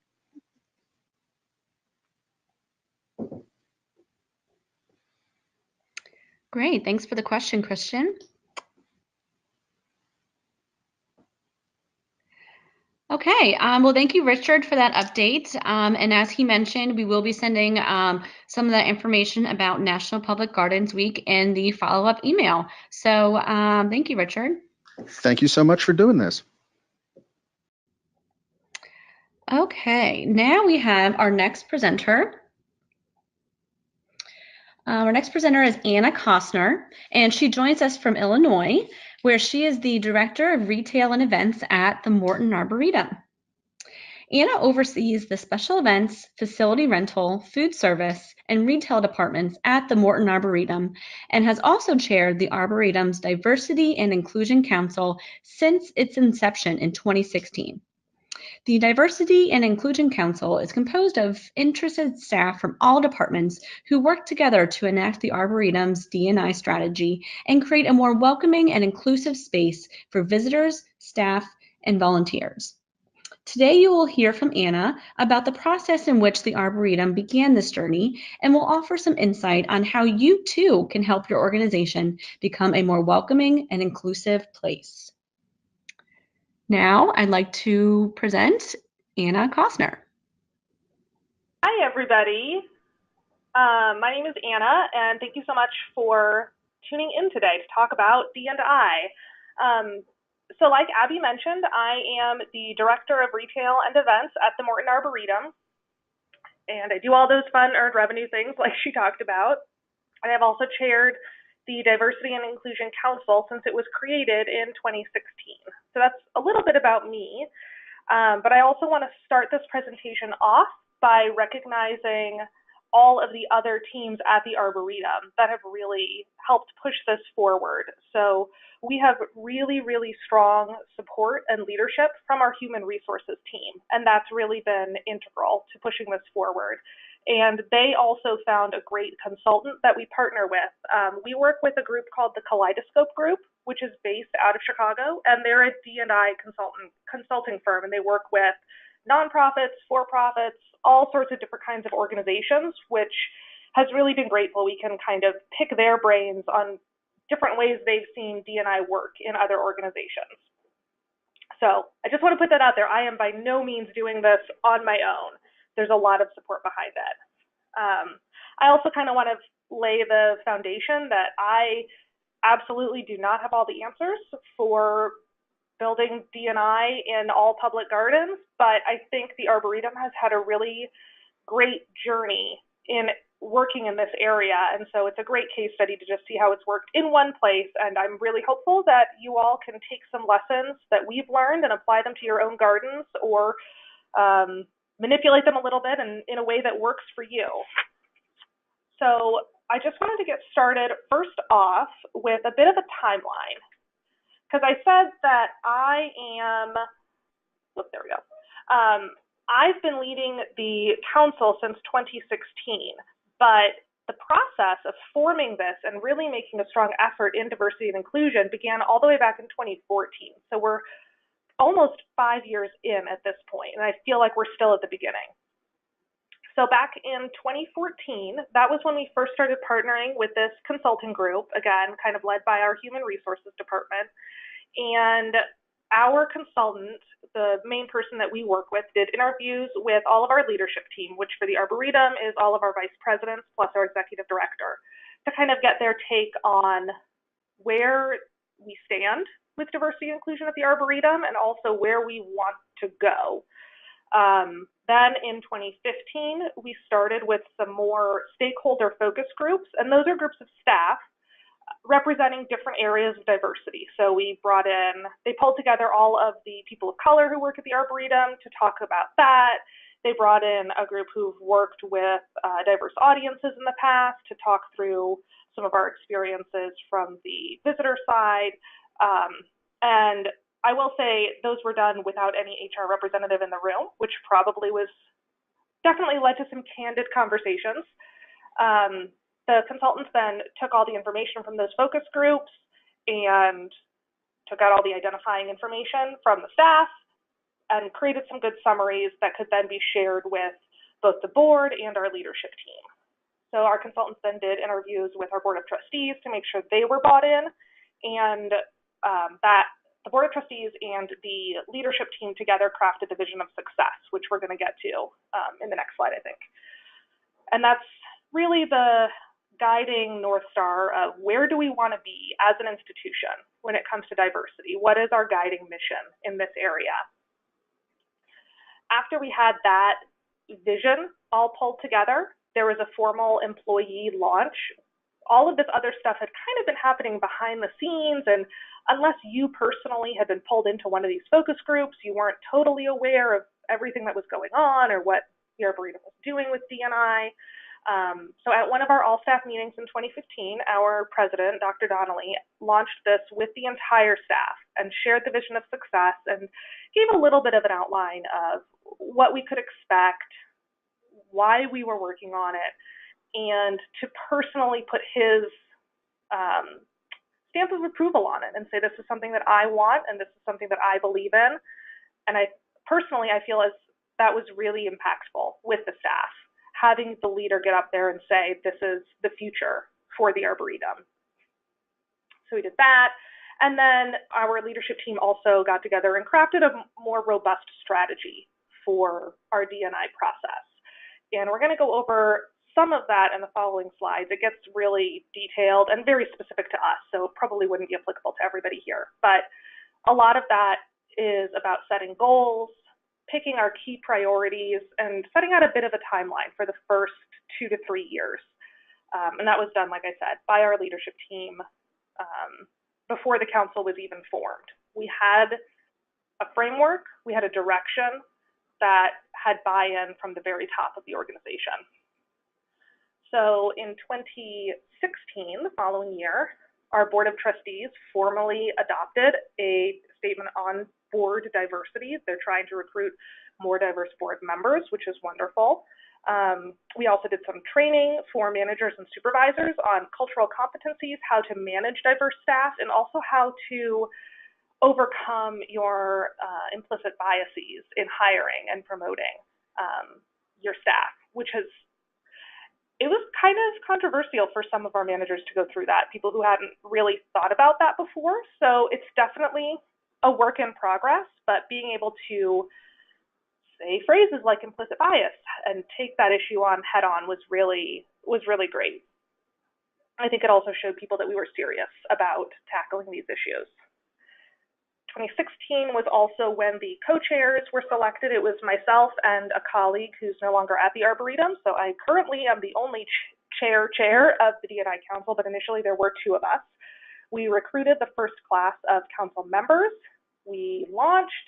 Great, thanks for the question, Christian. Okay, well, thank you, Richard, for that update. And as he mentioned, we will be sending some of that information about National Public Gardens Week in the follow-up email. So thank you, Richard. Thank you so much for doing this. Okay, now we have our next presenter. Our next presenter is Anna Kostner, and she joins us from Illinois, where she is the Director of Retail and Events at the Morton Arboretum. Anna oversees the special events, facility rental, food service, and retail departments at the Morton Arboretum, and has also chaired the Arboretum's Diversity and Inclusion Council since its inception in 2016. The Diversity and Inclusion Council is composed of interested staff from all departments who work together to enact the Arboretum's D&I strategy and create a more welcoming and inclusive space for visitors, staff, and volunteers. Today you will hear from Anna about the process in which the Arboretum began this journey, and will offer some insight on how you too can help your organization become a more welcoming and inclusive place. Now I'd like to present Anna Kostner. Hi, everybody. My name is Anna, and thank you so much for tuning in today to talk about D&I. So like Abby mentioned, I am the Director of Retail and Events at the Morton Arboretum, and I do all those fun earned revenue things like she talked about. And I've also chaired the Diversity and Inclusion Council since it was created in 2016. So that's a little bit about me, but I also want to start this presentation off by recognizing all of the other teams at the Arboretum that have really helped push this forward. So we have really, really strong support and leadership from our human resources team, and that's really been integral to pushing this forward. And they also found a great consultant that we partner with. We work with a group called the Kaleidoscope Group, which is based out of Chicago, and they're a D&I consulting firm, and they work with nonprofits, for-profits, all sorts of different kinds of organizations, which has really been great. We can kind of pick their brains on different ways they've seen D&I work in other organizations. So I just want to put that out there. I am by no means doing this on my own. There's a lot of support behind it. I also kind of want to lay the foundation that I absolutely do not have all the answers for building D&I in all public gardens, but I think the Arboretum has had a really great journey in working in this area, and so it's a great case study to just see how it's worked in one place, and I'm really hopeful that you all can take some lessons that we've learned and apply them to your own gardens, or manipulate them a little bit and in a way that works for you. So I just wanted to get started first off with a bit of a timeline, because I said that I am, there we go. I've been leading the council since 2016, but the process of forming this and really making a strong effort in diversity and inclusion began all the way back in 2014. So we're almost 5 years in at this point, and I feel like we're still at the beginning. So back in 2014, that was when we first started partnering with this consulting group, again, kind of led by our human resources department. And our consultant, the main person that we work with, did interviews with all of our leadership team, which for the Arboretum is all of our vice presidents plus our executive director, to kind of get their take on where we stand with diversity and inclusion at the Arboretum, and also where we want to go. Then in 2015, we started with some more stakeholder focus groups, and those are groups of staff representing different areas of diversity. So we brought in, they pulled together all of the people of color who work at the Arboretum to talk about that. They brought in a group who've worked with diverse audiences in the past to talk through some of our experiences from the visitor side. And I will say those were done without any HR representative in the room, which probably was definitely led to some candid conversations. The consultants then took all the information from those focus groups and took out all the identifying information from the staff and created some good summaries that could then be shared with both the board and our leadership team. So our consultants then did interviews with our board of trustees to make sure they were bought in, and that the board of trustees and the leadership team together crafted the vision of success, which we're going to get to in the next slide, I think. And that's really the guiding North Star of where do we want to be as an institution when it comes to diversity? What is our guiding mission in this area? After we had that vision all pulled together, there was a formal employee launch. All of this other stuff had kind of been happening behind the scenes, and unless you personally had been pulled into one of these focus groups, you weren't totally aware of everything that was going on or what the Arboretum was doing with D&I. So at one of our all-staff meetings in 2015, our president, Dr. Donnelly, launched this with the entire staff and shared the vision of success and gave a little bit of an outline of what we could expect, why we were working on it, and to personally put his stamp of approval on it and say, this is something that I want and this is something that I believe in. And I feel as that was really impactful with the staff, having the leader get up there and say, this is the future for the Arboretum. So we did that. And then our leadership team also got together and crafted a more robust strategy for our D&I process. And we're going to go over some of that in the following slides. It gets really detailed and very specific to us, so it probably wouldn't be applicable to everybody here. But a lot of that is about setting goals, picking our key priorities, and setting out a bit of a timeline for the first 2 to 3 years. And that was done, like I said, by our leadership team before the council was even formed. We had a framework, we had a direction that had buy-in from the very top of the organization. So in 2016, the following year, our Board of Trustees formally adopted a statement on board diversity. They're trying to recruit more diverse board members, which is wonderful. We also did some training for managers and supervisors on cultural competencies, how to manage diverse staff, and also how to overcome your implicit biases in hiring and promoting your staff, it was kind of controversial for some of our managers to go through that, people who hadn't really thought about that before. So it's definitely a work in progress, but being able to say phrases like implicit bias and take that issue on head on was really great. I think it also showed people that we were serious about tackling these issues. 2016 was also when the co-chairs were selected. It was myself and a colleague who's no longer at the Arboretum. So I currently am the only chair of the D&I Council, but initially there were two of us. We recruited the first class of council members. We launched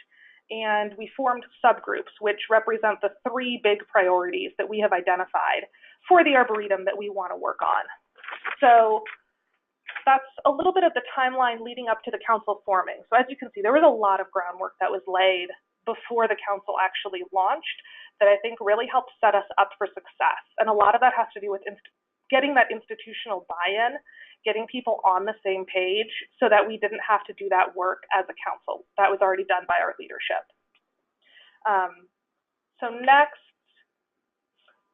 and we formed subgroups, which represent the three big priorities that we have identified for the Arboretum that we want to work on. So that's a little bit of the timeline leading up to the council forming. So as you can see, there was a lot of groundwork that was laid before the council actually launched that I think really helped set us up for success. And a lot of that has to do with getting that institutional buy-in, getting people on the same page so that we didn't have to do that work as a council. That was already done by our leadership. So next,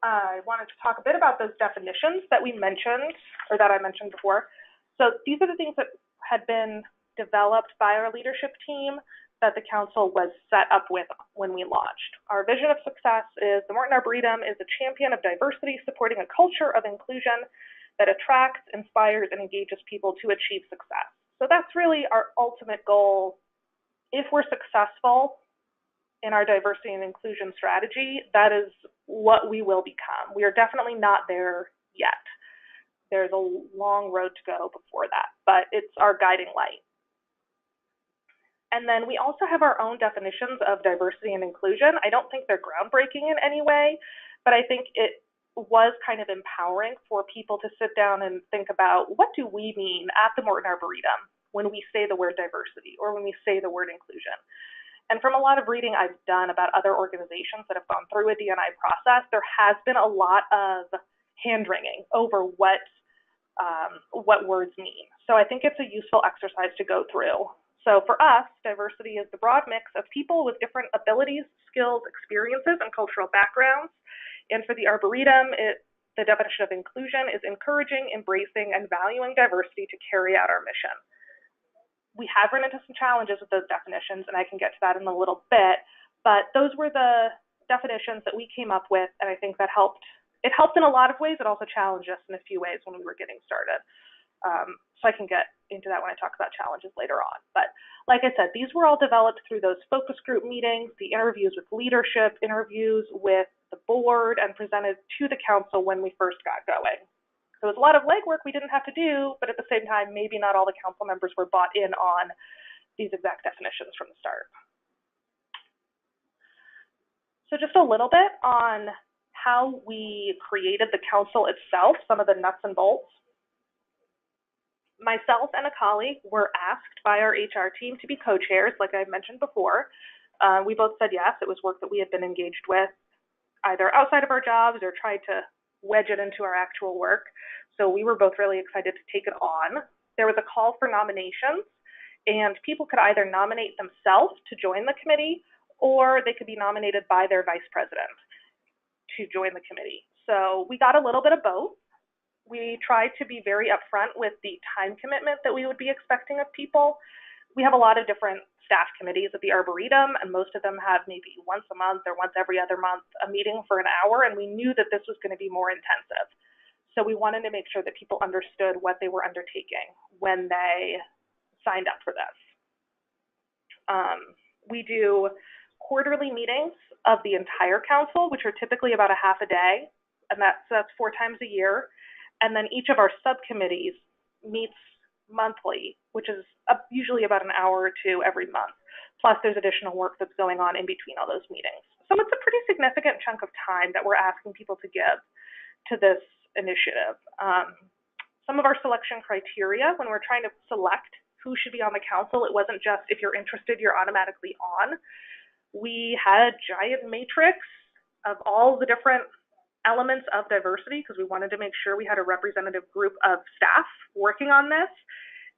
I wanted to talk a bit about those definitions that we mentioned, or that I mentioned before. So these are the things that had been developed by our leadership team that the council was set up with when we launched. Our vision of success is the Morton Arboretum is a champion of diversity, supporting a culture of inclusion that attracts, inspires, and engages people to achieve success. So that's really our ultimate goal. If we're successful in our diversity and inclusion strategy, that is what we will become. We are definitely not there yet. There's a long road to go before that, but it's our guiding light. And then we also have our own definitions of diversity and inclusion. I don't think they're groundbreaking in any way, but I think it was kind of empowering for people to sit down and think about, what do we mean at the Morton Arboretum when we say the word diversity or when we say the word inclusion? And from a lot of reading I've done about other organizations that have gone through a D&I process, there has been a lot of hand-wringing over what words mean. So I think it's a useful exercise to go through. So for us, diversity is the broad mix of people with different abilities, skills, experiences, and cultural backgrounds. And for the Arboretum, the definition of inclusion is encouraging, embracing, and valuing diversity to carry out our mission. We have run into some challenges with those definitions, and I can get to that in a little bit, but those were the definitions that we came up with, and I think that helped. It helped in a lot of ways. It also challenged us in a few ways when we were getting started. So I can get into that when I talk about challenges later on. But like I said, these were all developed through those focus group meetings, the interviews with leadership, interviews with the board, and presented to the council when we first got going. So it was a lot of legwork we didn't have to do, but at the same time, maybe not all the council members were bought in on these exact definitions from the start. So just a little bit on how we created the council itself, some of the nuts and bolts. Myself and a colleague were asked by our HR team to be co-chairs, like I mentioned before. We both said yes. It was work that we had been engaged with either outside of our jobs or tried to wedge it into our actual work. So we were both really excited to take it on. There was a call for nominations, and people could either nominate themselves to join the committee, or they could be nominated by their vice president to join the committee. So we got a little bit of both. We tried to be very upfront with the time commitment that we would be expecting of people. We have a lot of different staff committees at the Arboretum, and most of them have maybe once a month or once every other month a meeting for an hour, and we knew that this was going to be more intensive. So we wanted to make sure that people understood what they were undertaking when they signed up for this. We do quarterly meetings of the entire council, which are typically about a half a day, and that's 4 times a year. And then each of our subcommittees meets monthly, which is usually about an hour or two every month. Plus there's additional work that's going on in between all those meetings. So it's a pretty significant chunk of time that we're asking people to give to this initiative. Some of our selection criteria when we're trying to select who should be on the council, it wasn't just if you're interested, you're automatically on. We had a giant matrix of all the different elements of diversity because we wanted to make sure we had a representative group of staff working on this.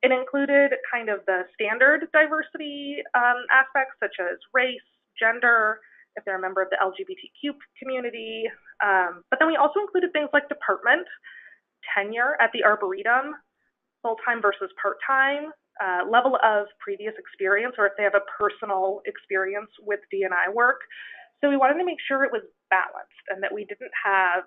It included kind of the standard diversity aspects such as race, gender, if they're a member of the LGBTQ community. But then we also included things like department, tenure at the Arboretum, full-time versus part-time, level of previous experience, or if they have a personal experience with D&I work. So we wanted to make sure it was balanced and that we didn't have,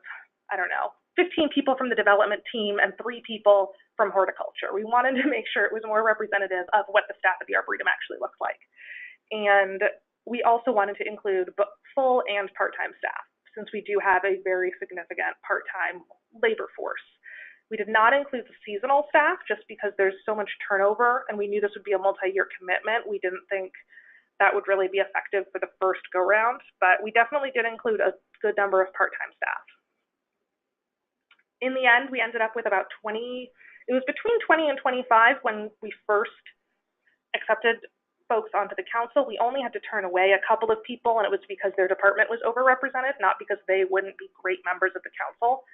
15 people from the development team and 3 people from horticulture. We wanted to make sure it was more representative of what the staff at the Arboretum actually looked like. And we also wanted to include full and part-time staff, since we do have a very significant part-time labor force. We did not include the seasonal staff just because there's so much turnover and we knew this would be a multi-year commitment. We didn't think that would really be effective for the first go-round, but we definitely did include a good number of part-time staff. In the end, we ended up with about 20, it was between 20 and 25 when we first accepted folks onto the council. We only had to turn away a couple of people, and it was because their department was overrepresented, not because they wouldn't be great members of the council,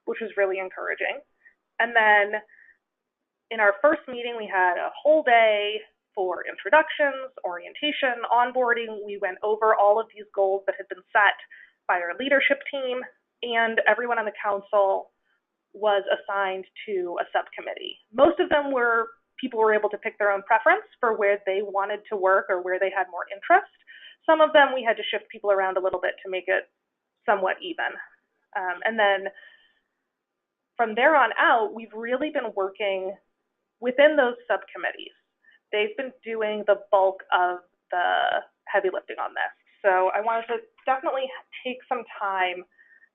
which was really encouraging. And then in our first meeting, we had a whole day for introductions, orientation, onboarding. We went over all of these goals that had been set by our leadership team, and everyone on the council was assigned to a subcommittee. Most of them were people were able to pick their own preference for where they wanted to work or where they had more interest. Some of them we had to shift people around a little bit to make it somewhat even. And then from there on out, we've really been working within those subcommittees. They've been doing the bulk of the heavy lifting on this. So I wanted to definitely take some time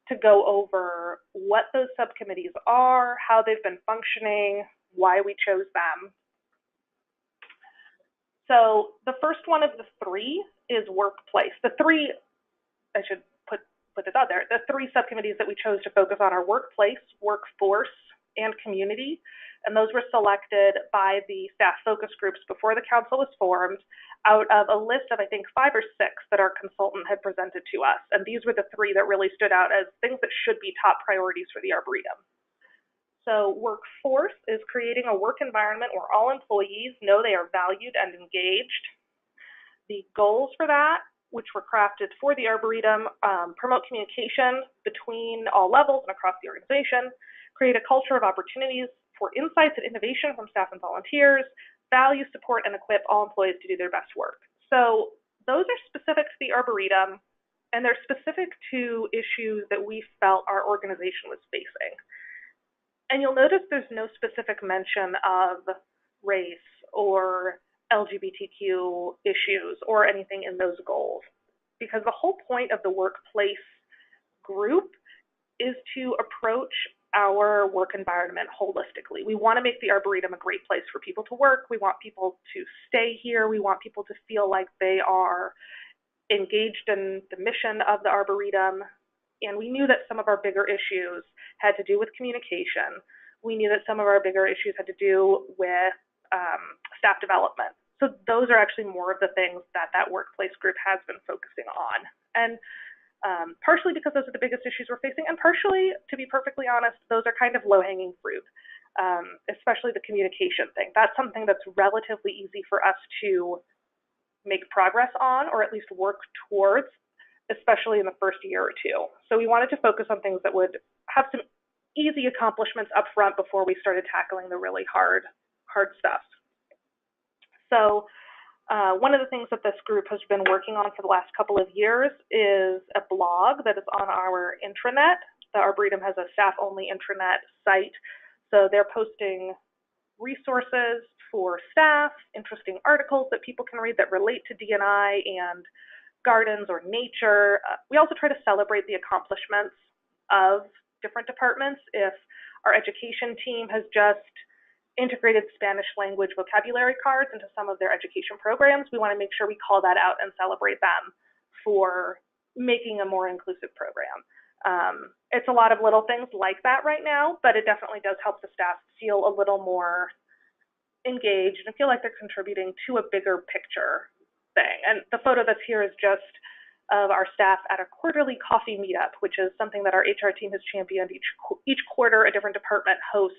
to go over what those subcommittees are, how they've been functioning, why we chose them. So the first one of the 3 is workplace. The 3, I should put this out there, the 3 subcommittees that we chose to focus on are workplace, workforce, and community. And those were selected by the staff focus groups before the council was formed out of a list of, I think, 5 or 6 that our consultant had presented to us. And these were the 3 that really stood out as things that should be top priorities for the Arboretum. So workforce is creating a work environment where all employees know they are valued and engaged. The goals for that, which were crafted for the Arboretum, promote communication between all levels and across the organization, create a culture of opportunities for insights and innovation from staff and volunteers, value, support, and equip all employees to do their best work. So those are specific to the Arboretum, and they're specific to issues that we felt our organization was facing. And you'll notice there's no specific mention of race or LGBTQ issues or anything in those goals, because the whole point of the workplace group is to approach our work environment holistically. We want to make the Arboretum a great place for people to work. We want people to stay here. We want people to feel like they are engaged in the mission of the Arboretum. And we knew that some of our bigger issues had to do with communication. We knew that some of our bigger issues had to do with staff development. So those are actually more of the things that that workplace group has been focusing on. And partially because those are the biggest issues we're facing, and partially, to be perfectly honest, those are kind of low-hanging fruit, especially the communication thing. That's something that's relatively easy for us to make progress on, or at least work towards, especially in the first year or 2. So we wanted to focus on things that would have some easy accomplishments up front before we started tackling the really hard stuff. So one of the things that this group has been working on for the last couple of years is a blog that is on our intranet. The Arboretum has a staff-only intranet site, so they're posting resources for staff, interesting articles that people can read that relate to D&I and gardens or nature. We also try to celebrate the accomplishments of different departments. If our education team has just integrated Spanish language vocabulary cards into some of their education programs, we want to make sure we call that out and celebrate them for making a more inclusive program. It's a lot of little things like that right now, but it definitely does help the staff feel a little more engaged and feel like they're contributing to a bigger picture thing. And the photo that's here is just of our staff at a quarterly coffee meetup, which is something that our HR team has championed. Each quarter, a different department hosts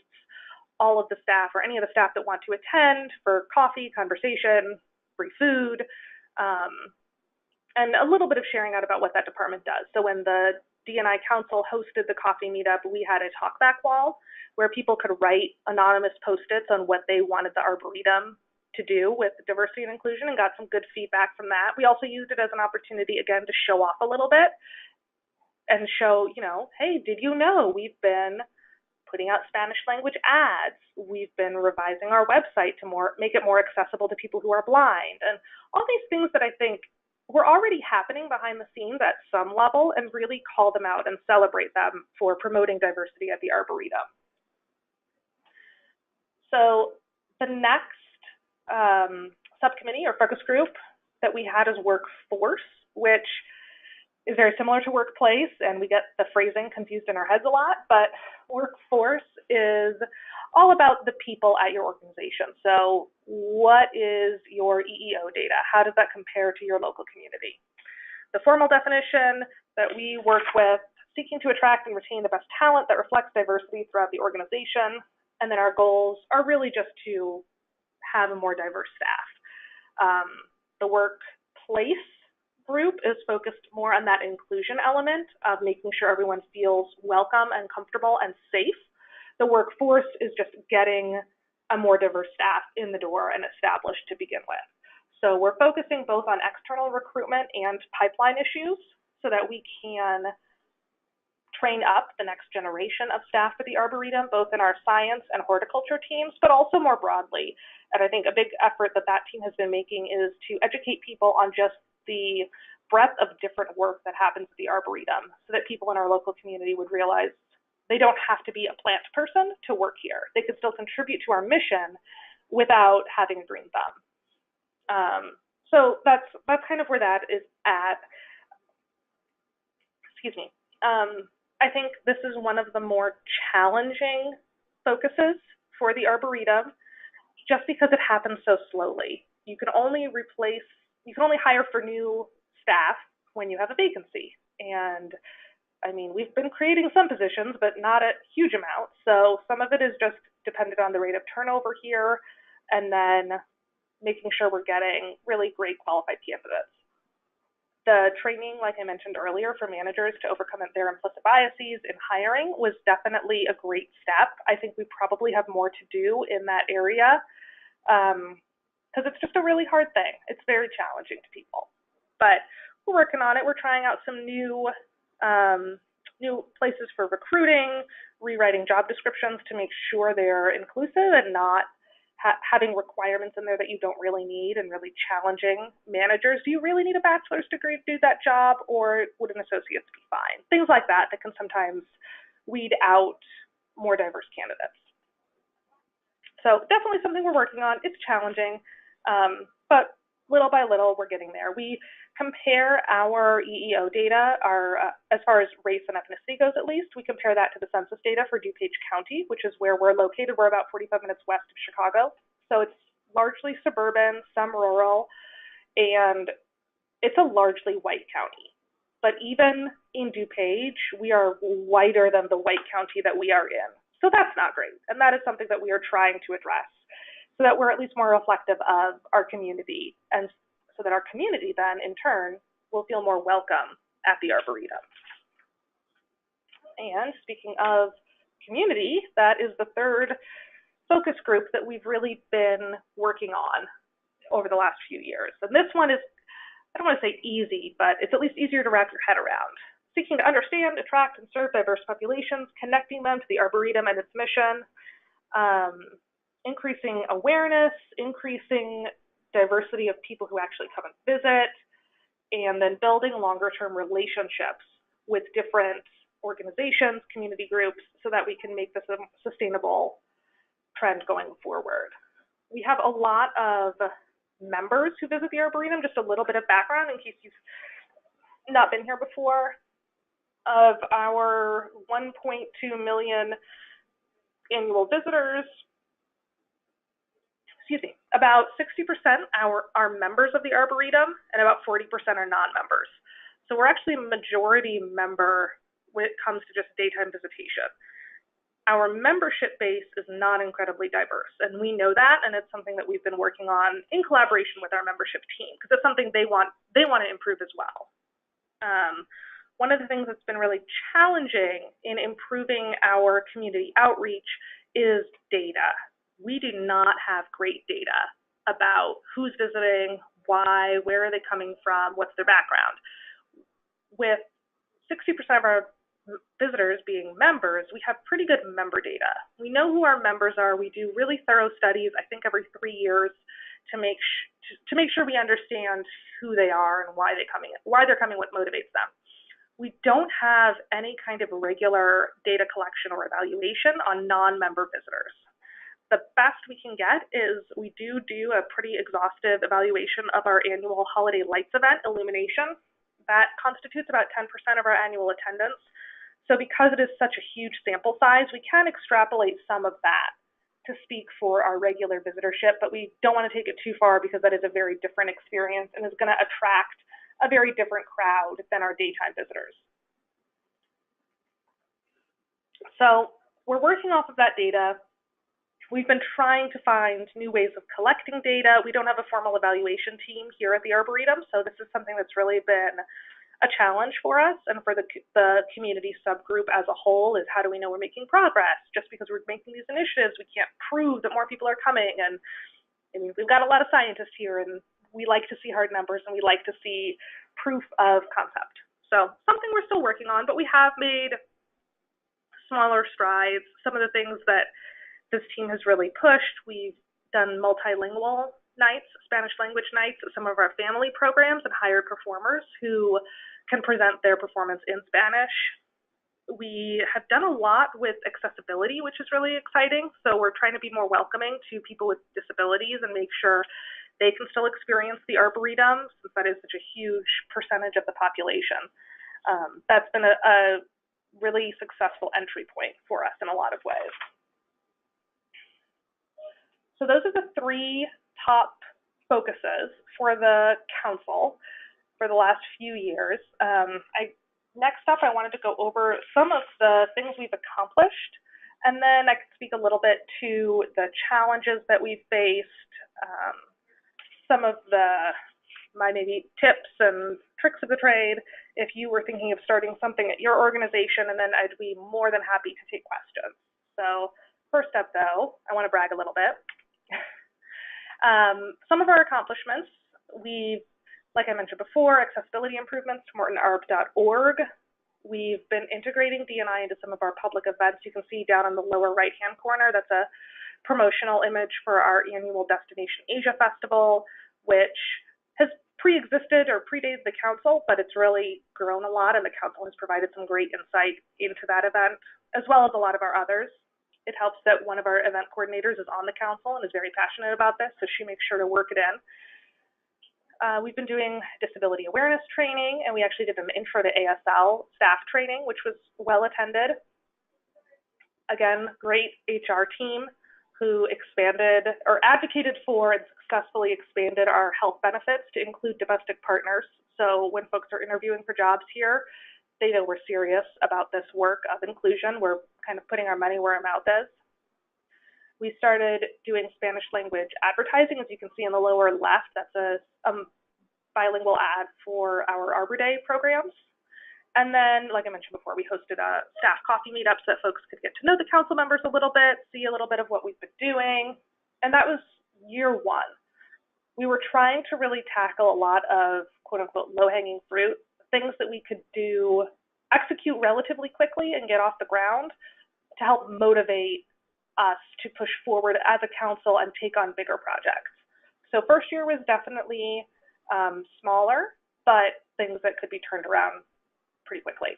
all of the staff or any of the staff that want to attend for coffee, conversation, free food, and a little bit of sharing out about what that department does. So when the D&I Council hosted the coffee meetup, we had a talkback wall where people could write anonymous post-its on what they wanted the Arboretum to do with diversity and inclusion, and got some good feedback from that. We also used it as an opportunity, again, to show off a little bit and show, hey, did you know we've been putting out Spanish language ads? We've been revising our website to make it more accessible to people who are blind, and all these things that I think were already happening behind the scenes at some level, and really call them out and celebrate them for promoting diversity at the Arboretum. So the next subcommittee or focus group that we had is workforce, which is very similar to workplace, and we get the phrasing confused in our heads a lot, but workforce is all about the people at your organization. So what is your EEO data? How does that compare to your local community? The formal definition that we work with, seeking to attract and retain the best talent that reflects diversity throughout the organization. And then our goals are really just to have a more diverse staff. The workplace group is focused more on that inclusion element of making sure everyone feels welcome and comfortable and safe. The workforce is just getting a more diverse staff in the door and established to begin with. So we're focusing both on external recruitment and pipeline issues so that we can train up the next generation of staff for the Arboretum, both in our science and horticulture teams, but also more broadly. And I think a big effort that team has been making is to educate people on just the breadth of different work that happens at the Arboretum, so that people in our local community would realize they don't have to be a plant person to work here. They could still contribute to our mission without having a green thumb. So that's kind of where that is at. Excuse me. I think this is one of the more challenging focuses for the Arboretum, just because it happens so slowly. You can only hire for new staff when you have a vacancy. And I mean, we've been creating some positions, but not a huge amount. So some of it is just dependent on the rate of turnover here, and then making sure we're getting really great qualified candidates. The training, like I mentioned earlier, for managers to overcome their implicit biases in hiring was definitely a great step. I think we probably have more to do in that area because it's just a really hard thing. It's very challenging to people, but we're working on it. We're trying out some new places for recruiting, rewriting job descriptions to make sure they're inclusive and not having requirements in there that you don't really need, and really challenging managers. Do you really need a bachelor's degree to do that job, or would an associate's be fine? Things like that can sometimes weed out more diverse candidates. So definitely something we're working on. It's challenging, but little by little, we're getting there. We compare our EEO data, as far as race and ethnicity goes at least, we compare that to the census data for DuPage County, which is where we're located. We're about 45 minutes west of Chicago. So it's largely suburban, some rural, and it's a largely white county. But even in DuPage, we are whiter than the white county that we are in. So that's not great. And that is something that we are trying to address, so that we're at least more reflective of our community, and so that our community then, in turn, will feel more welcome at the Arboretum. And speaking of community, that is the third focus group that we've really been working on over the last few years. And this one is, I don't want to say easy, but it's at least easier to wrap your head around. Seeking to understand, attract, and serve diverse populations, connecting them to the Arboretum and its mission, increasing awareness, increasing diversity of people who actually come and visit, and then building longer-term relationships with different organizations, community groups, so that we can make this a sustainable trend going forward. We have a lot of members who visit the Arboretum. Just a little bit of background in case you've not been here before. Of our 1.2 million annual visitors, about 60% are members of the Arboretum, and about 40% are non-members. So we're actually a majority member when it comes to just daytime visitation. Our membership base is not incredibly diverse, and we know that, and it's something that we've been working on in collaboration with our membership team, because it's something they want to improve as well. One of the things that's been really challenging in improving our community outreach is data. We do not have great data about who's visiting, why, where are they coming from, what's their background. With 60% of our visitors being members, we have pretty good member data. We know who our members are. We do really thorough studies, I think every 3 years, to make sure we understand who they are and why they're coming, what motivates them. We don't have any kind of regular data collection or evaluation on non-member visitors. The best we can get is we do a pretty exhaustive evaluation of our annual holiday lights event, Illumination. That constitutes about 10% of our annual attendance. So because it is such a huge sample size, we can extrapolate some of that to speak for our regular visitorship, but we don't want to take it too far because that is a very different experience and is going to attract a very different crowd than our daytime visitors. So we're working off of that data. We've been trying to find new ways of collecting data. We don't have a formal evaluation team here at the Arboretum, so this is something that's really been a challenge for us and for the community subgroup as a whole, is how do we know we're making progress? Just because we're making these initiatives, we can't prove that more people are coming. And I mean, we've got a lot of scientists here, and we like to see hard numbers, and we like to see proof of concept. So something we're still working on, but we have made smaller strides. Some of the things that this team has really pushed, we've done multilingual nights, Spanish language nights at some of our family programs, and hired performers who can present their performance in Spanish. We have done a lot with accessibility, which is really exciting. So we're trying to be more welcoming to people with disabilities and make sure they can still experience the Arboretum, since that is such a huge percentage of the population. That's been a really successful entry point for us in a lot of ways. So those are the 3 top focuses for the council for the last few years. Next up, I wanted to go over some of the things we've accomplished, and then I could speak a little bit to the challenges that we've faced, some of my maybe tips and tricks of the trade if you were thinking of starting something at your organization, and then I'd be more than happy to take questions. So first up, though, I want to brag a little bit. Some of our accomplishments, like I mentioned before, accessibility improvements to mortonarb.org. We've been integrating D&I into some of our public events. You can see down in the lower right-hand corner, that's a promotional image for our annual Destination Asia Festival, which has pre-existed or predated the council, but it's really grown a lot, and the council has provided some great insight into that event, as well as a lot of our others. It helps that one of our event coordinators is on the council and is very passionate about this, so she makes sure to work it in. We've been doing disability awareness training, and we actually did an intro to ASL staff training, which was well attended. Again, great HR team who expanded or advocated for and successfully expanded our health benefits to include domestic partners. So when folks are interviewing for jobs here, they know we're serious about this work of inclusion. We're kind of putting our money where our mouth is. We started doing Spanish language advertising. As you can see in the lower left, that's a bilingual ad for our Arbor Day programs. And then, like I mentioned before, we hosted a staff coffee meetup so that folks could get to know the council members a little bit, see a little bit of what we've been doing. And that was year 1. We were trying to really tackle a lot of quote unquote low-hanging fruit, things that we could do, execute relatively quickly and get off the ground to help motivate us to push forward as a council and take on bigger projects. So first year was definitely smaller, but things that could be turned around pretty quickly.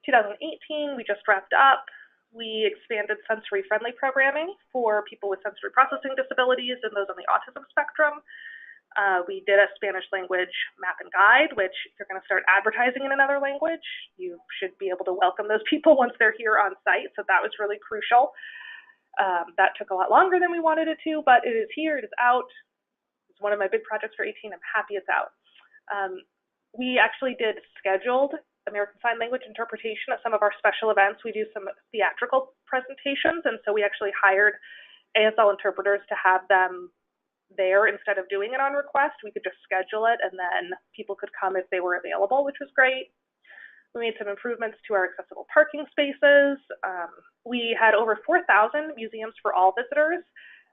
2018, we just wrapped up. We expanded sensory-friendly programming for people with sensory processing disabilities and those on the autism spectrum. We did a Spanish language map and guide, which if you're going to start advertising in another language, you should be able to welcome those people once they're here on site. So that was really crucial. That took a lot longer than we wanted it to, but it is here, it is out. It's one of my big projects for 18. I'm happy it's out. We actually did scheduled American Sign Language interpretation at some of our special events. We do some theatrical presentations, and so we actually hired ASL interpreters to have them there instead of doing it on request. We could just schedule it, and then people could come if they were available, which was great. We made some improvements to our accessible parking spaces. We had over 4,000 Museums for All visitors.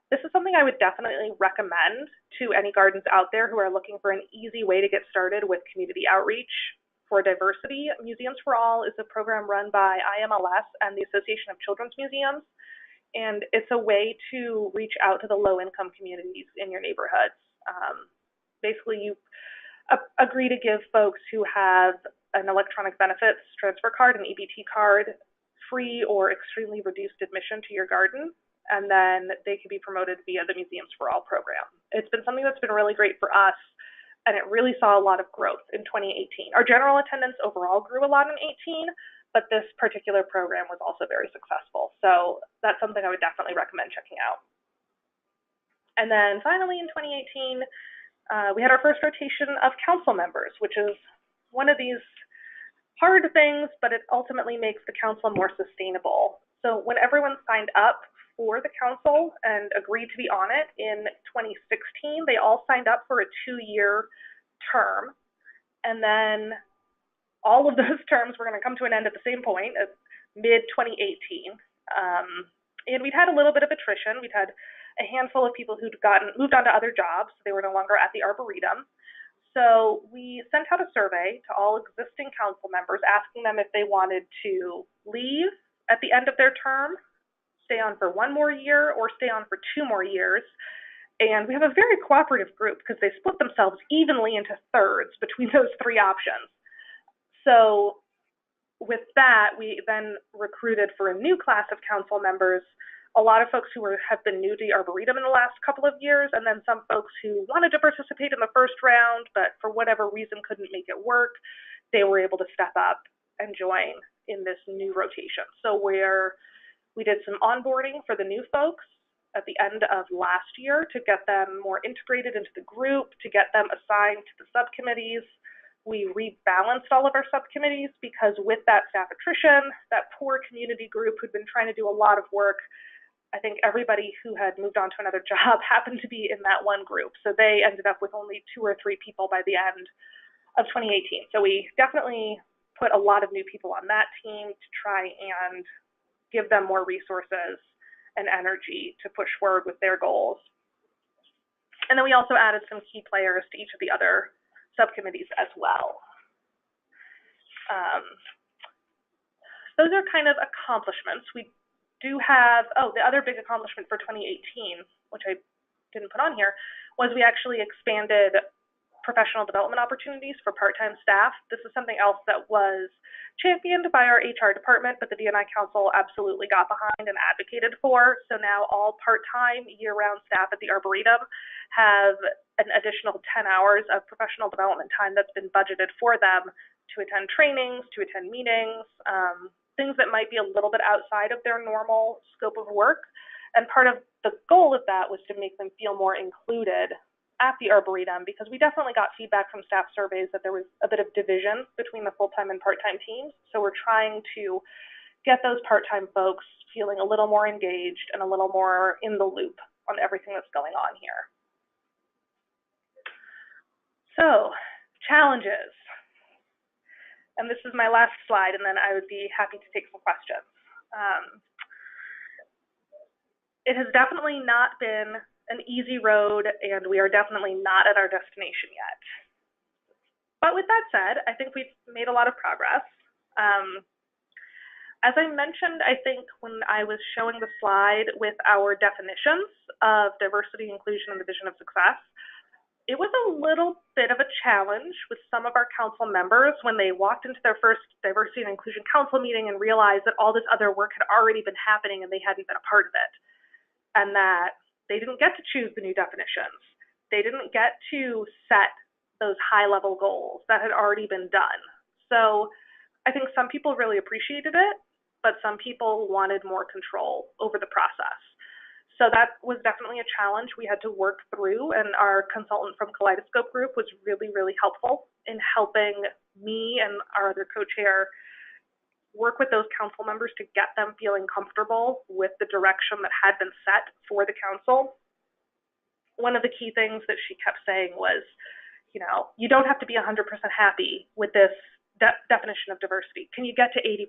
This is something I would definitely recommend to any gardens out there who are looking for an easy way to get started with community outreach for diversity. Museums for All is a program run by IMLS and the Association of Children's Museums. And it's a way to reach out to the low-income communities in your neighborhoods. Basically, you agree to give folks who have an electronic benefits transfer card, an EBT card, free or extremely reduced admission to your garden, and then they can be promoted via the Museums for All program. It's been something that's been really great for us, and it really saw a lot of growth in 2018. Our general attendance overall grew a lot in 2018, but this particular program was also very successful. So that's something I would definitely recommend checking out. And then finally in 2018, we had our first rotation of council members, which is one of these hard things, but it ultimately makes the council more sustainable. So when everyone signed up for the council and agreed to be on it in 2016, they all signed up for a 2-year term. And then all of those terms were going to come to an end at the same point, at mid-2018. And we'd had a little bit of attrition. We'd had a handful of people who'd moved on to other jobs. They were no longer at the Arboretum. So we sent out a survey to all existing council members asking them if they wanted to leave at the end of their term, stay on for 1 more year, or stay on for 2 more years. And we have a very cooperative group because they split themselves evenly into thirds between those 3 options. So with that, we then recruited for a new class of council members, a lot of folks who have been new to the Arboretum in the last couple of years, and then some folks who wanted to participate in the first round, but for whatever reason couldn't make it work. They were able to step up and join in this new rotation. So we did some onboarding for the new folks at the end of last year to get them more integrated into the group, to get them assigned to the subcommittees. We rebalanced all of our subcommittees because with that staff attrition, that poor community group who'd been trying to do a lot of work, I think everybody who had moved on to another job happened to be in that one group. So they ended up with only 2 or 3 people by the end of 2018. So we definitely put a lot of new people on that team to try and give them more resources and energy to push forward with their goals. And then we also added some key players to each of the other subcommittees as well. Those are kind of accomplishments. We do have, the other big accomplishment for 2018, which I didn't put on here, was we actually expanded professional development opportunities for part-time staff. This is something else that was championed by our HR department, but the D&I Council absolutely got behind and advocated for. So now all part-time year-round staff at the Arboretum have an additional 10 hours of professional development time that's been budgeted for them to attend trainings, to attend meetings, things that might be a little bit outside of their normal scope of work. And part of the goal of that was to make them feel more included at the Arboretum, because we definitely got feedback from staff surveys that there was a bit of division between the full-time and part-time teams. So we're trying to get those part-time folks feeling a little more engaged and a little more in the loop on everything that's going on here. So, challenges. And this is my last slide, and then I would be happy to take some questions. It has definitely not been an easy road, and we are definitely not at our destination yet. But with that said, I think we've made a lot of progress. As I mentioned, I think when I was showing the slide with our definitions of diversity, inclusion, and the vision of success, it was a little bit of a challenge with some of our council members when they walked into their first diversity and inclusion council meeting and realized that all this other work had already been happening and they hadn't been a part of it, and that they didn't get to choose the new definitions. they didn't get to set those high-level goals that had already been done. So I think some people really appreciated it, but some people wanted more control over the process. So that was definitely a challenge we had to work through, and our consultant from Kaleidoscope Group was really, really helpful in helping me and our other co-chair work with those council members to get them feeling comfortable with the direction that had been set for the council. One of the key things that she kept saying was, you don't have to be 100% happy with this definition of diversity. Can you get to 80%?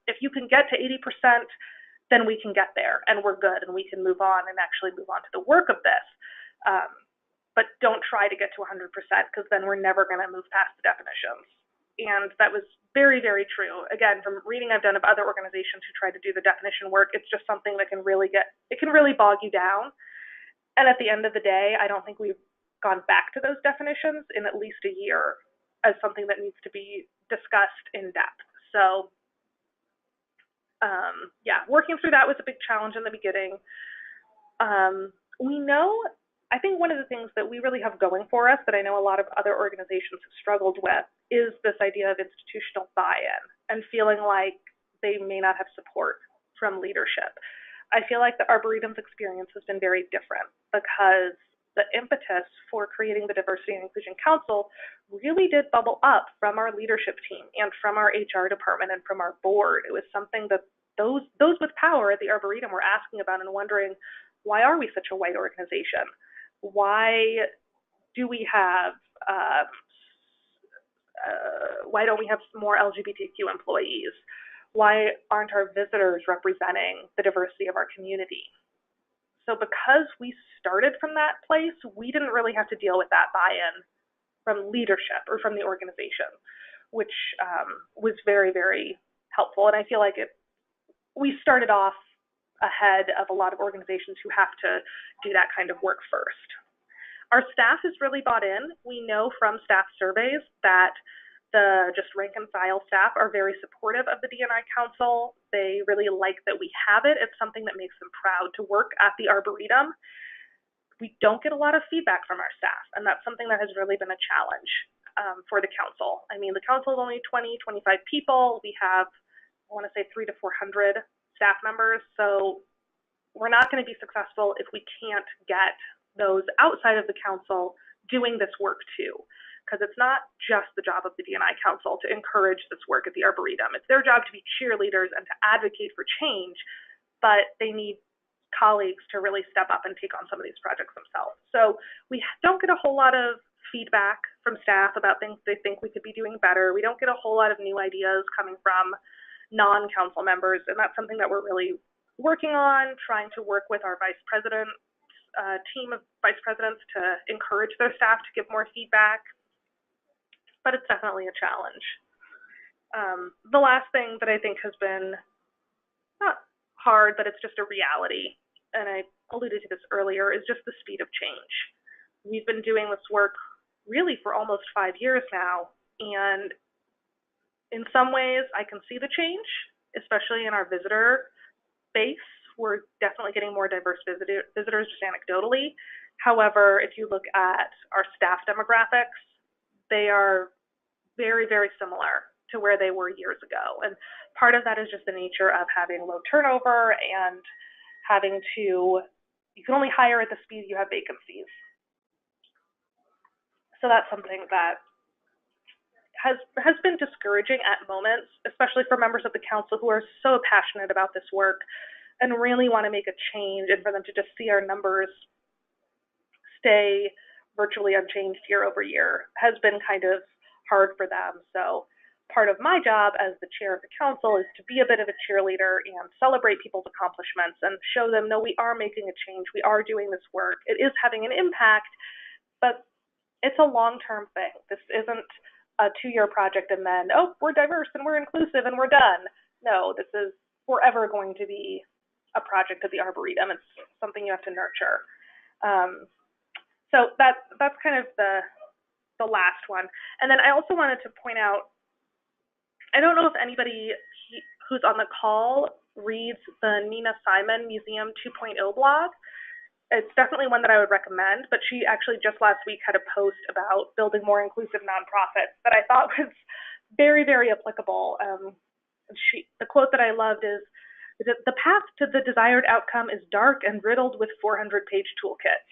If you can get to 80%, then we can get there and we're good and we can move on and actually move on to the work of this. But don't try to get to 100% because then we're never going to move past the definitions. And that was very, very true. Again, from reading I've done of other organizations who try to do the definition work, it's just something that can really bog you down. And at the end of the day, I don't think we've gone back to those definitions in at least a year as something that needs to be discussed in depth. So working through that was a big challenge in the beginning. I think one of the things that we really have going for us that I know a lot of other organizations have struggled with is this idea of institutional buy-in and feeling like they may not have support from leadership. I feel like the Arboretum's experience has been very different because the impetus for creating the Diversity and Inclusion Council really did bubble up from our leadership team and from our HR department and from our board. It was something that those with power at the Arboretum were asking about and wondering, why are we such a white organization? Why do we have why don't we have more LGBTQ employees? Why aren't our visitors representing the diversity of our community? So because we started from that place, we didn't really have to deal with that buy-in from leadership or from the organization, which was very, very helpful. And I feel like we started off ahead of a lot of organizations who have to do that kind of work first. Our staff is really bought in. We know from staff surveys that the just rank and file staff are very supportive of the D&I Council. They really like that we have it. It's something that makes them proud to work at the Arboretum. We don't get a lot of feedback from our staff, and that's something that has really been a challenge for the council. I mean, the council is only 20, 25 people. We have, I want to say, 300 to 400 staff members. So we're not going to be successful if we can't get those outside of the council doing this work too. Because it's not just the job of the D&I Council to encourage this work at the Arboretum. It's their job to be cheerleaders and to advocate for change, but they need colleagues to really step up and take on some of these projects themselves. So we don't get a whole lot of feedback from staff about things they think we could be doing better. We don't get a whole lot of new ideas coming from non-council members, and that's something that we're really working on, trying to work with our vice president, team of vice presidents to encourage their staff to give more feedback. But it's definitely a challenge. The last thing that I think has been not hard, but it's just a reality, and I alluded to this earlier, is just the speed of change. We've been doing this work really for almost 5 years now, and in some ways I can see the change, especially in our visitor base. We're definitely getting more diverse visitors just anecdotally. However, if you look at our staff demographics, they are very, very similar to where they were years ago. And part of that is just the nature of having low turnover and having to, you can only hire at the speed you have vacancies. So that's something that has been discouraging at moments, especially for members of the council who are so passionate about this work and really want to make a change, and for them to just see our numbers stay virtually unchanged year over year has been kind of hard for them. So part of my job as the chair of the council is to be a bit of a cheerleader and celebrate people's accomplishments and show them, no, we are making a change. We are doing this work. It is having an impact, but it's a long-term thing. This isn't a 2-year project and then, oh, we're diverse and we're inclusive and we're done. No, this is forever going to be a project at the Arboretum. It's something you have to nurture. So that's kind of the last one. And then I also wanted to point out, I don't know if anybody who's on the call reads the Nina Simon Museum 2.0 blog. it's definitely one that I would recommend, but she actually just last week had a post about building more inclusive nonprofits that I thought was very, very applicable. The quote that I loved is that the path to the desired outcome is dark and riddled with 400-page toolkits.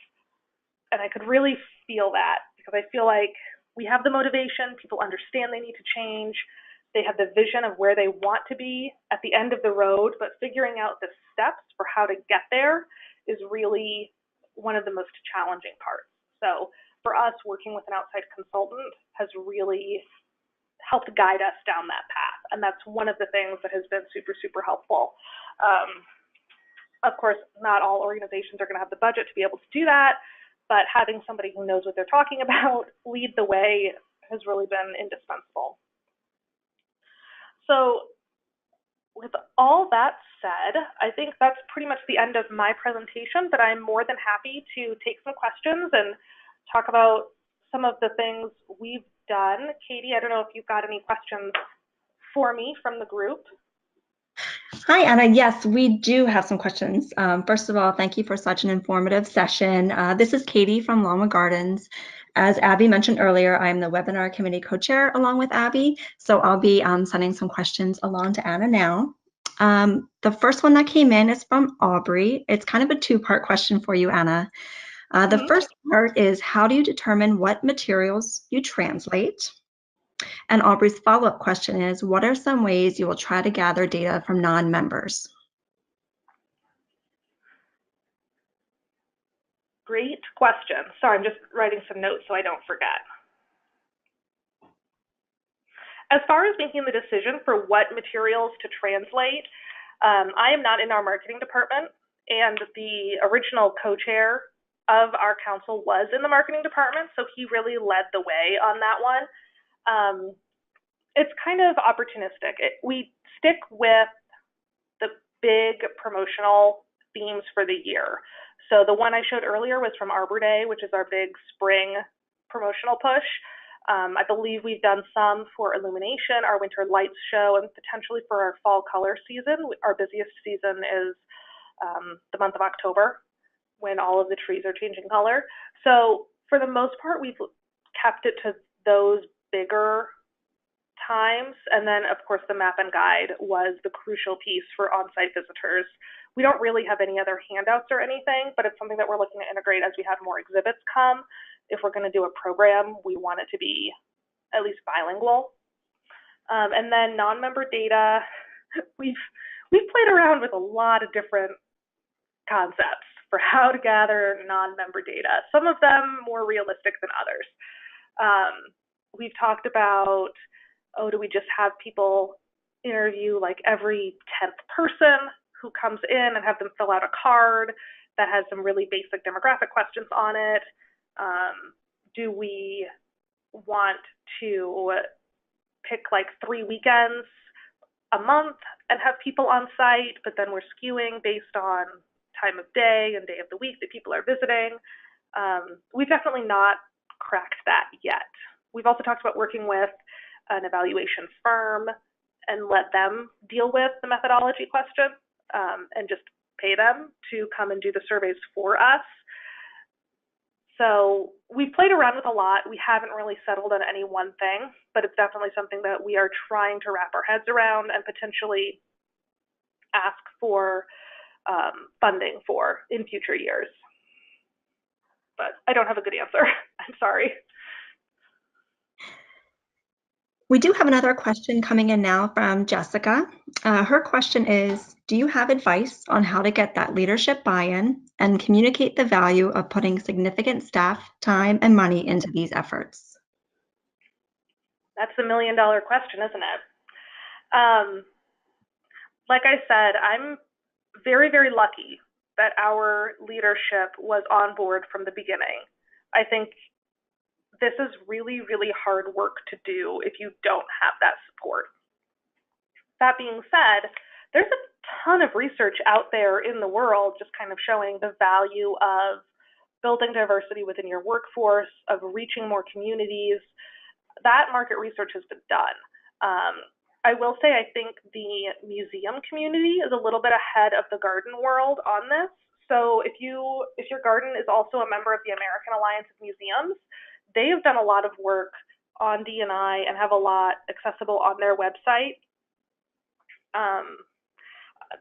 And I could really feel that, because I feel like we have the motivation, people understand they need to change, they have the vision of where they want to be at the end of the road, but figuring out the steps for how to get there is really one of the most challenging parts. So for us, working with an outside consultant has really helped guide us down that path. And that's one of the things that has been super, super helpful. Of course, not all organizations are going to have the budget to be able to do that, but having somebody who knows what they're talking about lead the way has really been indispensable. So with all that said, I think that's pretty much the end of my presentation, but I'm more than happy to take some questions and talk about some of the things we've done. Katie, I don't know if you've got any questions for me from the group. Hi, Anna. Yes, we do have some questions. First of all, thank you for such an informative session. This is Katie from Longwood Gardens. As Abby mentioned earlier, I'm the webinar committee co-chair along with Abby, so I'll be sending some questions along to Anna now. The first one that came in is from Aubrey. It's kind of a two-part question for you, Anna. The first part is, how do you determine what materials you translate? And Aubrey's follow-up question is, what are some ways you will try to gather data from non-members? Great question. Sorry, I'm just writing some notes so I don't forget. As far as making the decision for what materials to translate, I am not in our marketing department, and the original co-chair of our council was in the marketing department, so he really led the way on that one. It's kind of opportunistic. We stick with the big promotional themes for the year. So the one I showed earlier was from Arbor Day, which is our big spring promotional push. I believe we've done some for Illumination, our Winter Lights show, and potentially for our fall color season. Our busiest season is the month of October, when all of the trees are changing color. So for the most part, we've kept it to those bigger times. And then, of course, the map and guide was the crucial piece for on-site visitors. We don't really have any other handouts or anything, but it's something that we're looking to integrate as we have more exhibits come. If we're going to do a program, we want it to be at least bilingual. And then non-member data, we've played around with a lot of different concepts for how to gather non-member data. Some of them more realistic than others. We've talked about, do we just have people interview like every 10th person who comes in and have them fill out a card that has some really basic demographic questions on it? Do we want to pick like 3 weekends a month and have people on site, but then we're skewing based on time of day and day of the week that people are visiting? We've definitely not cracked that yet. We've also talked about working with an evaluation firm and let them deal with the methodology question, and just pay them to come and do the surveys for us. So we've played around with a lot. We haven't really settled on any one thing, but it's definitely something that we are trying to wrap our heads around and potentially ask for funding for in future years. But I don't have a good answer. I'm sorry. We do have another question coming in now from Jessica. Her question is, do you have advice on how to get that leadership buy-in and communicate the value of putting significant staff, time, and money into these efforts? That's the $1 million question, isn't it? Like I said, I'm very, very lucky that our leadership was on board from the beginning. I think this is really, really hard work to do if you don't have that support. That being said, there's a ton of research out there in the world just kind of showing the value of building diversity within your workforce, of reaching more communities. That market research has been done. I will say I think the museum community is a little bit ahead of the garden world on this. So if your garden is also a member of the American Alliance of Museums, they have done a lot of work on D&I and have a lot accessible on their website.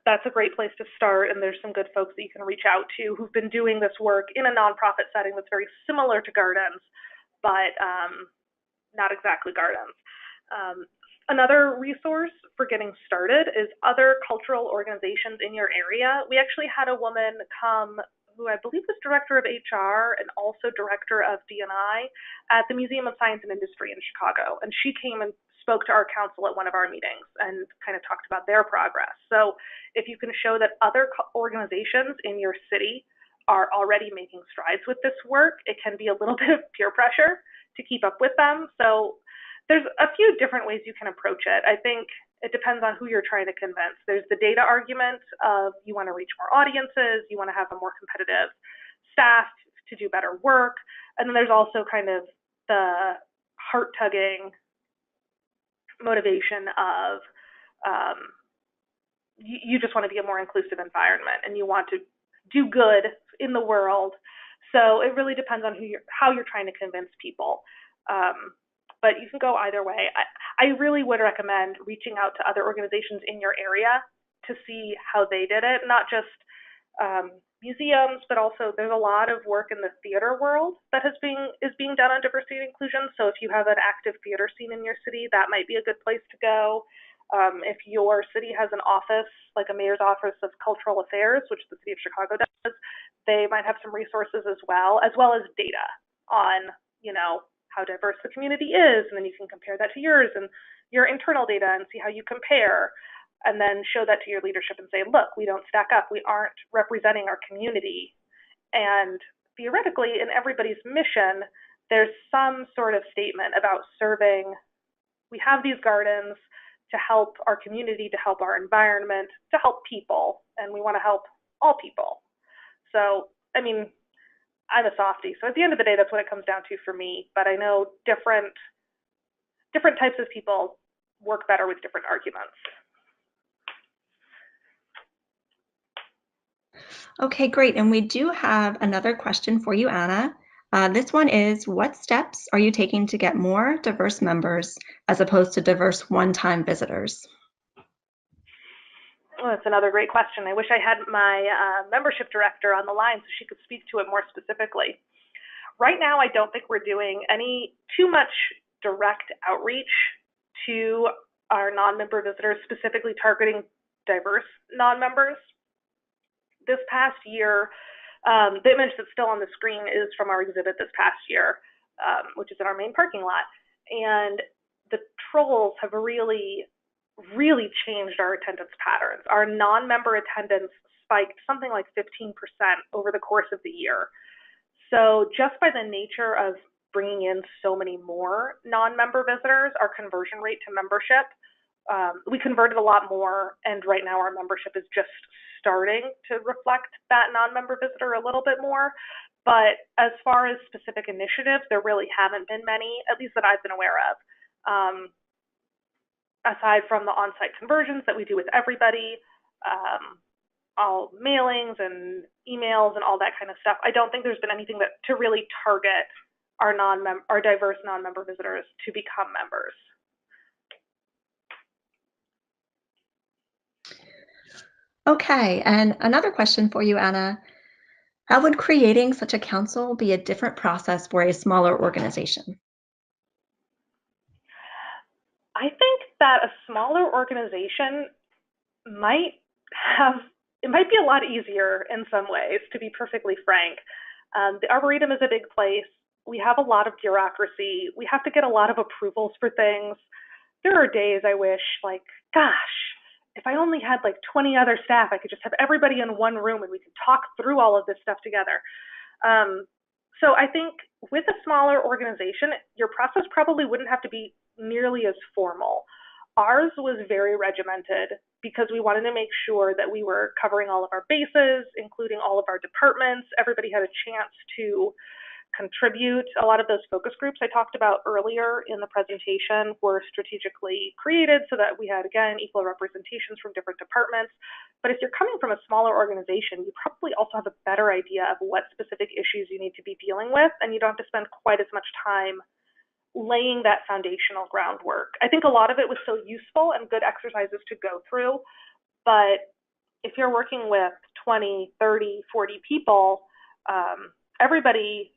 That's a great place to start, and there's some good folks that you can reach out to who've been doing this work in a nonprofit setting that's very similar to gardens, but not exactly gardens. Another resource for getting started is other cultural organizations in your area. We actually had a woman come who I believe was director of HR and also director of D&I at the Museum of Science and Industry in Chicago. And she came and spoke to our council at one of our meetings and kind of talked about their progress. So if you can show that other organizations in your city are already making strides with this work, it can be a little bit of peer pressure to keep up with them. So there's a few different ways you can approach it. I think it depends on who you're trying to convince. There's the data argument of you want to reach more audiences, you want to have a more competitive staff to do better work. And then there's also kind of the heart-tugging motivation of you just want to be a more inclusive environment and you want to do good in the world. So it really depends on how you're trying to convince people. But you can go either way. I really would recommend reaching out to other organizations in your area to see how they did it, not just museums, but also there's a lot of work in the theater world that is being done on diversity and inclusion. So if you have an active theater scene in your city, that might be a good place to go. If your city has an office, like a mayor's office of cultural affairs, which the city of Chicago does, they might have some resources as well as data on, how diverse the community is, and then you can compare that to yours and your internal data and see how you compare, and then show that to your leadership and say, look, we don't stack up, we aren't representing our community. And theoretically, in everybody's mission, there's some sort of statement about serving. We have these gardens to help our community, to help our environment, to help people, and we want to help all people. So, I'm a softie, so at the end of the day, that's what it comes down to for me. But I know different types of people work better with different arguments. Okay, great. And we do have another question for you, Anna. This one is, what steps are you taking to get more diverse members as opposed to diverse one-time visitors? Well, that's another great question. I wish I had my membership director on the line so she could speak to it more specifically. Right now, I don't think we're doing too much direct outreach to our non-member visitors, specifically targeting diverse non-members. This past year, the image that's still on the screen is from our exhibit this past year, which is in our main parking lot. And the trolls have really changed our attendance patterns. Our non-member attendance spiked something like 15% over the course of the year. So just by the nature of bringing in so many more non-member visitors, our conversion rate to membership, we converted a lot more, and right now our membership is just starting to reflect that non-member visitor a little bit more. But as far as specific initiatives, there really haven't been many, at least that I've been aware of. Aside from the on-site conversions that we do with everybody, all mailings and emails and all that kind of stuff, I don't think there's been anything to really target our diverse non-member visitors to become members. Okay, and another question for you, Anna. How would creating such a council be a different process for a smaller organization? I think that a smaller organization might be a lot easier in some ways, to be perfectly frank. The Arboretum is a big place. We have a lot of bureaucracy. We have to get a lot of approvals for things. There are days I wish, gosh, if I only had 20 other staff, I could just have everybody in one room and we could talk through all of this stuff together. So I think with a smaller organization, your process probably wouldn't have to be nearly as formal. Ours was very regimented because we wanted to make sure that we were covering all of our bases, including all of our departments. Everybody had a chance to contribute. A lot of those focus groups I talked about earlier in the presentation were strategically created so that we had, again, equal representations from different departments. But if you're coming from a smaller organization, you probably also have a better idea of what specific issues you need to be dealing with, and you don't have to spend quite as much time laying that foundational groundwork. I think a lot of it was still useful and good exercises to go through, but if you're working with 20, 30, 40 people, everybody,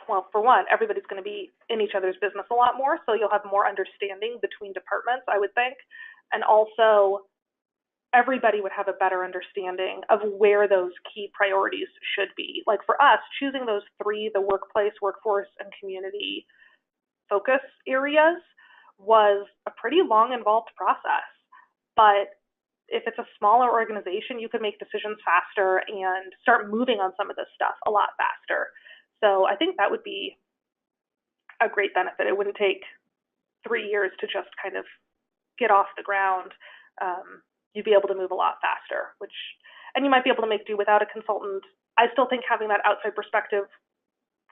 well, for one, everybody's going to be in each other's business a lot more, so you'll have more understanding between departments, I would think, and also everybody would have a better understanding of where those key priorities should be. Like for us, choosing those three, the workplace, workforce, and community focus areas, was a pretty long, involved process. But if it's a smaller organization, you could make decisions faster and start moving on some of this stuff a lot faster. So I think that would be a great benefit. It wouldn't take 3 years to just kind of get off the ground. You'd be able to move a lot faster, and you might be able to make do without a consultant. I still think having that outside perspective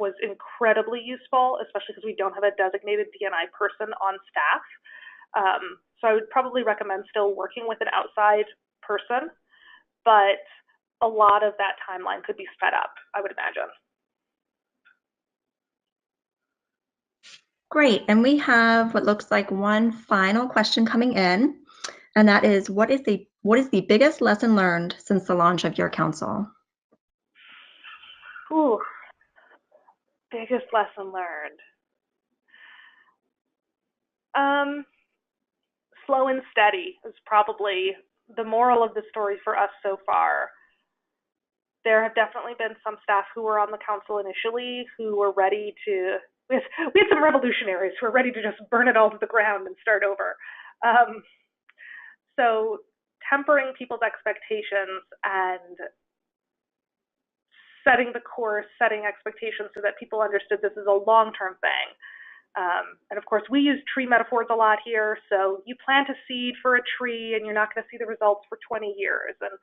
was incredibly useful, especially because we don't have a designated D&I person on staff. So I would probably recommend still working with an outside person, but a lot of that timeline could be sped up, I would imagine. Great, and we have what looks like one final question coming in, and that is, what is the biggest lesson learned since the launch of your council? Ooh, biggest lesson learned. Slow and steady is probably the moral of the story for us so far. There have definitely been some staff who were on the council initially who were ready to, we had some revolutionaries who were ready to just burn it all to the ground and start over. So tempering people's expectations and setting the course, setting expectations so that people understood this is a long-term thing. And of course, we use tree metaphors a lot here. So you plant a seed for a tree and you're not going to see the results for 20 years. And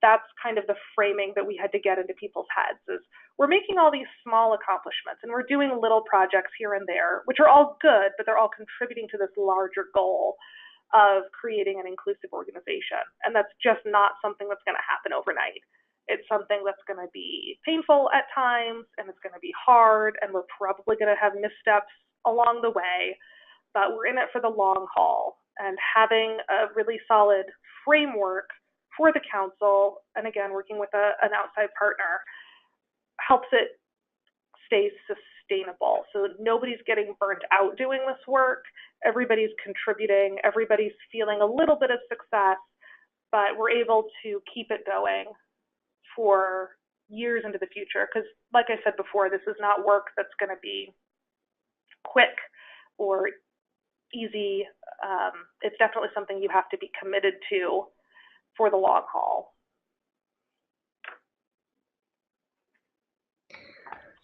that's kind of the framing that we had to get into people's heads, is we're making all these small accomplishments and we're doing little projects here and there, which are all good, but they're all contributing to this larger goal of creating an inclusive organization. And that's just not something that's going to happen overnight. It's something that's going to be painful at times, and it's going to be hard, and we're probably going to have missteps along the way, but we're in it for the long haul. And having a really solid framework for the council, and again, working with an outside partner, helps it stay sustainable. So nobody's getting burnt out doing this work. Everybody's contributing. Everybody's feeling a little bit of success, but we're able to keep it going for years into the future. Because like I said before, this is not work that's going to be quick or easy. It's definitely something you have to be committed to for the long haul.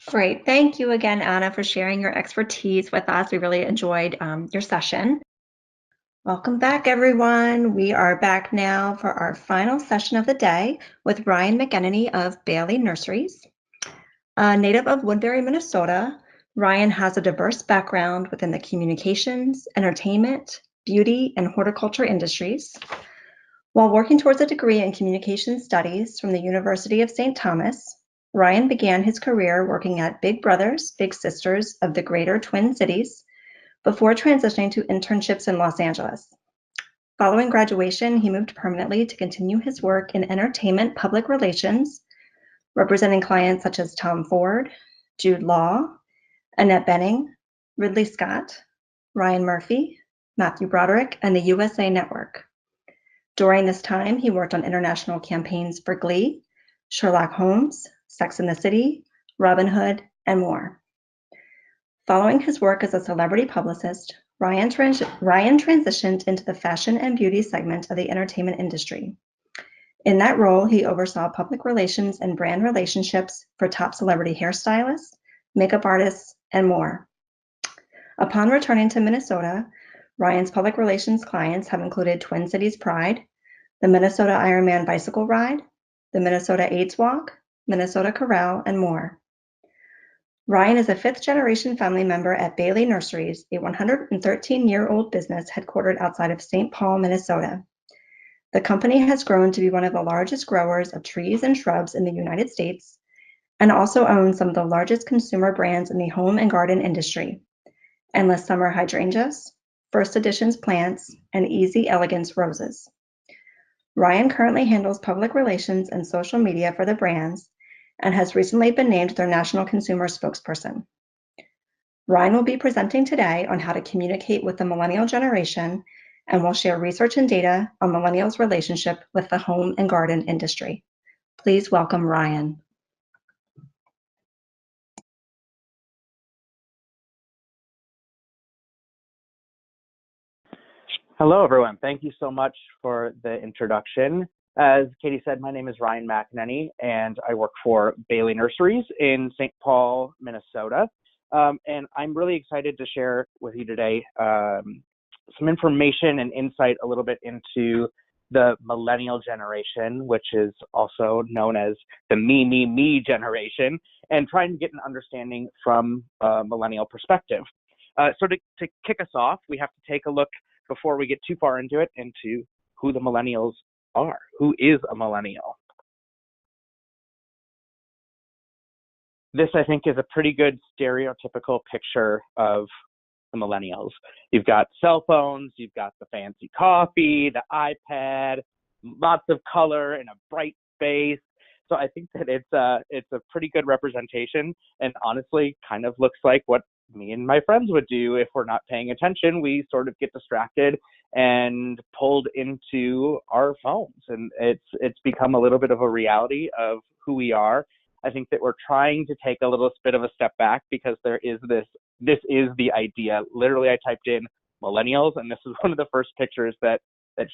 Great. Thank you again, Anna, for sharing your expertise with us. We really enjoyed your session. Welcome back, everyone. We are back now for our final session of the day with Ryan McEnany of Bailey Nurseries. A native of Woodbury, Minnesota, Ryan has a diverse background within the communications, entertainment, beauty, and horticulture industries. While working towards a degree in communication studies from the University of St. Thomas, Ryan began his career working at Big Brothers Big Sisters of the Greater Twin Cities before transitioning to internships in Los Angeles. Following graduation, he moved permanently to continue his work in entertainment public relations, representing clients such as Tom Ford, Jude Law, Annette Bening, Ridley Scott, Ryan Murphy, Matthew Broderick, and the USA Network. During this time, he worked on international campaigns for Glee, Sherlock Holmes, Sex and the City, Robin Hood, and more. Following his work as a celebrity publicist, Ryan transitioned into the fashion and beauty segment of the entertainment industry. In that role, he oversaw public relations and brand relationships for top celebrity hairstylists, makeup artists, and more. Upon returning to Minnesota, Ryan's public relations clients have included Twin Cities Pride, the Minnesota Ironman Bicycle Ride, the Minnesota AIDS Walk, Minnesota Corral, and more. Ryan is a fifth-generation family member at Bailey Nurseries, a 113-year-old business headquartered outside of St. Paul, Minnesota. The company has grown to be one of the largest growers of trees and shrubs in the United States and also owns some of the largest consumer brands in the home and garden industry: Endless Summer Hydrangeas, First Editions Plants, and Easy Elegance Roses. Ryan currently handles public relations and social media for the brands and has recently been named their national consumer spokesperson. Ryan will be presenting today on how to communicate with the millennial generation and will share research and data on millennials' relationship with the home and garden industry. Please welcome Ryan. Hello, everyone. Thank you so much for the introduction. As Katie said, my name is Ryan McEnany, and I work for Bailey Nurseries in St. Paul, Minnesota. And I'm really excited to share with you today some information and insight a little bit into the millennial generation, which is also known as the me generation, and trying to get an understanding from a millennial perspective. So to kick us off, we have to take a look, before we get too far into it, into who the millennials are. Who is a millennial? This, I think, is a pretty good stereotypical picture of the millennials. You've got cell phones, you've got the fancy coffee, the iPad, lots of color and a bright space. So I think that it's a pretty good representation, and honestly kind of looks like what me and my friends would do if we're not paying attention. We sort of get distracted and pulled into our phones, and it's become a little bit of a reality of who we are. I think that we're trying to take a little bit of a step back, because this is the idea. Literally, I typed in millennials, and this is one of the first pictures that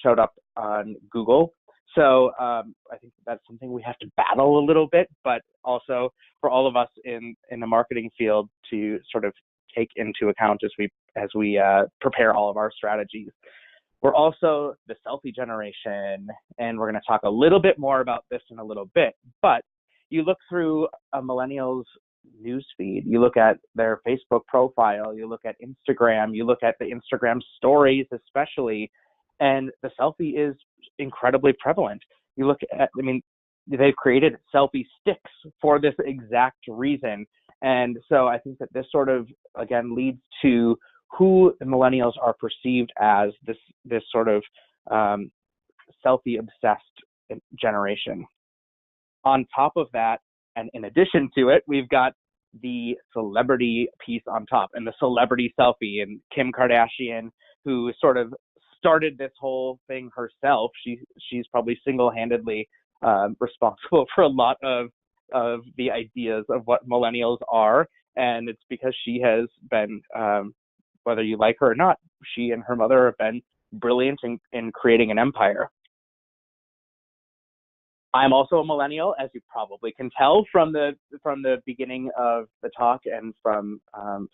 showed up on Google. So I think that's something we have to battle a little bit, but also for all of us in the marketing field to sort of take into account as we prepare all of our strategies. We're also the selfie generation, and we're going to talk a little bit more about this in a little bit. But you look through a millennial's newsfeed, you look at their Facebook profile, you look at Instagram, you look at the Instagram stories especially, and the selfie is incredibly prevalent. You look at, they've created selfie sticks for this exact reason. And so I think that this sort of, again, leads to who the millennials are perceived as, this sort of selfie-obsessed generation. On top of that, and in addition to it, we've got the celebrity piece on top, and the celebrity selfie, and Kim Kardashian, who sort of started this whole thing herself. She's probably single-handedly responsible for a lot of the ideas of what millennials are, and it's because she has been, whether you like her or not, she and her mother have been brilliant in creating an empire. I'm also a millennial, as you probably can tell from the beginning of the talk and from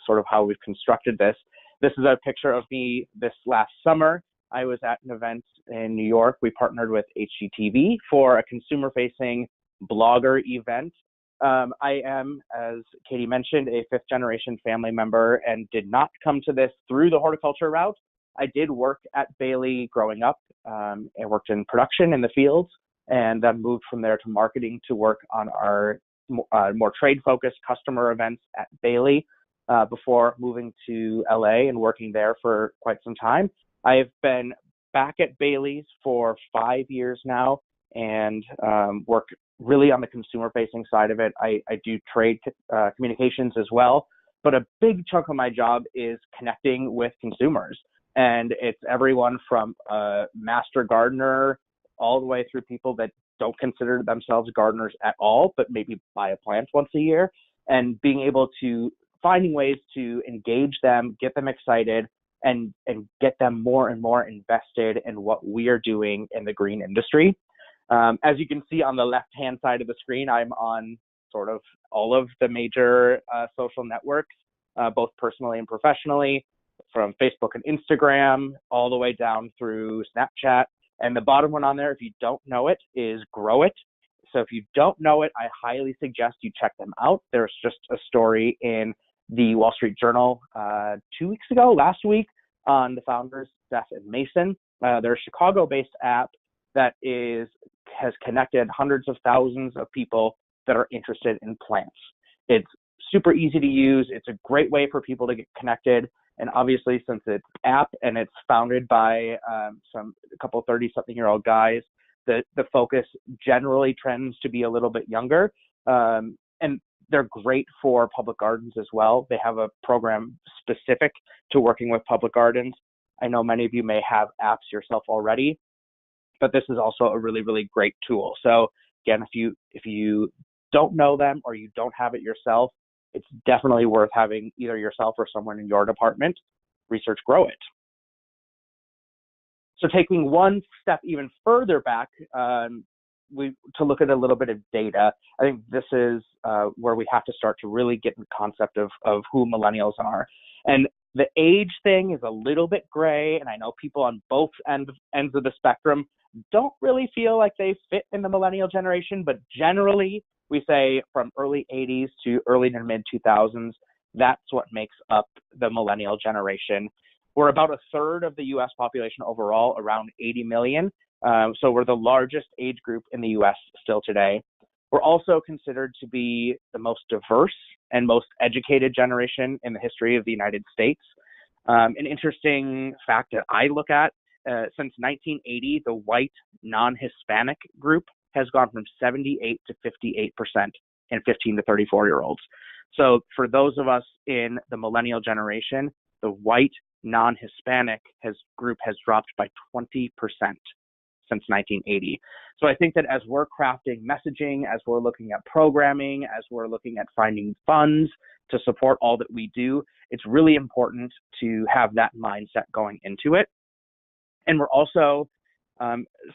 sort of how we've constructed this. This is a picture of me this last summer. I was at an event in New York. We partnered with HGTV for a consumer-facing blogger event. I am, as Katie mentioned, a fifth-generation family member and did not come to this through the horticulture route. I did work at Bailey growing up. I worked in production in the fields, and then moved from there to marketing to work on our more trade-focused customer events at Bailey before moving to LA and working there for quite some time. I have been back at Bailey's for 5 years now and work really on the consumer-facing side of it. I do trade communications as well, but a big chunk of my job is connecting with consumers. And it's everyone from a master gardener all the way through people that don't consider themselves gardeners at all, but maybe buy a plant once a year, and being able to finding ways to engage them, get them excited, and get them more and more invested in what we are doing in the green industry. As you can see on the left-hand side of the screen, I'm on sort of all of the major social networks, both personally and professionally, from Facebook and Instagram, all the way down through Snapchat. And the bottom one on there, if you don't know it, is Grow It. So if you don't know it, I highly suggest you check them out. There's just a story in the Wall Street Journal 2 weeks ago, last week, on the founders, Seth and Mason. They're a Chicago-based app that has connected hundreds of thousands of people that are interested in plants. It's super easy to use. It's a great way for people to get connected. And obviously, since it's app and it's founded by a couple 30-something-year-old guys, the focus generally trends to be a little bit younger. And they're great for public gardens as well. They have a program specific to working with public gardens. I know many of you may have apps yourself already, but this is also a really, really great tool. So again, if you don't know them or you don't have it yourself, it's definitely worth having either yourself or someone in your department research grow it. So taking one step even further back, to look at a little bit of data, I think this is where we have to start to really get the concept of who millennials are. And the age thing is a little bit gray, and I know people on both ends of the spectrum don't really feel like they fit in the millennial generation, but generally we say from early 80s to early to mid 2000s, that's what makes up the millennial generation. We're about a third of the US population overall, around 80 million. So we're the largest age group in the US still today. We're also considered to be the most diverse and most educated generation in the history of the United States. An interesting fact that I look at, since 1980, the white non-Hispanic group has gone from 78 to 58% in 15 to 34-year-olds. So for those of us in the millennial generation, the white non-Hispanic group has dropped by 20% since 1980. So I think that as we're crafting messaging, as we're looking at programming, as we're looking at finding funds to support all that we do, it's really important to have that mindset going into it. And we're also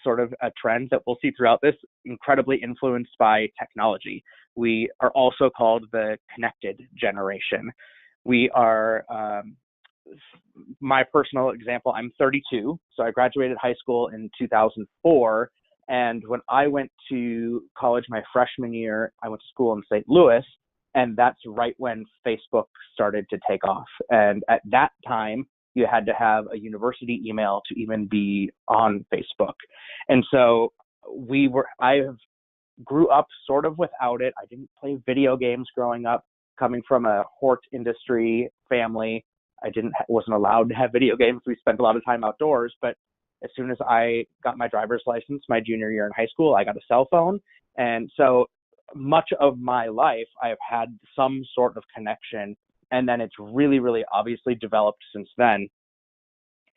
sort of a trend that we'll see throughout this, incredibly influenced by technology. We are also called the connected generation. We are, my personal example, I'm 32, so I graduated high school in 2004, and when I went to college my freshman year, I went to school in St. Louis, and that's right when Facebook started to take off. And at that time, you had to have a university email to even be on Facebook. And so I grew up sort of without it. I didn't play video games growing up, coming from a hort industry family. I wasn't allowed to have video games. We spent a lot of time outdoors, but as soon as I got my driver's license, my junior year in high school, I got a cell phone. And so much of my life, I have had some sort of connection. And then it's really, really obviously developed since then.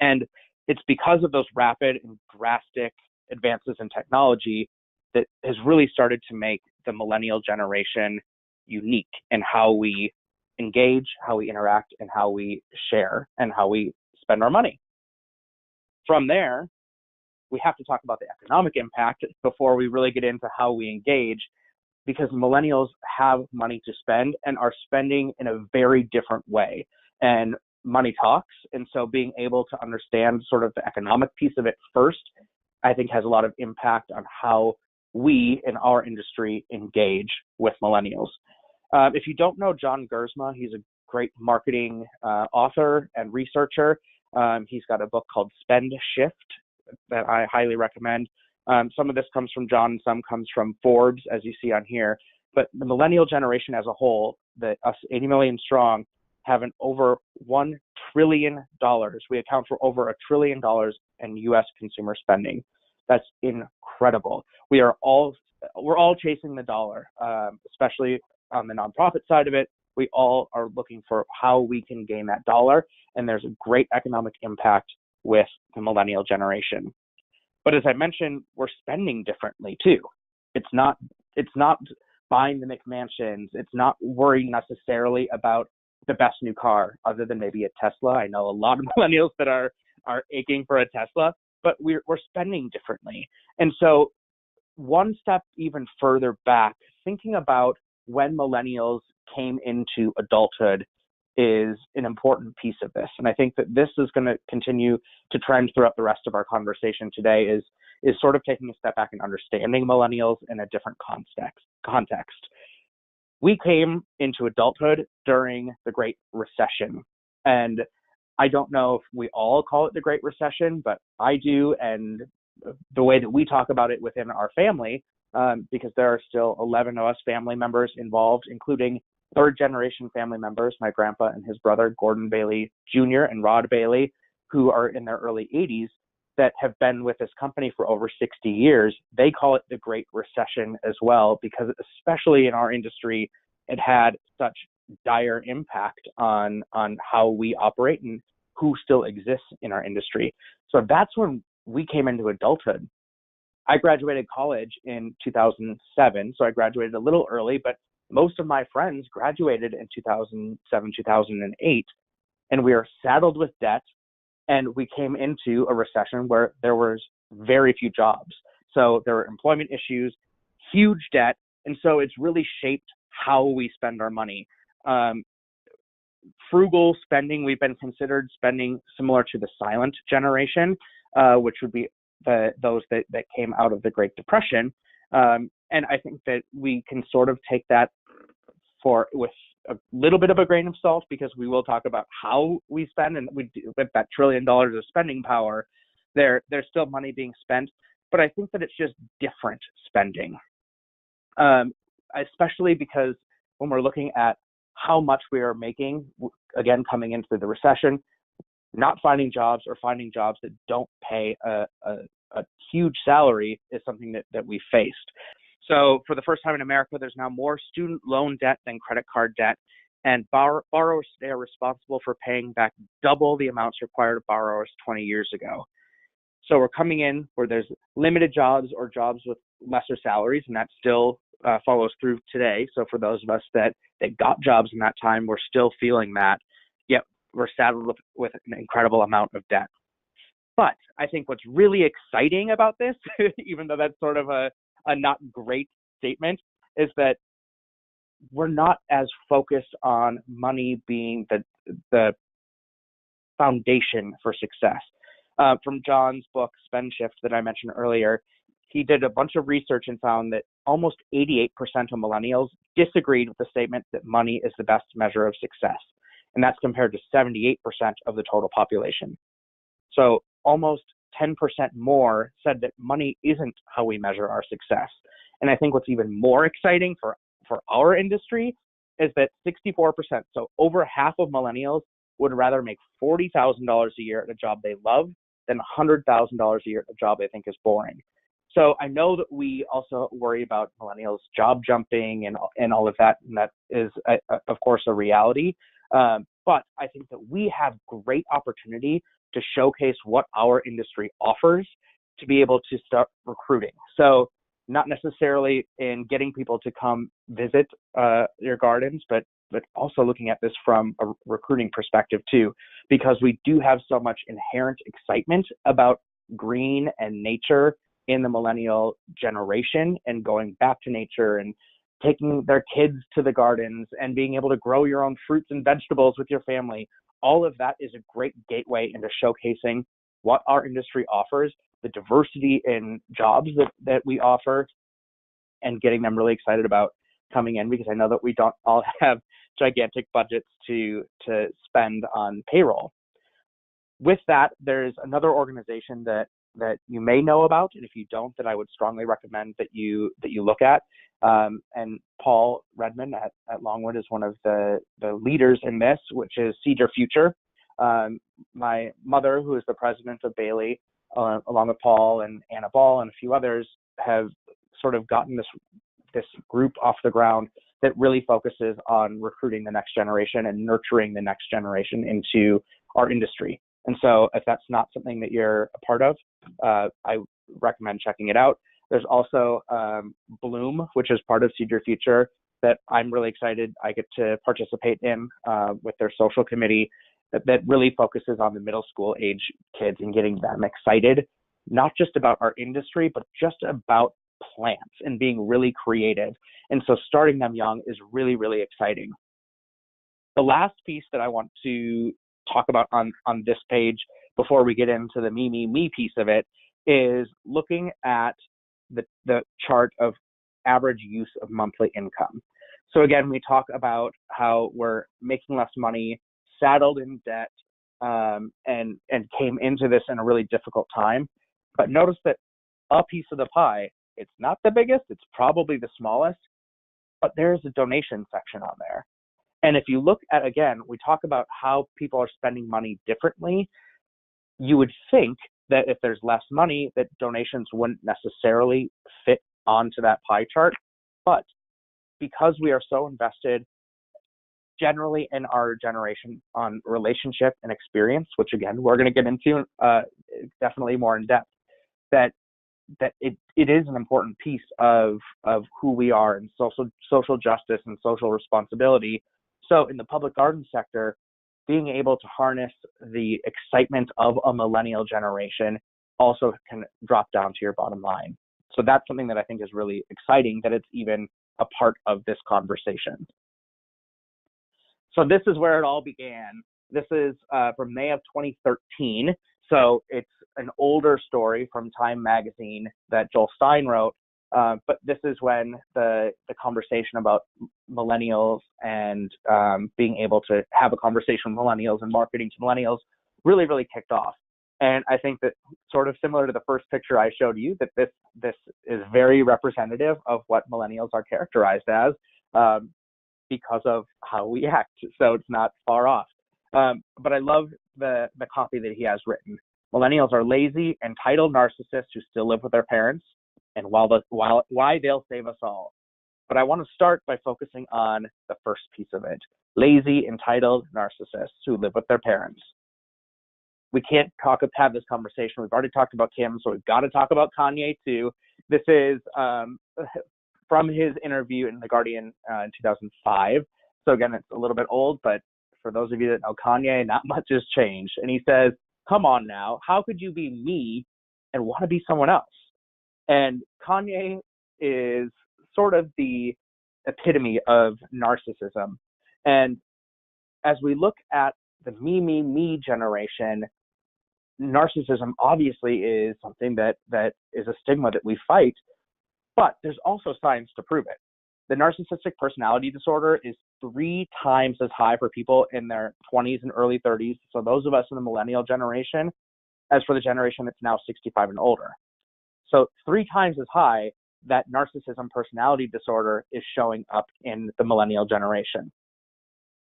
And it's because of those rapid and drastic advances in technology that has really started to make the millennial generation unique in how we engage, how we interact, and how we share, and how we spend our money. From there, we have to talk about the economic impact before we really get into how we engage, because millennials have money to spend and are spending in a very different way. And money talks. And so being able to understand sort of the economic piece of it first, I think has a lot of impact on how we in our industry engage with millennials. If you don't know John Gersma, he's a great marketing author and researcher. He's got a book called Spend Shift that I highly recommend. Some of this comes from John, some comes from Forbes, as you see on here. But the millennial generation as a whole, us 80 million strong, have an over $1 trillion. We account for over $1 trillion in U.S. consumer spending. That's incredible. We're all chasing the dollar, especially on the nonprofit side of it. We all are looking for how we can gain that dollar, and there's a great economic impact with the millennial generation. But as I mentioned, we're spending differently too. It's not buying the McMansions. It's not worrying necessarily about the best new car, other than maybe a Tesla. I know a lot of millennials that are aching for a Tesla, but we're spending differently. And so one step even further back, thinking about when millennials came into adulthood is an important piece of this. And I think that this is going to continue to trend throughout the rest of our conversation today, is is sort of taking a step back and understanding millennials in a different context. We came into adulthood during the Great Recession. And I don't know if we all call it the Great Recession, but I do. And the way that we talk about it within our family, because there are still 11 of us family members involved, including third generation family members, my grandpa and his brother, Gordon Bailey Jr. and Rod Bailey, who are in their early 80s, that have been with this company for over 60 years. They call it the Great Recession as well, because especially in our industry, it had such dire impact on how we operate and who still exists in our industry. So that's when we came into adulthood. I graduated college in 2007, so I graduated a little early, but most of my friends graduated in 2007, 2008, and we are saddled with debt, and we came into a recession where there was very few jobs. So there were employment issues, huge debt, and so it's really shaped how we spend our money. Frugal spending, we've been considered spending similar to the silent generation, which would be those that came out of the Great Depression. And I think that we can sort of take that with a little bit of a grain of salt, because we will talk about how we spend, and with that $1 trillion of spending power, there's still money being spent, but I think that it's just different spending, especially because when we're looking at how much we are making, again, coming into the recession, not finding jobs or finding jobs that don't pay a huge salary is something that we faced. So for the first time in America, there's now more student loan debt than credit card debt, and borrowers today are responsible for paying back double the amounts required of borrowers 20 years ago. So we're coming in where there's limited jobs or jobs with lesser salaries, and that still follows through today. So for those of us that got jobs in that time, we're still feeling that, yet we're saddled with an incredible amount of debt. But I think what's really exciting about this, even though that's sort of a not great statement, is that we're not as focused on money being the foundation for success. From John's book, Spend Shift, that I mentioned earlier, he did a bunch of research and found that almost 88% of millennials disagreed with the statement that money is the best measure of success. And that's compared to 78% of the total population. So almost 10% more said that money isn't how we measure our success. And I think what's even more exciting for our industry is that 64%, so over half of millennials, would rather make $40,000 a year at a job they love than $100,000 a year at a job they think is boring. So I know that we also worry about millennials job jumping and all of that, and that is, of course, a reality. But I think that we have great opportunity to showcase what our industry offers to be able to start recruiting. So not necessarily in getting people to come visit your gardens, but also looking at this from a recruiting perspective too, because we do have so much inherent excitement about green and nature in the millennial generation, and going back to nature and taking their kids to the gardens and being able to grow your own fruits and vegetables with your family. All of that is a great gateway into showcasing what our industry offers, the diversity in jobs that we offer, and getting them really excited about coming in, because I know that we don't all have gigantic budgets to spend on payroll. With that, there's another organization that you may know about, and if you don't, that I would strongly recommend that you look at. And Paul Redmond at Longwood is one of the leaders in this, which is Seed Your Future. My mother, who is the president of Bailey, along with Paul and Anna Ball and a few others, have sort of gotten this group off the ground that really focuses on recruiting the next generation and nurturing the next generation into our industry. And so if that's not something that you're a part of, I recommend checking it out. There's also Bloom, which is part of Seed Your Future, that I'm really excited I get to participate in with their social committee that really focuses on the middle school age kids and getting them excited, not just about our industry, but just about plants and being really creative. And so starting them young is really, really exciting. The last piece that I want to talk about on this page before we get into the me piece of it is looking at the chart of average use of monthly income. So again, we talk about how we're making less money, saddled in debt, and came into this in a really difficult time. But notice that a piece of the pie, it's not the biggest, it's probably the smallest, but there's a donation section on there. And if you look at, again, we talk about how people are spending money differently, you would think that if there's less money, that donations wouldn't necessarily fit onto that pie chart. But because we are so invested generally in our generation on relationship and experience, which again, we're going to get into definitely more in depth, that it is an important piece of who we are in social justice and social responsibility. So in the public garden sector, being able to harness the excitement of a millennial generation also can drop down to your bottom line. So that's something that I think is really exciting, that it's even a part of this conversation. So this is where it all began. This is from May of 2013. So it's an older story from Time magazine that Joel Stein wrote. But this is when the conversation about millennials and being able to have a conversation with millennials and marketing to millennials really, really kicked off. And I think that, sort of similar to the first picture I showed you, that this is very representative of what millennials are characterized as because of how we act. So it's not far off. But I love the copy that he has written. Millennials are lazy, entitled narcissists who still live with their parents, and why they'll save us all. But I want to start by focusing on the first piece of it. Lazy, entitled narcissists who live with their parents. We can't have this conversation. We've already talked about Kim, so we've got to talk about Kanye too. This is from his interview in The Guardian in 2005. So again, it's a little bit old, but for those of you that know Kanye, not much has changed. And he says, come on now, how could you be me and want to be someone else? And Kanye is sort of the epitome of narcissism. And as we look at the me generation, narcissism obviously is something that is a stigma that we fight, but there's also science to prove it. The narcissistic personality disorder is 3 times as high for people in their 20s and early 30s, so those of us in the millennial generation, as for the generation that's now 65 and older. So 3 times as high that narcissism personality disorder is showing up in the millennial generation.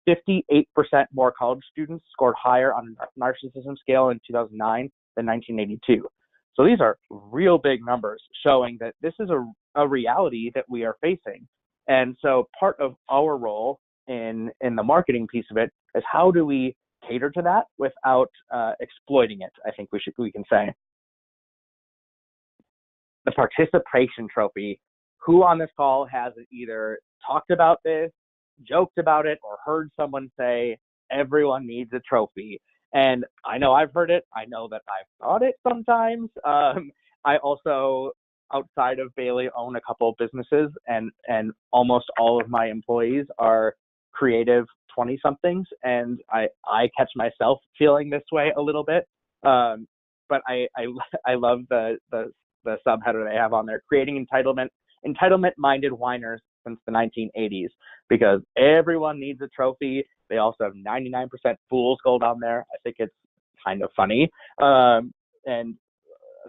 58% more college students scored higher on a narcissism scale in 2009 than 1982. So these are real big numbers showing that this is a reality that we are facing. And so part of our role in the marketing piece of it is how do we cater to that without exploiting it, I think we can say. The participation trophy. Who on this call has either talked about this, joked about it, or heard someone say, everyone needs a trophy? And I know I've heard it. I know that I've thought it sometimes. I also, outside of Bailey, own a couple of businesses, and almost all of my employees are creative 20-somethings, and I catch myself feeling this way a little bit. But I love the subheader they have on there, creating entitlement-minded whiners since the 1980s, because everyone needs a trophy. They also have 99% fool's gold on there. I think it's kind of funny. And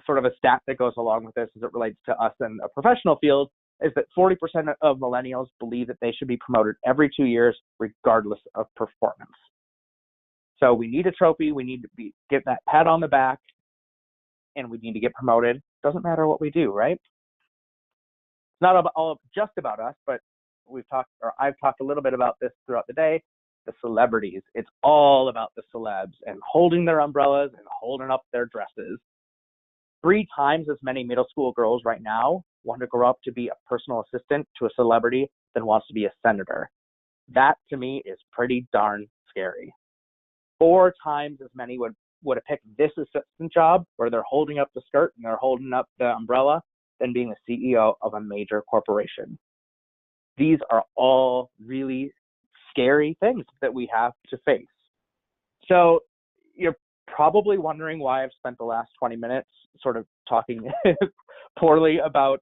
sort of a stat that goes along with this as it relates to us in a professional field is that 40% of millennials believe that they should be promoted every 2 years, regardless of performance. So we need a trophy. We need to get that pat on the back, and we need to get promoted. Doesn't matter what we do, right? It's not all just about us, but I've talked a little bit about this throughout the day. The celebrities. It's all about the celebs and holding their umbrellas and holding up their dresses. 3 times as many middle school girls right now want to grow up to be a personal assistant to a celebrity than wants to be a senator. That to me is pretty darn scary. 4 times as many would have picked this assistant job where they're holding up the skirt and they're holding up the umbrella than being a CEO of a major corporation. These are all really scary things that we have to face. So probably wondering why I've spent the last 20 minutes sort of talking poorly about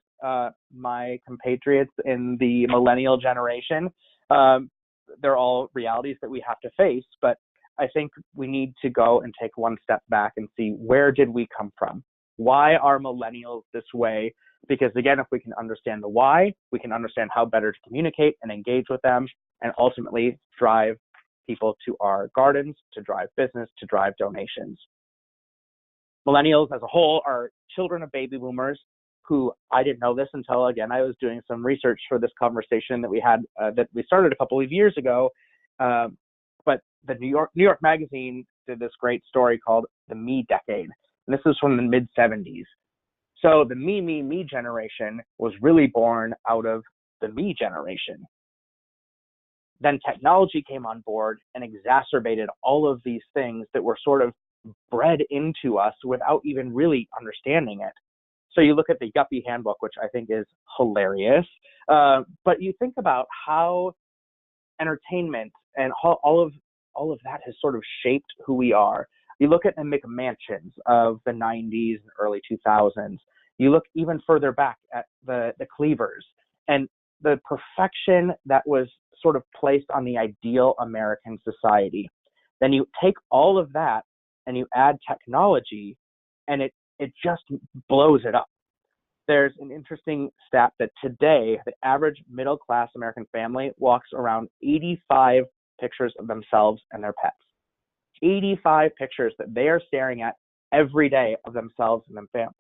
my compatriots in the millennial generation. They're all realities that we have to face, but I think we need to go and take one step back and see, where did we come from? Why are millennials this way? Because again, if we can understand the why, we can understand how better to communicate and engage with them, and ultimately drive people to our gardens, to drive business, to drive donations. Millennials as a whole are children of baby boomers who, I didn't know this until, again, I was doing some research for this conversation that we had, that we started a couple of years ago. But the New York Magazine did this great story called The Me Decade. And this is from the mid 70s. So the me generation was really born out of the me generation. Then technology came on board and exacerbated all of these things that were sort of bred into us without even really understanding it. So you look at the Yuppie Handbook, which I think is hilarious, but you think about how entertainment and how all of that has sort of shaped who we are. You look at the McMansions of the 90s and early 2000s. You look even further back at the Cleavers and the perfection that was sort of placed on the ideal American society. Then you take all of that and you add technology, and it just blows it up. There's an interesting stat that today, the average middle-class American family walks around 85 pictures of themselves and their pets. 85 pictures that they are staring at every day of themselves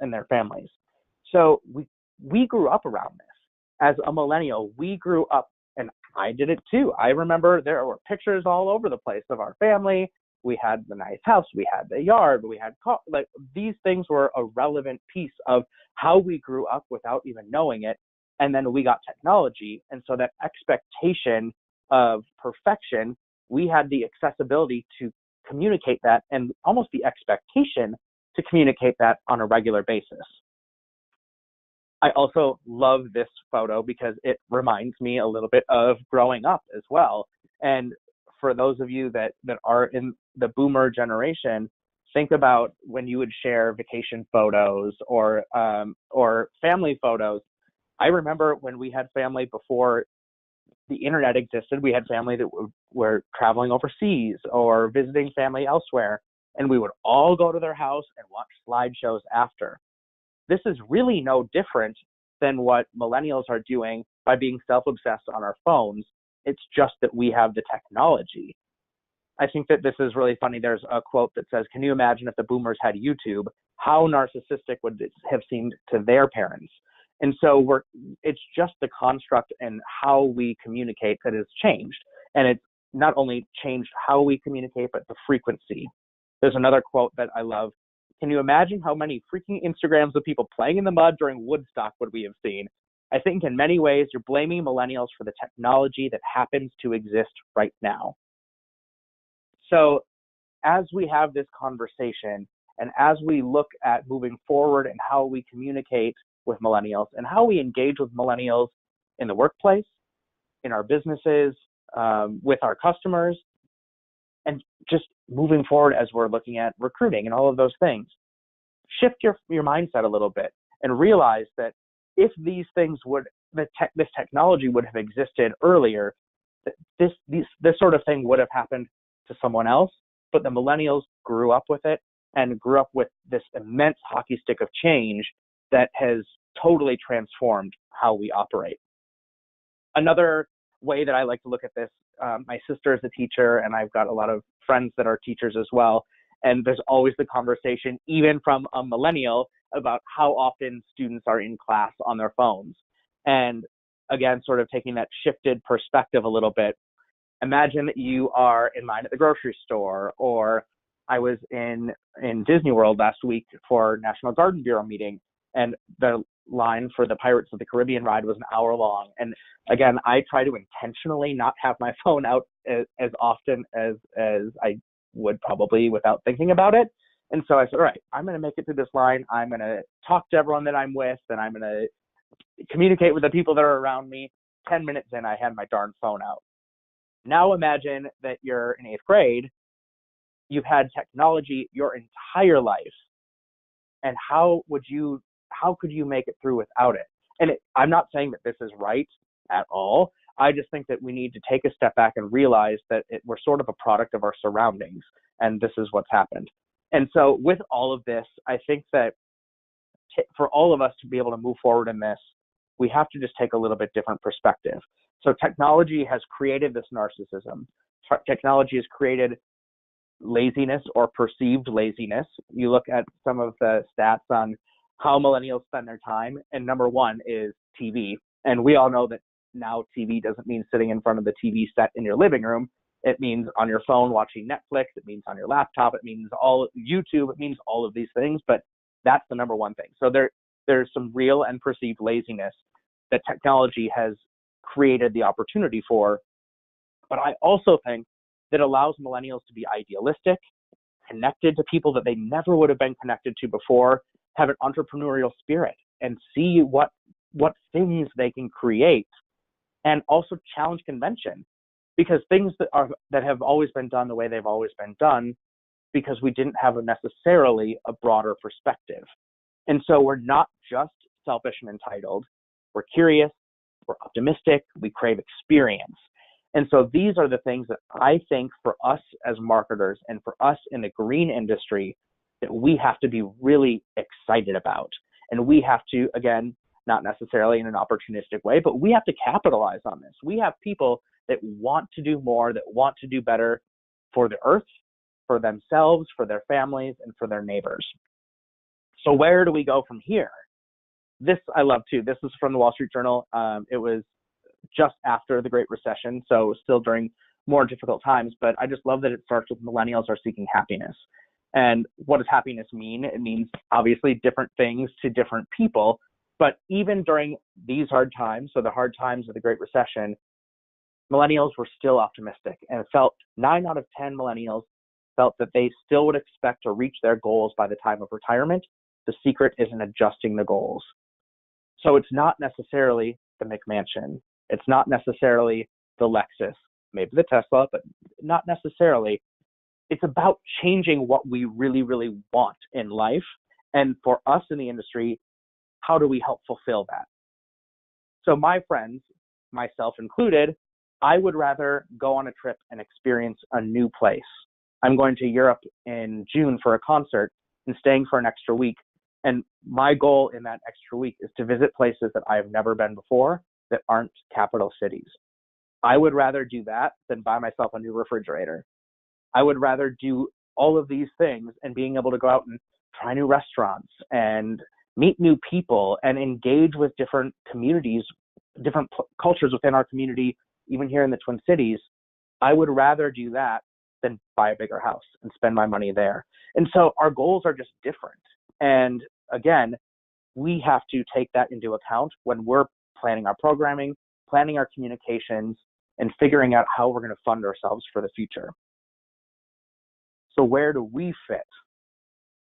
and their families. So we grew up around this. As a millennial, we grew up, and I did it too. I remember there were pictures all over the place of our family. We had the nice house, we had the yard, we had like these things were a relevant piece of how we grew up without even knowing it. And then we got technology, and so that expectation of perfection, we had the accessibility to communicate that and almost the expectation to communicate that on a regular basis. I also love this photo because it reminds me a little bit of growing up as well. And for those of you that are in the boomer generation, think about when you would share vacation photos or family photos. I remember when we had family before the internet existed, we had family that were traveling overseas or visiting family elsewhere, and we would all go to their house and watch slideshows after. This is really no different than what millennials are doing by being self-obsessed on our phones. It's just that we have the technology. I think that this is really funny. There's a quote that says, "Can you imagine if the boomers had YouTube? How narcissistic would it have seemed to their parents?" And so it's just the construct and how we communicate that has changed. And it's not only changed how we communicate, but the frequency. There's another quote that I love. "Can you imagine how many freaking Instagrams of people playing in the mud during Woodstock would we have seen? I think in many ways, you're blaming millennials for the technology that happens to exist right now." So as we have this conversation and as we look at moving forward and how we communicate with millennials and how we engage with millennials in the workplace, in our businesses, with our customers, and just moving forward as we're looking at recruiting and all of those things, shift your mindset a little bit and realize that if these things this technology would have existed earlier, this sort of thing would have happened to someone else, but the millennials grew up with it and grew up with this immense hockey stick of change that has totally transformed how we operate. Another way that I like to look at this, my sister is a teacher, and I've got a lot of friends that are teachers as well, and there's always the conversation, even from a millennial, about how often students are in class on their phones. And again, sort of taking that shifted perspective a little bit, imagine that you are in line at the grocery store, or I was in Disney World last week for National Garden Bureau meeting, and the line for the Pirates of the Caribbean ride was an hour long. And again, I try to intentionally not have my phone out as often as I would probably without thinking about it. And so I said, all right, I'm going to make it through this line. I'm going to talk to everyone that I'm with, and I'm going to communicate with the people that are around me. 10 minutes in, I had my darn phone out. Now imagine that you're in 8th grade You've had technology your entire life, and how could you make it through without it? And I'm not saying that this is right at all. I just think that we need to take a step back and realize that we're sort of a product of our surroundings, and this is what's happened. And so with all of this, I think that for all of us to be able to move forward in this, we have to just take a little bit different perspective. So technology has created this narcissism. Technology has created laziness or perceived laziness. You look at some of the stats on how millennials spend their time, and number one is TV. And we all know that now TV doesn't mean sitting in front of the TV set in your living room. It means on your phone watching Netflix. It means on your laptop. It means all YouTube. It means all of these things, but that's the number one thing. So there's some real and perceived laziness that technology has created the opportunity for. But I also think that allows millennials to be idealistic, connected to people that they never would have been connected to before, have an entrepreneurial spirit, and see what things they can create, and also challenge convention, because things that have always been done the way they've always been done, because we didn't have necessarily a broader perspective. And so we're not just selfish and entitled. We're curious, we're optimistic, we crave experience. And so these are the things that I think for us as marketers and for us in the green industry that we have to be really excited about. And we have to, again, not necessarily in an opportunistic way, but we have to capitalize on this. We have people that want to do more, that want to do better for the earth, for themselves, for their families, and for their neighbors. So where do we go from here? This I love too. This is from the Wall Street Journal. It was just after the Great Recession, so still during more difficult times, but I just love that it starts with millennials are seeking happiness. And what does happiness mean? It means obviously different things to different people, but even during these hard times, so the hard times of the Great Recession, millennials were still optimistic, and it felt 9 out of 10 millennials felt that they still would expect to reach their goals by the time of retirement. The secret is in adjusting the goals. So it's not necessarily the McMansion. It's not necessarily the Lexus, maybe the Tesla, but not necessarily. It's about changing what we really, really want in life. And for us in the industry, how do we help fulfill that? So my friends, myself included, I would rather go on a trip and experience a new place. I'm going to Europe in June for a concert and staying for an extra week. And my goal in that extra week is to visit places that I have never been before that aren't capital cities. I would rather do that than buy myself a new refrigerator. I would rather do all of these things and being able to go out and try new restaurants and meet new people and engage with different communities, different cultures within our community, even here in the Twin Cities. I would rather do that than buy a bigger house and spend my money there. And so our goals are just different. And again, we have to take that into account when we're planning our programming, planning our communications, and figuring out how we're going to fund ourselves for the future. So where do we fit?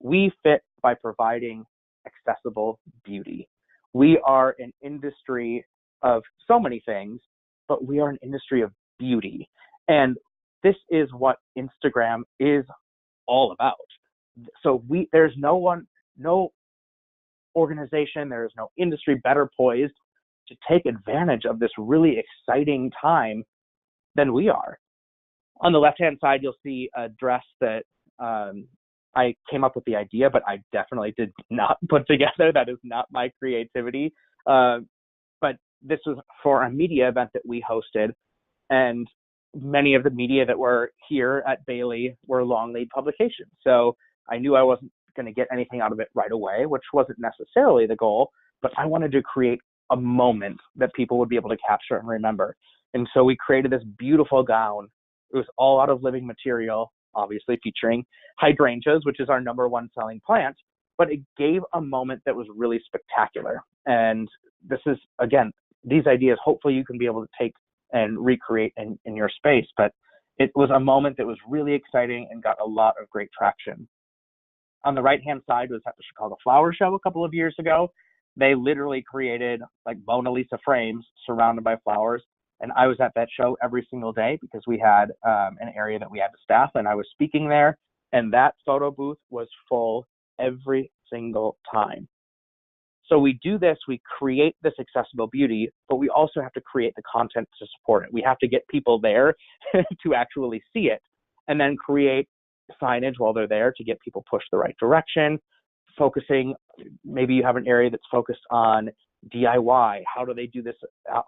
We fit by providing accessible beauty. We are an industry of so many things, but we are an industry of beauty. And this is what Instagram is all about. So there's no organization, there is no industry better poised to take advantage of this really exciting time than we are. On the left-hand side, you'll see a dress that I came up with the idea, but I definitely did not put together. That is not my creativity. But this was for a media event that we hosted, and many of the media that were here at Bailey were long lead publications. So I knew I wasn't going to get anything out of it right away, which wasn't necessarily the goal, but I wanted to create a moment that people would be able to capture and remember. And so we created this beautiful gown. It was all out of living material, obviously featuring hydrangeas, which is our #1 selling plant, but it gave a moment that was really spectacular. And this is, again, these ideas, hopefully you can be able to take and recreate in your space, but it was a moment that was really exciting and got a lot of great traction. On the right-hand side was at the Chicago Flower Show a couple of years ago. They literally created like Mona Lisa frames surrounded by flowers. And I was at that show every single day because we had an area that we had to staff, and I was speaking there. and that photo booth was full every single time. So we do this, we create this accessible beauty, but we also have to create the content to support it. We have to get people there to actually see it, and then create signage while they're there to get people pushed the right direction, focusing, maybe you have an area that's focused on DIY. How do they do this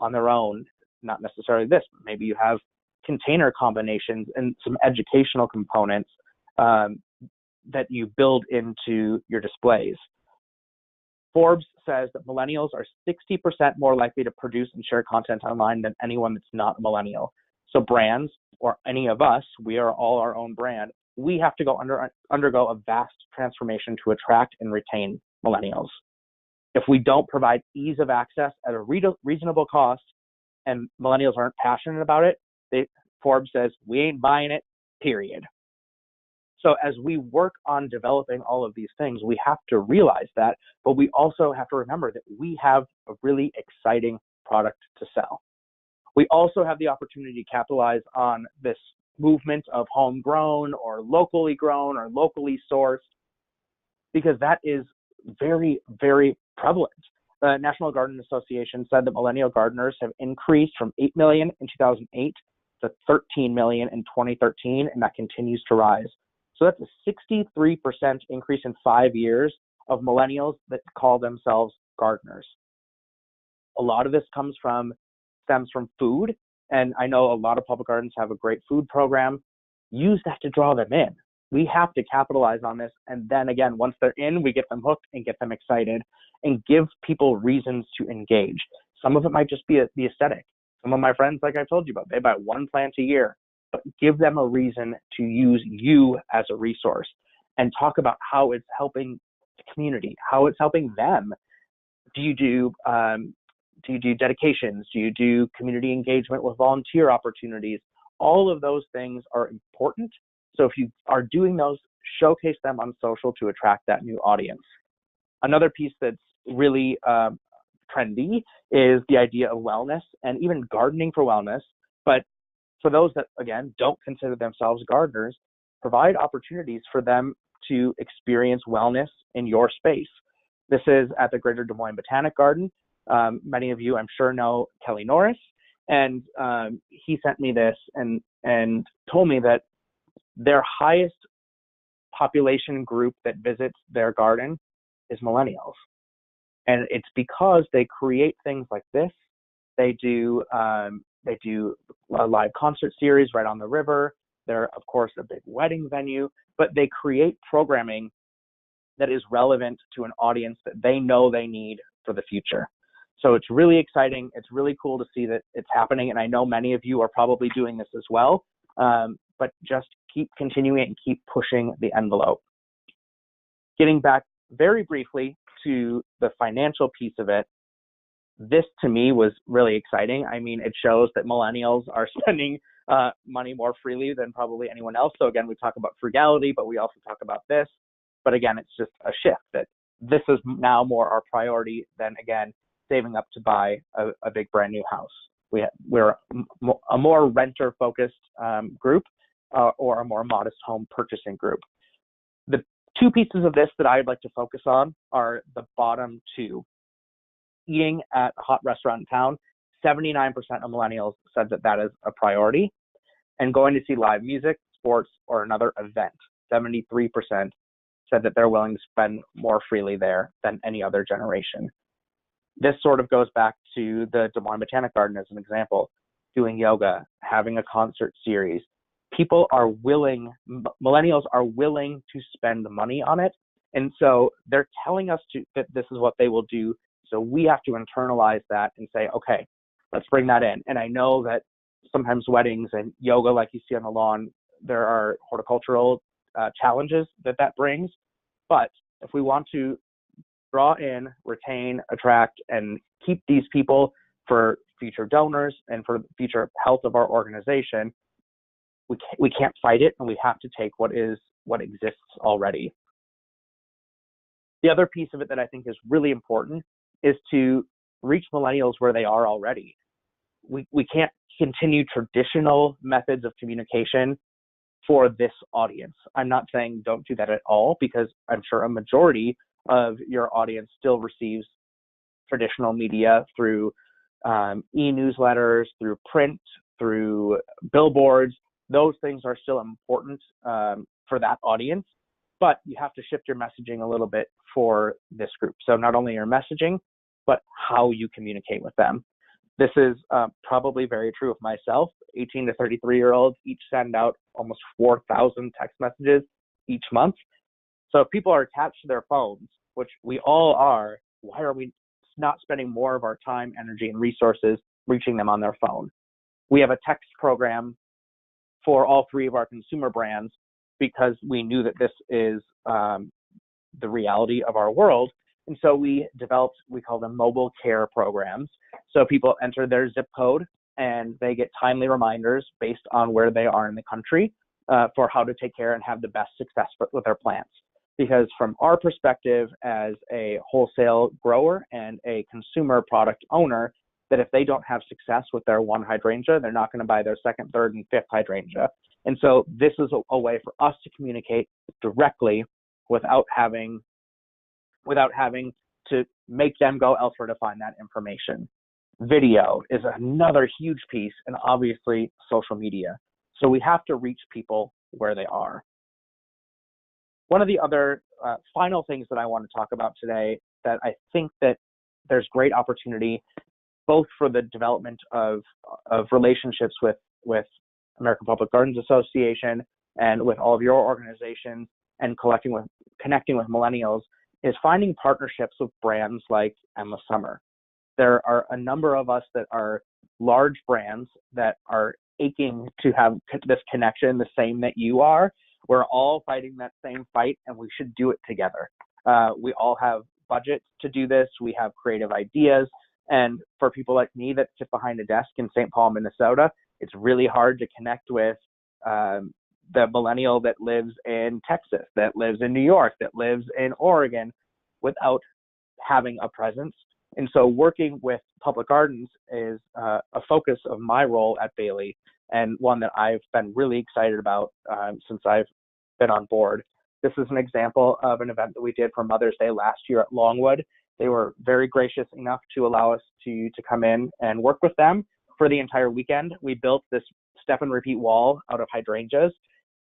on their own? Not necessarily this, but maybe you have container combinations and some educational components that you build into your displays. Forbes says that millennials are 60% more likely to produce and share content online than anyone that's not a millennial. So brands, or any of us, we are all our own brand, we have to undergo a vast transformation to attract and retain millennials. If we don't provide ease of access at a reasonable cost, and millennials aren't passionate about it, Forbes says we ain't buying it, period. So as we work on developing all of these things, we have to realize that, but we also have to remember that we have a really exciting product to sell. We also have the opportunity to capitalize on this movement of homegrown or locally sourced, because that is very, very prevalent. The National Garden Association said that millennial gardeners have increased from 8 million in 2008 to 13 million in 2013, and that continues to rise. So that's a 63% increase in 5 years of millennials that call themselves gardeners. A lot of this stems from food, and I know a lot of public gardens have a great food program. Use that to draw them in. We have to capitalize on this, and then again, once they're in, we get them hooked and get them excited and give people reasons to engage. Some of it might just be the aesthetic. Some of my friends, like I told you about, they buy one plant a year, but give them a reason to use you as a resource and talk about how it's helping the community, how it's helping them. Do you do dedications? Do you do community engagement with volunteer opportunities? All of those things are important. So if you are doing those, showcase them on social to attract that new audience. Another piece that's really trendy is the idea of wellness and even gardening for wellness. But for those that, again, don't consider themselves gardeners, provide opportunities for them to experience wellness in your space. This is at the Greater Des Moines Botanic Garden. Many of you, I'm sure, know Kelly Norris, and he sent me this and told me that their highest population group that visits their garden is millennials. And it's because they create things like this. They do a live concert series right on the river. They're, of course, a big wedding venue, but they create programming that is relevant to an audience that they know they need for the future. So it's really exciting. It's really cool to see that it's happening. And I know many of you are probably doing this as well, but just keep continuing and keep pushing the envelope. Getting back very briefly to the financial piece of it, this to me was really exciting. I mean, it shows that millennials are spending money more freely than probably anyone else. So again, we talk about frugality, but we also talk about this. But again, it's just a shift that this is now more our priority than, again, saving up to buy a big brand new house. We're a more renter focused group or a more modest home purchasing group. The two pieces of this that I'd like to focus on are the bottom two. Eating at a hot restaurant in town, 79% of millennials said that that is a priority. And going to see live music, sports, or another event, 73% said that they're willing to spend more freely there than any other generation. This sort of goes back to the Des Moines Botanic Garden as an example, doing yoga, having a concert series. Millennials are willing to spend money on it. And so they're telling us that this is what they will do. So we have to internalize that and say, okay, let's bring that in. And I know that sometimes weddings and yoga, like you see on the lawn, there are horticultural challenges that brings. But if we want to draw in, retain, attract, and keep these people for future donors and for the future health of our organization, we can't fight it, and we have to take what exists already. The other piece of it that I think is really important is to reach millennials where they are already. We can't continue traditional methods of communication for this audience. I'm not saying don't do that at all, because I'm sure a majority of your audience still receives traditional media through e-newsletters, through print, through billboards. Those things are still important for that audience, but you have to shift your messaging a little bit for this group. So not only your messaging, but how you communicate with them. This is probably very true of myself. 18 to 33-year-olds each send out almost 4,000 text messages each month. So if people are attached to their phones, which we all are, why are we not spending more of our time, energy, and resources reaching them on their phone? We have a text program for all three of our consumer brands because we knew that this is the reality of our world. And so we developed, we call them mobile care programs. So people enter their zip code and they get timely reminders based on where they are in the country for how to take care and have the best success with their plants. Because from our perspective as a wholesale grower and a consumer product owner, that if they don't have success with their one hydrangea, they're not going to buy their second, third, and fifth hydrangea. And so this is a way for us to communicate directly without having to make them go elsewhere to find that information. Video is another huge piece, and obviously social media. So we have to reach people where they are. One of the other final things that I want to talk about today that I think that there's great opportunity both for the development of relationships with American Public Gardens Association and with all of your organizations and connecting with millennials is finding partnerships with brands like Endless Summer. There are a number of us that are large brands that are aching to have this connection, the same that you are. We're all fighting that same fight, and we should do it together. We all have budgets to do this. We have creative ideas. And for people like me that sit behind a desk in St. Paul, Minnesota, it's really hard to connect with the millennial that lives in Texas, that lives in New York, that lives in Oregon without having a presence. And so working with public gardens is a focus of my role at Bailey, and one that I've been really excited about since I've been on board. This is an example of an event that we did for Mother's Day last year at Longwood. They were very gracious enough to allow us to come in and work with them for the entire weekend. We built this step and repeat wall out of hydrangeas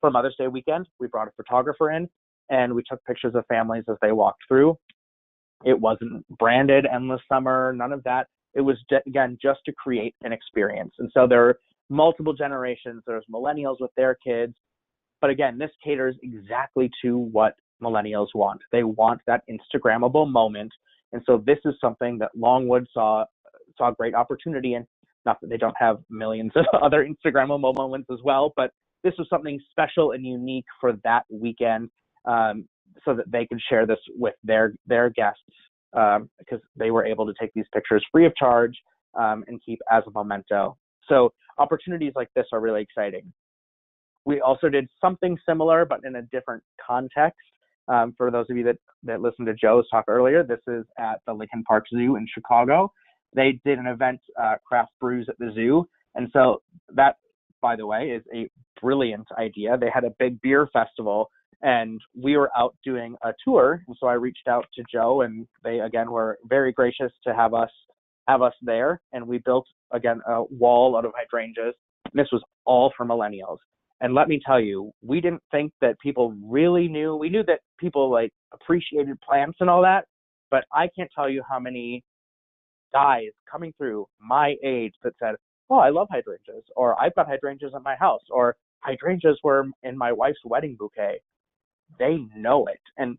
for Mother's Day weekend. We brought a photographer in and we took pictures of families as they walked through. It wasn't branded Endless Summer, none of that. It was, again, just to create an experience. And so there are multiple generations. There's millennials with their kids. But again, this caters exactly to what millennials want. They want that Instagrammable moment. And so this is something that Longwood saw great opportunity in. Not that they don't have millions of other Instagrammable moments as well, but this was something special and unique for that weekend, so that they could share this with their guests, because they were able to take these pictures free of charge and keep as a memento. So opportunities like this are really exciting. We also did something similar, but in a different context. For those of you that listened to Joe's talk earlier, this is at the Lincoln Park Zoo in Chicago. They did an event, Craft Brews at the Zoo. And so that, by the way, is a brilliant idea. They had a big beer festival, and we were out doing a tour. And so I reached out to Joe, and they, again, were very gracious to have us there. And we built, again, a wall out of hydrangeas. And this was all for millennials. And let me tell you, we didn't think that people really knew. We knew that people like appreciated plants and all that, but I can't tell you how many guys coming through my age that said, oh, I love hydrangeas, or I've got hydrangeas at my house, or hydrangeas were in my wife's wedding bouquet. They know it. And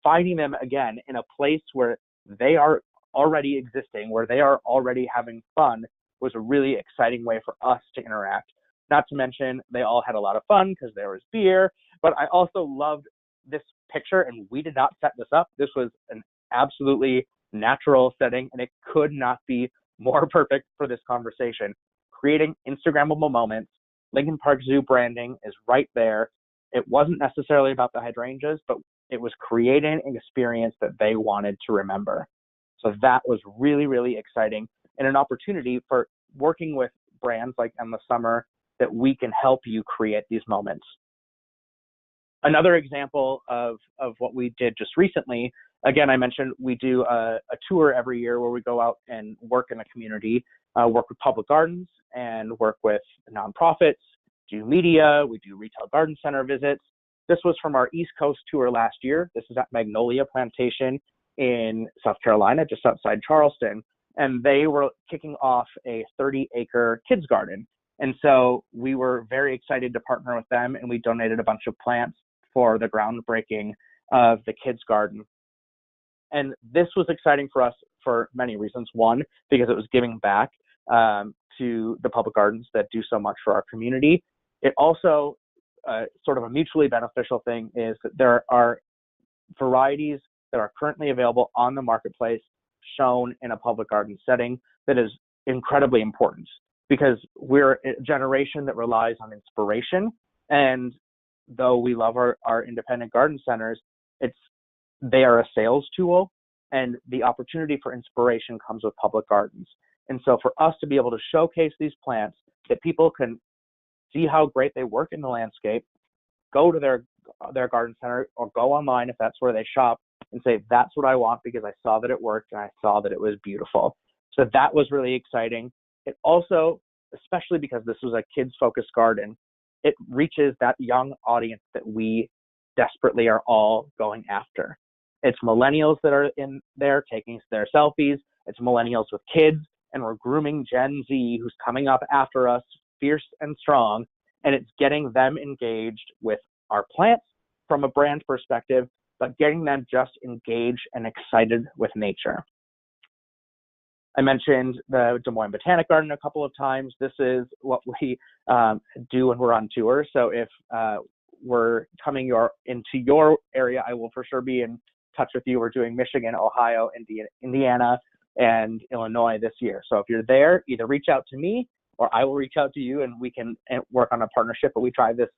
finding them again in a place where they are already existing, where they are already having fun, was a really exciting way for us to interact. Not to mention, they all had a lot of fun because there was beer, but I also loved this picture, and we did not set this up. This was an absolutely natural setting, and it could not be more perfect for this conversation. Creating Instagrammable moments, Lincoln Park Zoo branding is right there. It wasn't necessarily about the hydrangeas, but it was creating an experience that they wanted to remember. So that was really, really exciting, and an opportunity for working with brands like Endless Summer that we can help you create these moments. Another example of what we did just recently, again, I mentioned we do a tour every year where we go out and work in a community, work with public gardens and work with nonprofits, do media, we do retail garden center visits. This was from our East Coast tour last year. This is at Magnolia Plantation in South Carolina, just outside Charleston. And they were kicking off a 30-acre kids garden. And so we were very excited to partner with them, and we donated a bunch of plants for the groundbreaking of the kids garden. And this was exciting for us for many reasons. One, because it was giving back to the public gardens that do so much for our community. It also, sort of a mutually beneficial thing, is that there are varieties that are currently available on the marketplace shown in a public garden setting that is incredibly important, because we're a generation that relies on inspiration. And though we love our independent garden centers, they are a sales tool, and the opportunity for inspiration comes with public gardens. And so for us to be able to showcase these plants that people can see how great they work in the landscape, go to their garden center or go online if that's where they shop and say, that's what I want because I saw that it worked and I saw that it was beautiful. So that was really exciting. It also, especially because this was a kids-focused garden, it reaches that young audience that we desperately are all going after. It's millennials that are in there taking their selfies. It's millennials with kids, and we're grooming Gen Z who's coming up after us, fierce and strong, and it's getting them engaged with our plants from a brand perspective, but getting them just engaged and excited with nature. I mentioned the Des Moines Botanic Garden a couple of times. This is what we do when we're on tour. So if we're coming into your area, I will for sure be in touch with you. We're doing Michigan, Ohio, Indiana, and Illinois this year. So if you're there, either reach out to me or I will reach out to you and we can work on a partnership. But we drive this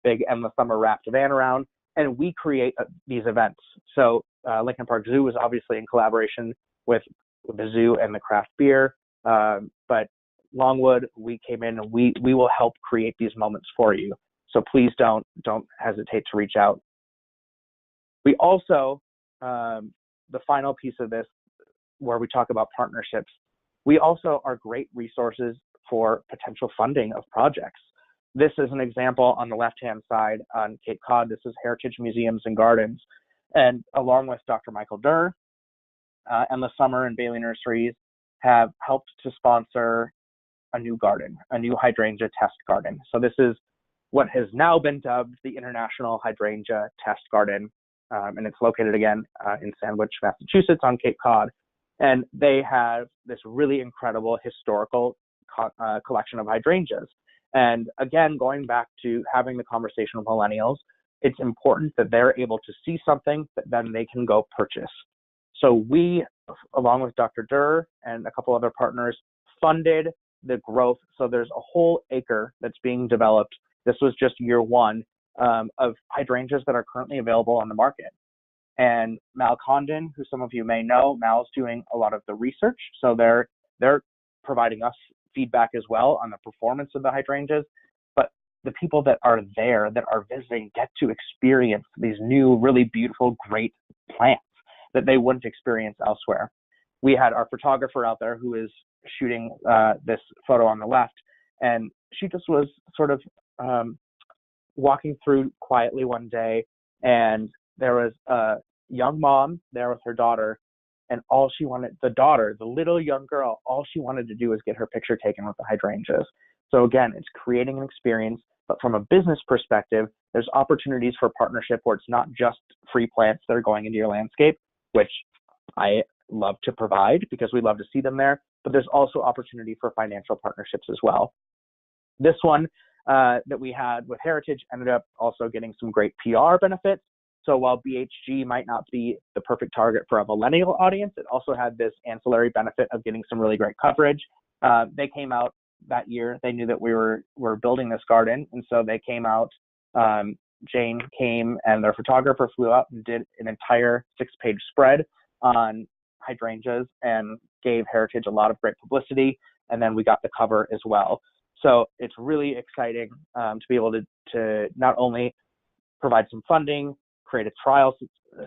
big Endless Summer Wrapped van around and we create these events. So Lincoln Park Zoo is obviously in collaboration with the zoo and the craft beer. But Longwood, we came in and we will help create these moments for you. So please don't hesitate to reach out. We also, the final piece of this, where we talk about partnerships, we also are great resources for potential funding of projects. This is an example on the left-hand side on Cape Cod. This is Heritage Museums and Gardens. And along with Dr. Michael Durr, Endless Summer and Bailey Nurseries have helped to sponsor a new garden, a new hydrangea test garden. So this is what has now been dubbed the International Hydrangea Test Garden. And it's located again in Sandwich, Massachusetts on Cape Cod. And they have this really incredible historical collection of hydrangeas. And again, going back to having the conversation with millennials, it's important that they're able to see something that then they can go purchase. So we, along with Dr. Durr and a couple other partners, funded the growth. So there's a whole acre that's being developed. This was just year one of hydrangeas that are currently available on the market. And Mal Condon, who some of you may know, Mal's doing a lot of the research. So they're providing us feedback as well on the performance of the hydrangeas. But the people that are there, that are visiting, get to experience these new, really beautiful, great plants that they wouldn't experience elsewhere. We had our photographer out there who is shooting this photo on the left, and she just was sort of walking through quietly one day, and there was a young mom there with her daughter, and all she wanted, the daughter, the little young girl, all she wanted to do was get her picture taken with the hydrangeas. So again, it's creating an experience, but from a business perspective, there's opportunities for partnership where it's not just free plants that are going into your landscape, which I love to provide because we love to see them there, but there's also opportunity for financial partnerships as well. This one that we had with Heritage ended up also getting some great PR benefits. So while BHG might not be the perfect target for a millennial audience, it also had this ancillary benefit of getting some really great coverage. They came out that year. They knew that we were building this garden, and so they came out. Jane came and their photographer flew out and did an entire 6-page spread on hydrangeas and gave Heritage a lot of great publicity. And then we got the cover as well. So it's really exciting to be able to not only provide some funding, create a trial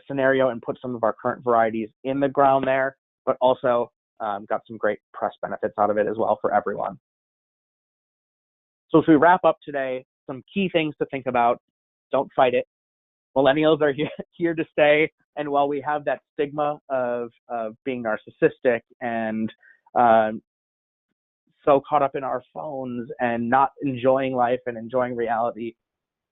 scenario, and put some of our current varieties in the ground there, but also got some great press benefits out of it as well for everyone. So as we wrap up today, some key things to think about. Don't fight it. Millennials are here to stay. And while we have that stigma of being narcissistic and so caught up in our phones and not enjoying life and enjoying reality,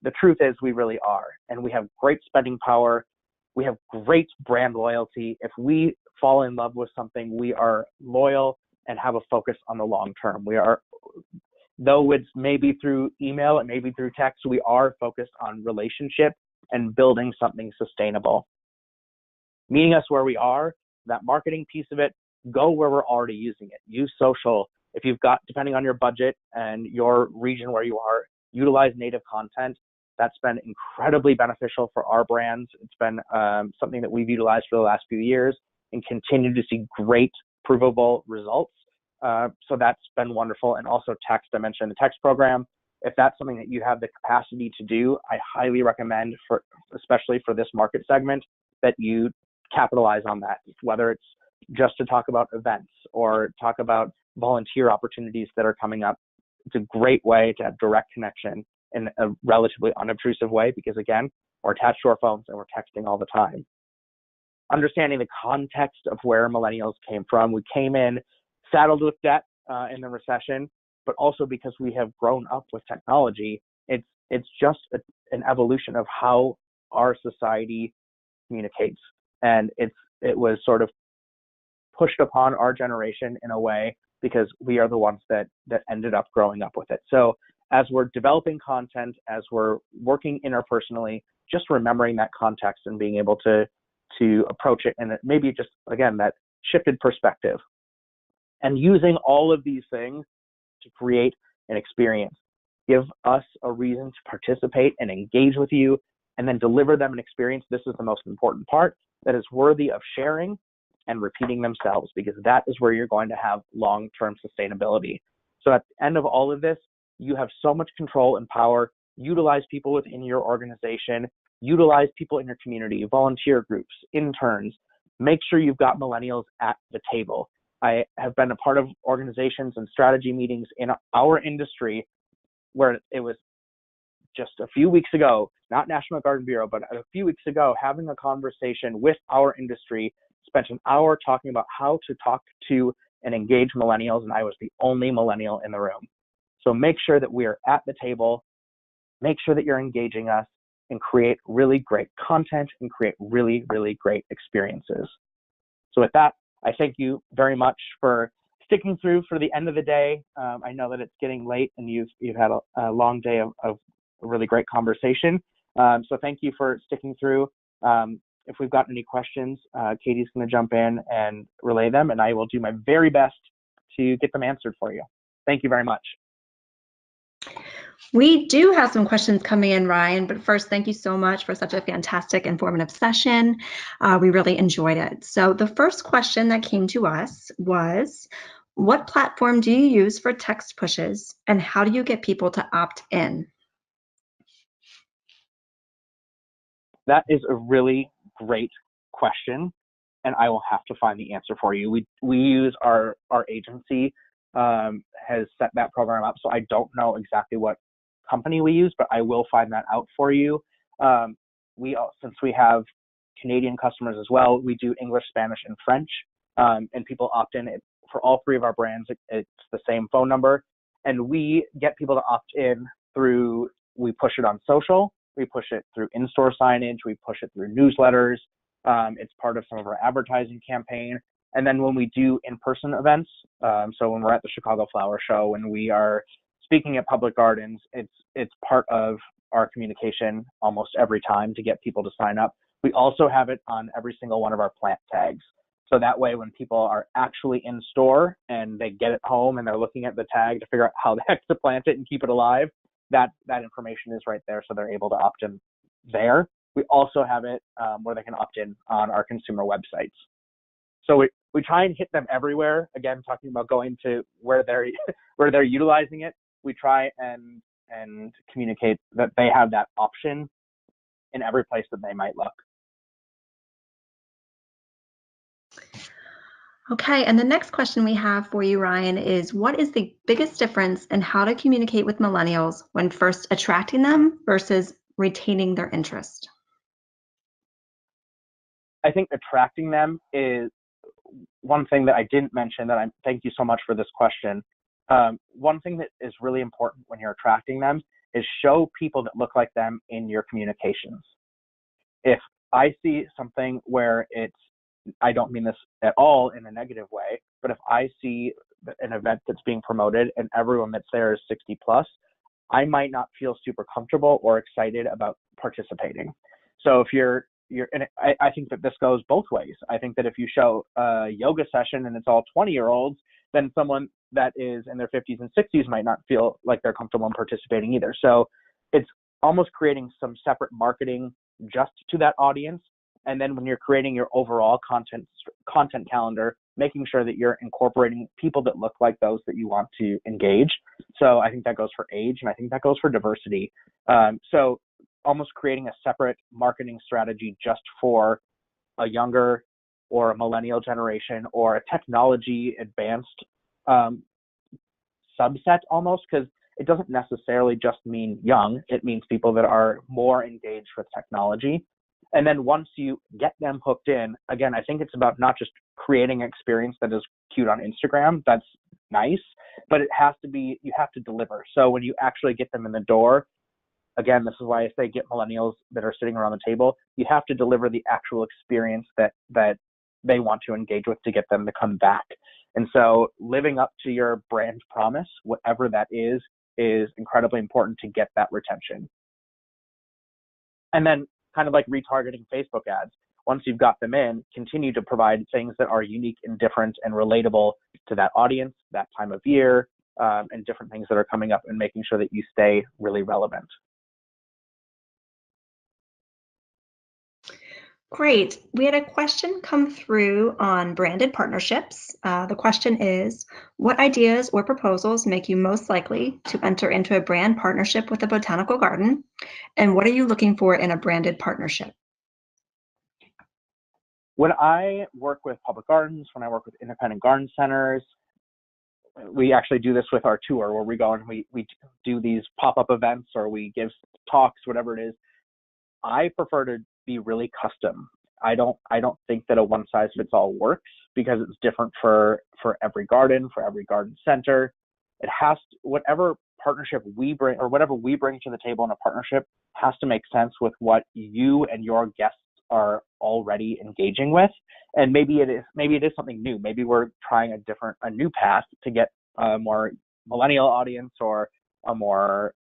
the truth is we really are. And we have great spending power. We have great brand loyalty. If we fall in love with something, we are loyal and have a focus on the long term. We are, though it's maybe through email and maybe through text, we are focused on relationship and building something sustainable. Meeting us where we are, that marketing piece of it, go where we're already using it. Use social. If you've got, depending on your budget and your region where you are, utilize native content. That's been incredibly beneficial for our brands. It's been something that we've utilized for the last few years and continue to see great provable results. So that's been wonderful. And also text, I mentioned the text program. If that's something that you have the capacity to do, I highly recommend, especially for this market segment, that you capitalize on that, whether it's just to talk about events or talk about volunteer opportunities that are coming up. It's a great way to have direct connection in a relatively unobtrusive way, because again, we're attached to our phones and we're texting all the time. Understanding the context of where millennials came from. We came in saddled with debt in the recession, but also because we have grown up with technology, it's just an evolution of how our society communicates. And it was sort of pushed upon our generation in a way because we are the ones that ended up growing up with it. So as we're developing content, as we're working interpersonally, just remembering that context and being able to approach it, and maybe just, again, that shifted perspective. And using all of these things to create an experience. Give us a reason to participate and engage with you, and then deliver them an experience. This is the most important part, that is worthy of sharing and repeating themselves, because that is where you're going to have long-term sustainability. So at the end of all of this, you have so much control and power. Utilize people within your organization, utilize people in your community, volunteer groups, interns. Make sure you've got millennials at the table. I have been a part of organizations and strategy meetings in our industry where it was just a few weeks ago, not National Garden Bureau, but a few weeks ago, having a conversation with our industry, spent an hour talking about how to talk to and engage millennials, and I was the only millennial in the room. So make sure that we are at the table, make sure that you're engaging us, and create really great content and create really, really great experiences. So with that, I thank you very much for sticking through for the end of the day. I know that it's getting late and you've had a long day of a really great conversation. So thank you for sticking through. If we've got any questions, Katie's going to jump in and relay them, and I will do my very best to get them answered for you. Thank you very much. We do have some questions coming in, Ryan, but first, thank you so much for such a fantastic, informative session. We really enjoyed it. So the first question that came to us was, what platform do you use for text pushes, and how do you get people to opt in? That is a really great question, and I will have to find the answer for you. We use our agency has set that program up, so I don't know exactly what company we use, but I will find that out for you. Since we have Canadian customers as well, we do English, Spanish, and French, and people opt in. For all three of our brands, it's the same phone number, and we get people to opt in through, we push it on social, we push it through in-store signage, we push it through newsletters, it's part of some of our advertising campaign. And then when we do in-person events, so when we're at the Chicago Flower Show, when we are speaking at public gardens, it's part of our communication almost every time to get people to sign up. We also have it on every single one of our plant tags. So that way, when people are actually in store and they get it home and they're looking at the tag to figure out how the heck to plant it and keep it alive, that information is right there, so they're able to opt in there. We also have it where they can opt in on our consumer websites. So we try and hit them everywhere. Again, talking about going to where they're utilizing it, we try and communicate that they have that option in every place that they might look. Okay, and the next question we have for you, Ryan, is what is the biggest difference in how to communicate with millennials when first attracting them versus retaining their interest? I think attracting them is one thing that I didn't mention that thank you so much for this question. One thing that is really important when you're attracting them is show people that look like them in your communications. If I see something where I don't mean this at all in a negative way, but if I see an event that's being promoted and everyone that's there is 60 plus, I might not feel super comfortable or excited about participating. So if and I think that this goes both ways. I think that if you show a yoga session and it's all 20-year-olds, then someone that is in their 50s and 60s might not feel like they're comfortable in participating either. So it's almost creating some separate marketing just to that audience. And then when you're creating your overall content calendar, making sure that you're incorporating people that look like those that you want to engage. So I think that goes for age, and I think that goes for diversity. So almost creating a separate marketing strategy just for a younger or a millennial generation or a technology advanced subset almost, because it doesn't necessarily just mean young. It means people that are more engaged with technology. And then once you get them hooked in, again, I think it's about not just creating an experience that is cute on Instagram. That's nice, but you have to deliver. So when you actually get them in the door, again, this is why I say get millennials that are sitting around the table. You have to deliver the actual experience that they want to engage with to get them to come back. And so living up to your brand promise, whatever that is incredibly important to get that retention. And then kind of like retargeting Facebook ads. Once you've got them in, continue to provide things that are unique and different and relatable to that audience, that time of year, and different things that are coming up, and making sure that you stay really relevant. Great. We had a question come through on branded partnerships. The question is, what ideas or proposals make you most likely to enter into a brand partnership with a botanical garden? And what are you looking for in a branded partnership? When I work with public gardens, when I work with independent garden centers, we actually do this with our tour where we go and we do these pop-up events or we give talks, whatever it is. I prefer to be really custom. I don't think that a one size fits all works because it's different for every garden, for every garden center. It has to, whatever partnership we bring or whatever we bring to the table in a partnership has to make sense with what you and your guests are already engaging with. And maybe it is something new. Maybe we're trying a new path to get a more millennial audience or a more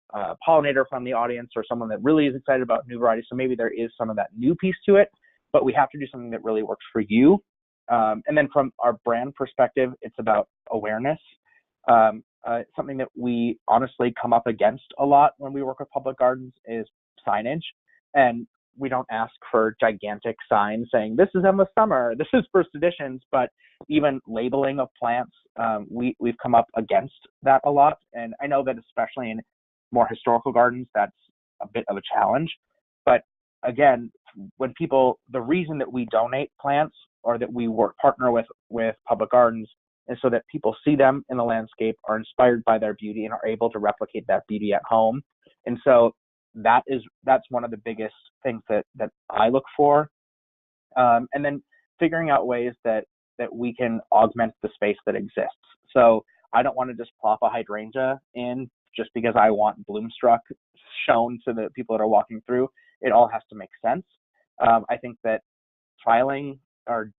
pollinator friendly audience or someone that really is excited about new varieties. So maybe there is some of that new piece to it, but we have to do something that really works for you. And then from our brand perspective, it's about awareness. Something that we honestly come up against a lot when we work with public gardens is signage. And we don't ask for gigantic signs saying this is endless summer, this is first editions, but even labeling of plants, we've come up against that a lot. And I know that especially in more historical gardens, that's a bit of a challenge. But again, when the reason that we donate plants or that we partner with public gardens is so that people see them in the landscape, are inspired by their beauty, and are able to replicate that beauty at home. And so that's one of the biggest things that I look for. And then figuring out ways that we can augment the space that exists. So I don't want to just plop a hydrangea in just because I want Bloomstruck shown to the people that are walking through. It all has to make sense. I think that trialing or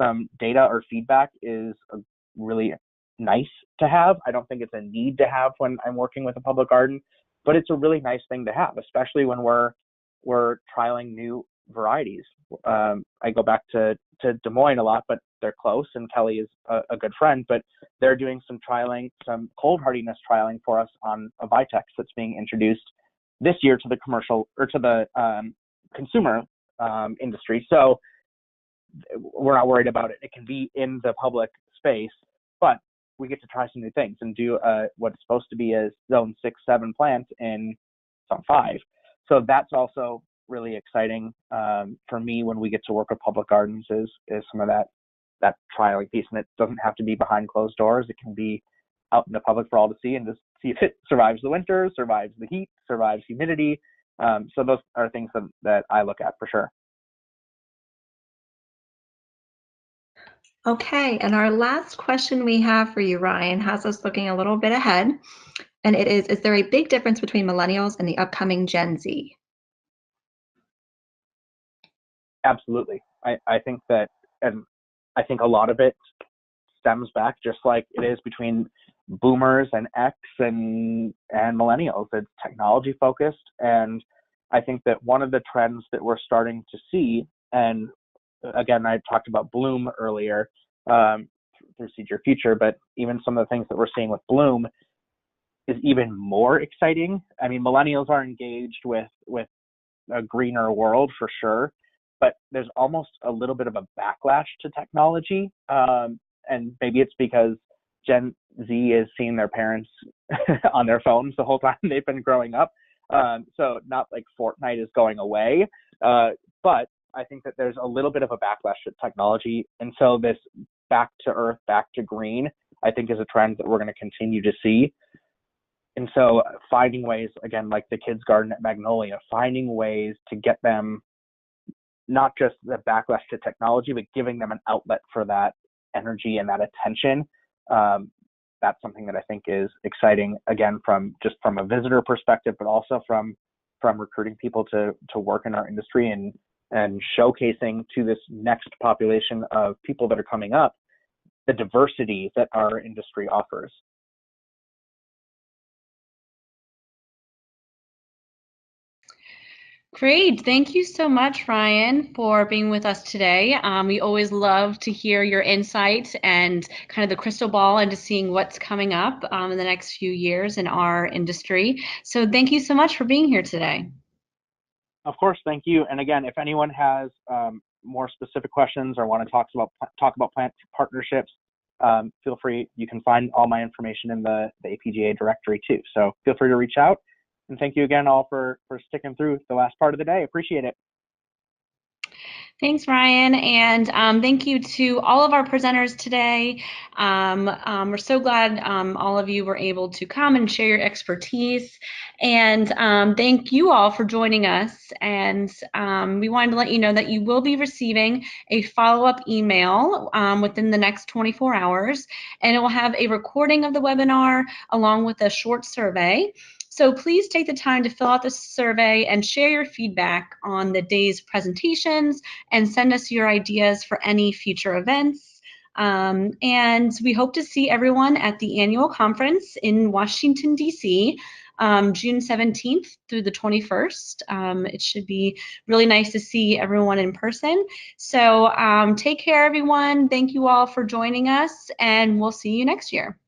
some data or feedback is really nice to have. I don't think it's a need to have when I'm working with a public garden, but it's a really nice thing to have, especially when we're trialing new varieties. I go back to Des Moines a lot, but they're close, and Kelly is a good friend, but they're doing some cold hardiness trialing for us on a Vitex that's being introduced this year to the commercial or to the consumer industry. So we're not worried about it. It can be in the public space, but we get to try some new things and do what's supposed to be a zone 6-7 plant in zone 5. So that's also really exciting for me when we get to work with public gardens is some of that trialing piece, and it doesn't have to be behind closed doors. It can be out in the public for all to see and just see if it survives the winter, survives the heat, survives humidity. So those are things that I look at for sure. Okay, and our last question we have for you, Ryan, has us looking a little bit ahead. And it is there a big difference between millennials and the upcoming Gen Z? Absolutely. I think that, and I think a lot of it stems back just like it is between boomers and X and millennials. It's technology focused. And I think that one of the trends that we're starting to see, and again, I talked about Bloom earlier through Seed Your Future, but even some of the things that we're seeing with Bloom is even more exciting. I mean, millennials are engaged with a greener world for sure, but there's almost a little bit of a backlash to technology. And maybe it's because Gen Z is seeing their parents on their phones the whole time they've been growing up. So not like Fortnite is going away, but I think that there's a little bit of a backlash to technology. And so this back to earth, back to green, I think is a trend that we're going to continue to see. And so finding ways, again, like the kids' garden at Magnolia, finding ways to get them not just the backlash to technology, but giving them an outlet for that energy and that attention. That's something that I think is exciting, again, from a visitor perspective, but also from recruiting people to work in our industry and showcasing to this next population of people that are coming up the diversity that our industry offers. Great. Thank you so much, Ryan, for being with us today. We always love to hear your insight and kind of the crystal ball into seeing what's coming up in the next few years in our industry. So thank you so much for being here today. Of course, thank you. And again, if anyone has more specific questions or want to talk about plant partnerships, feel free. You can find all my information in the APGA directory too. So feel free to reach out. And thank you again all for sticking through the last part of the day. Appreciate it. Thanks, Ryan, and thank you to all of our presenters today. We're so glad all of you were able to come and share your expertise, and thank you all for joining us. And we wanted to let you know that you will be receiving a follow-up email within the next 24 hours, and it will have a recording of the webinar along with a short survey. So please take the time to fill out the survey and share your feedback on the day's presentations and send us your ideas for any future events. And we hope to see everyone at the annual conference in Washington, D.C., June 17th through the 21st. It should be really nice to see everyone in person. So take care, everyone. Thank you all for joining us, and we'll see you next year.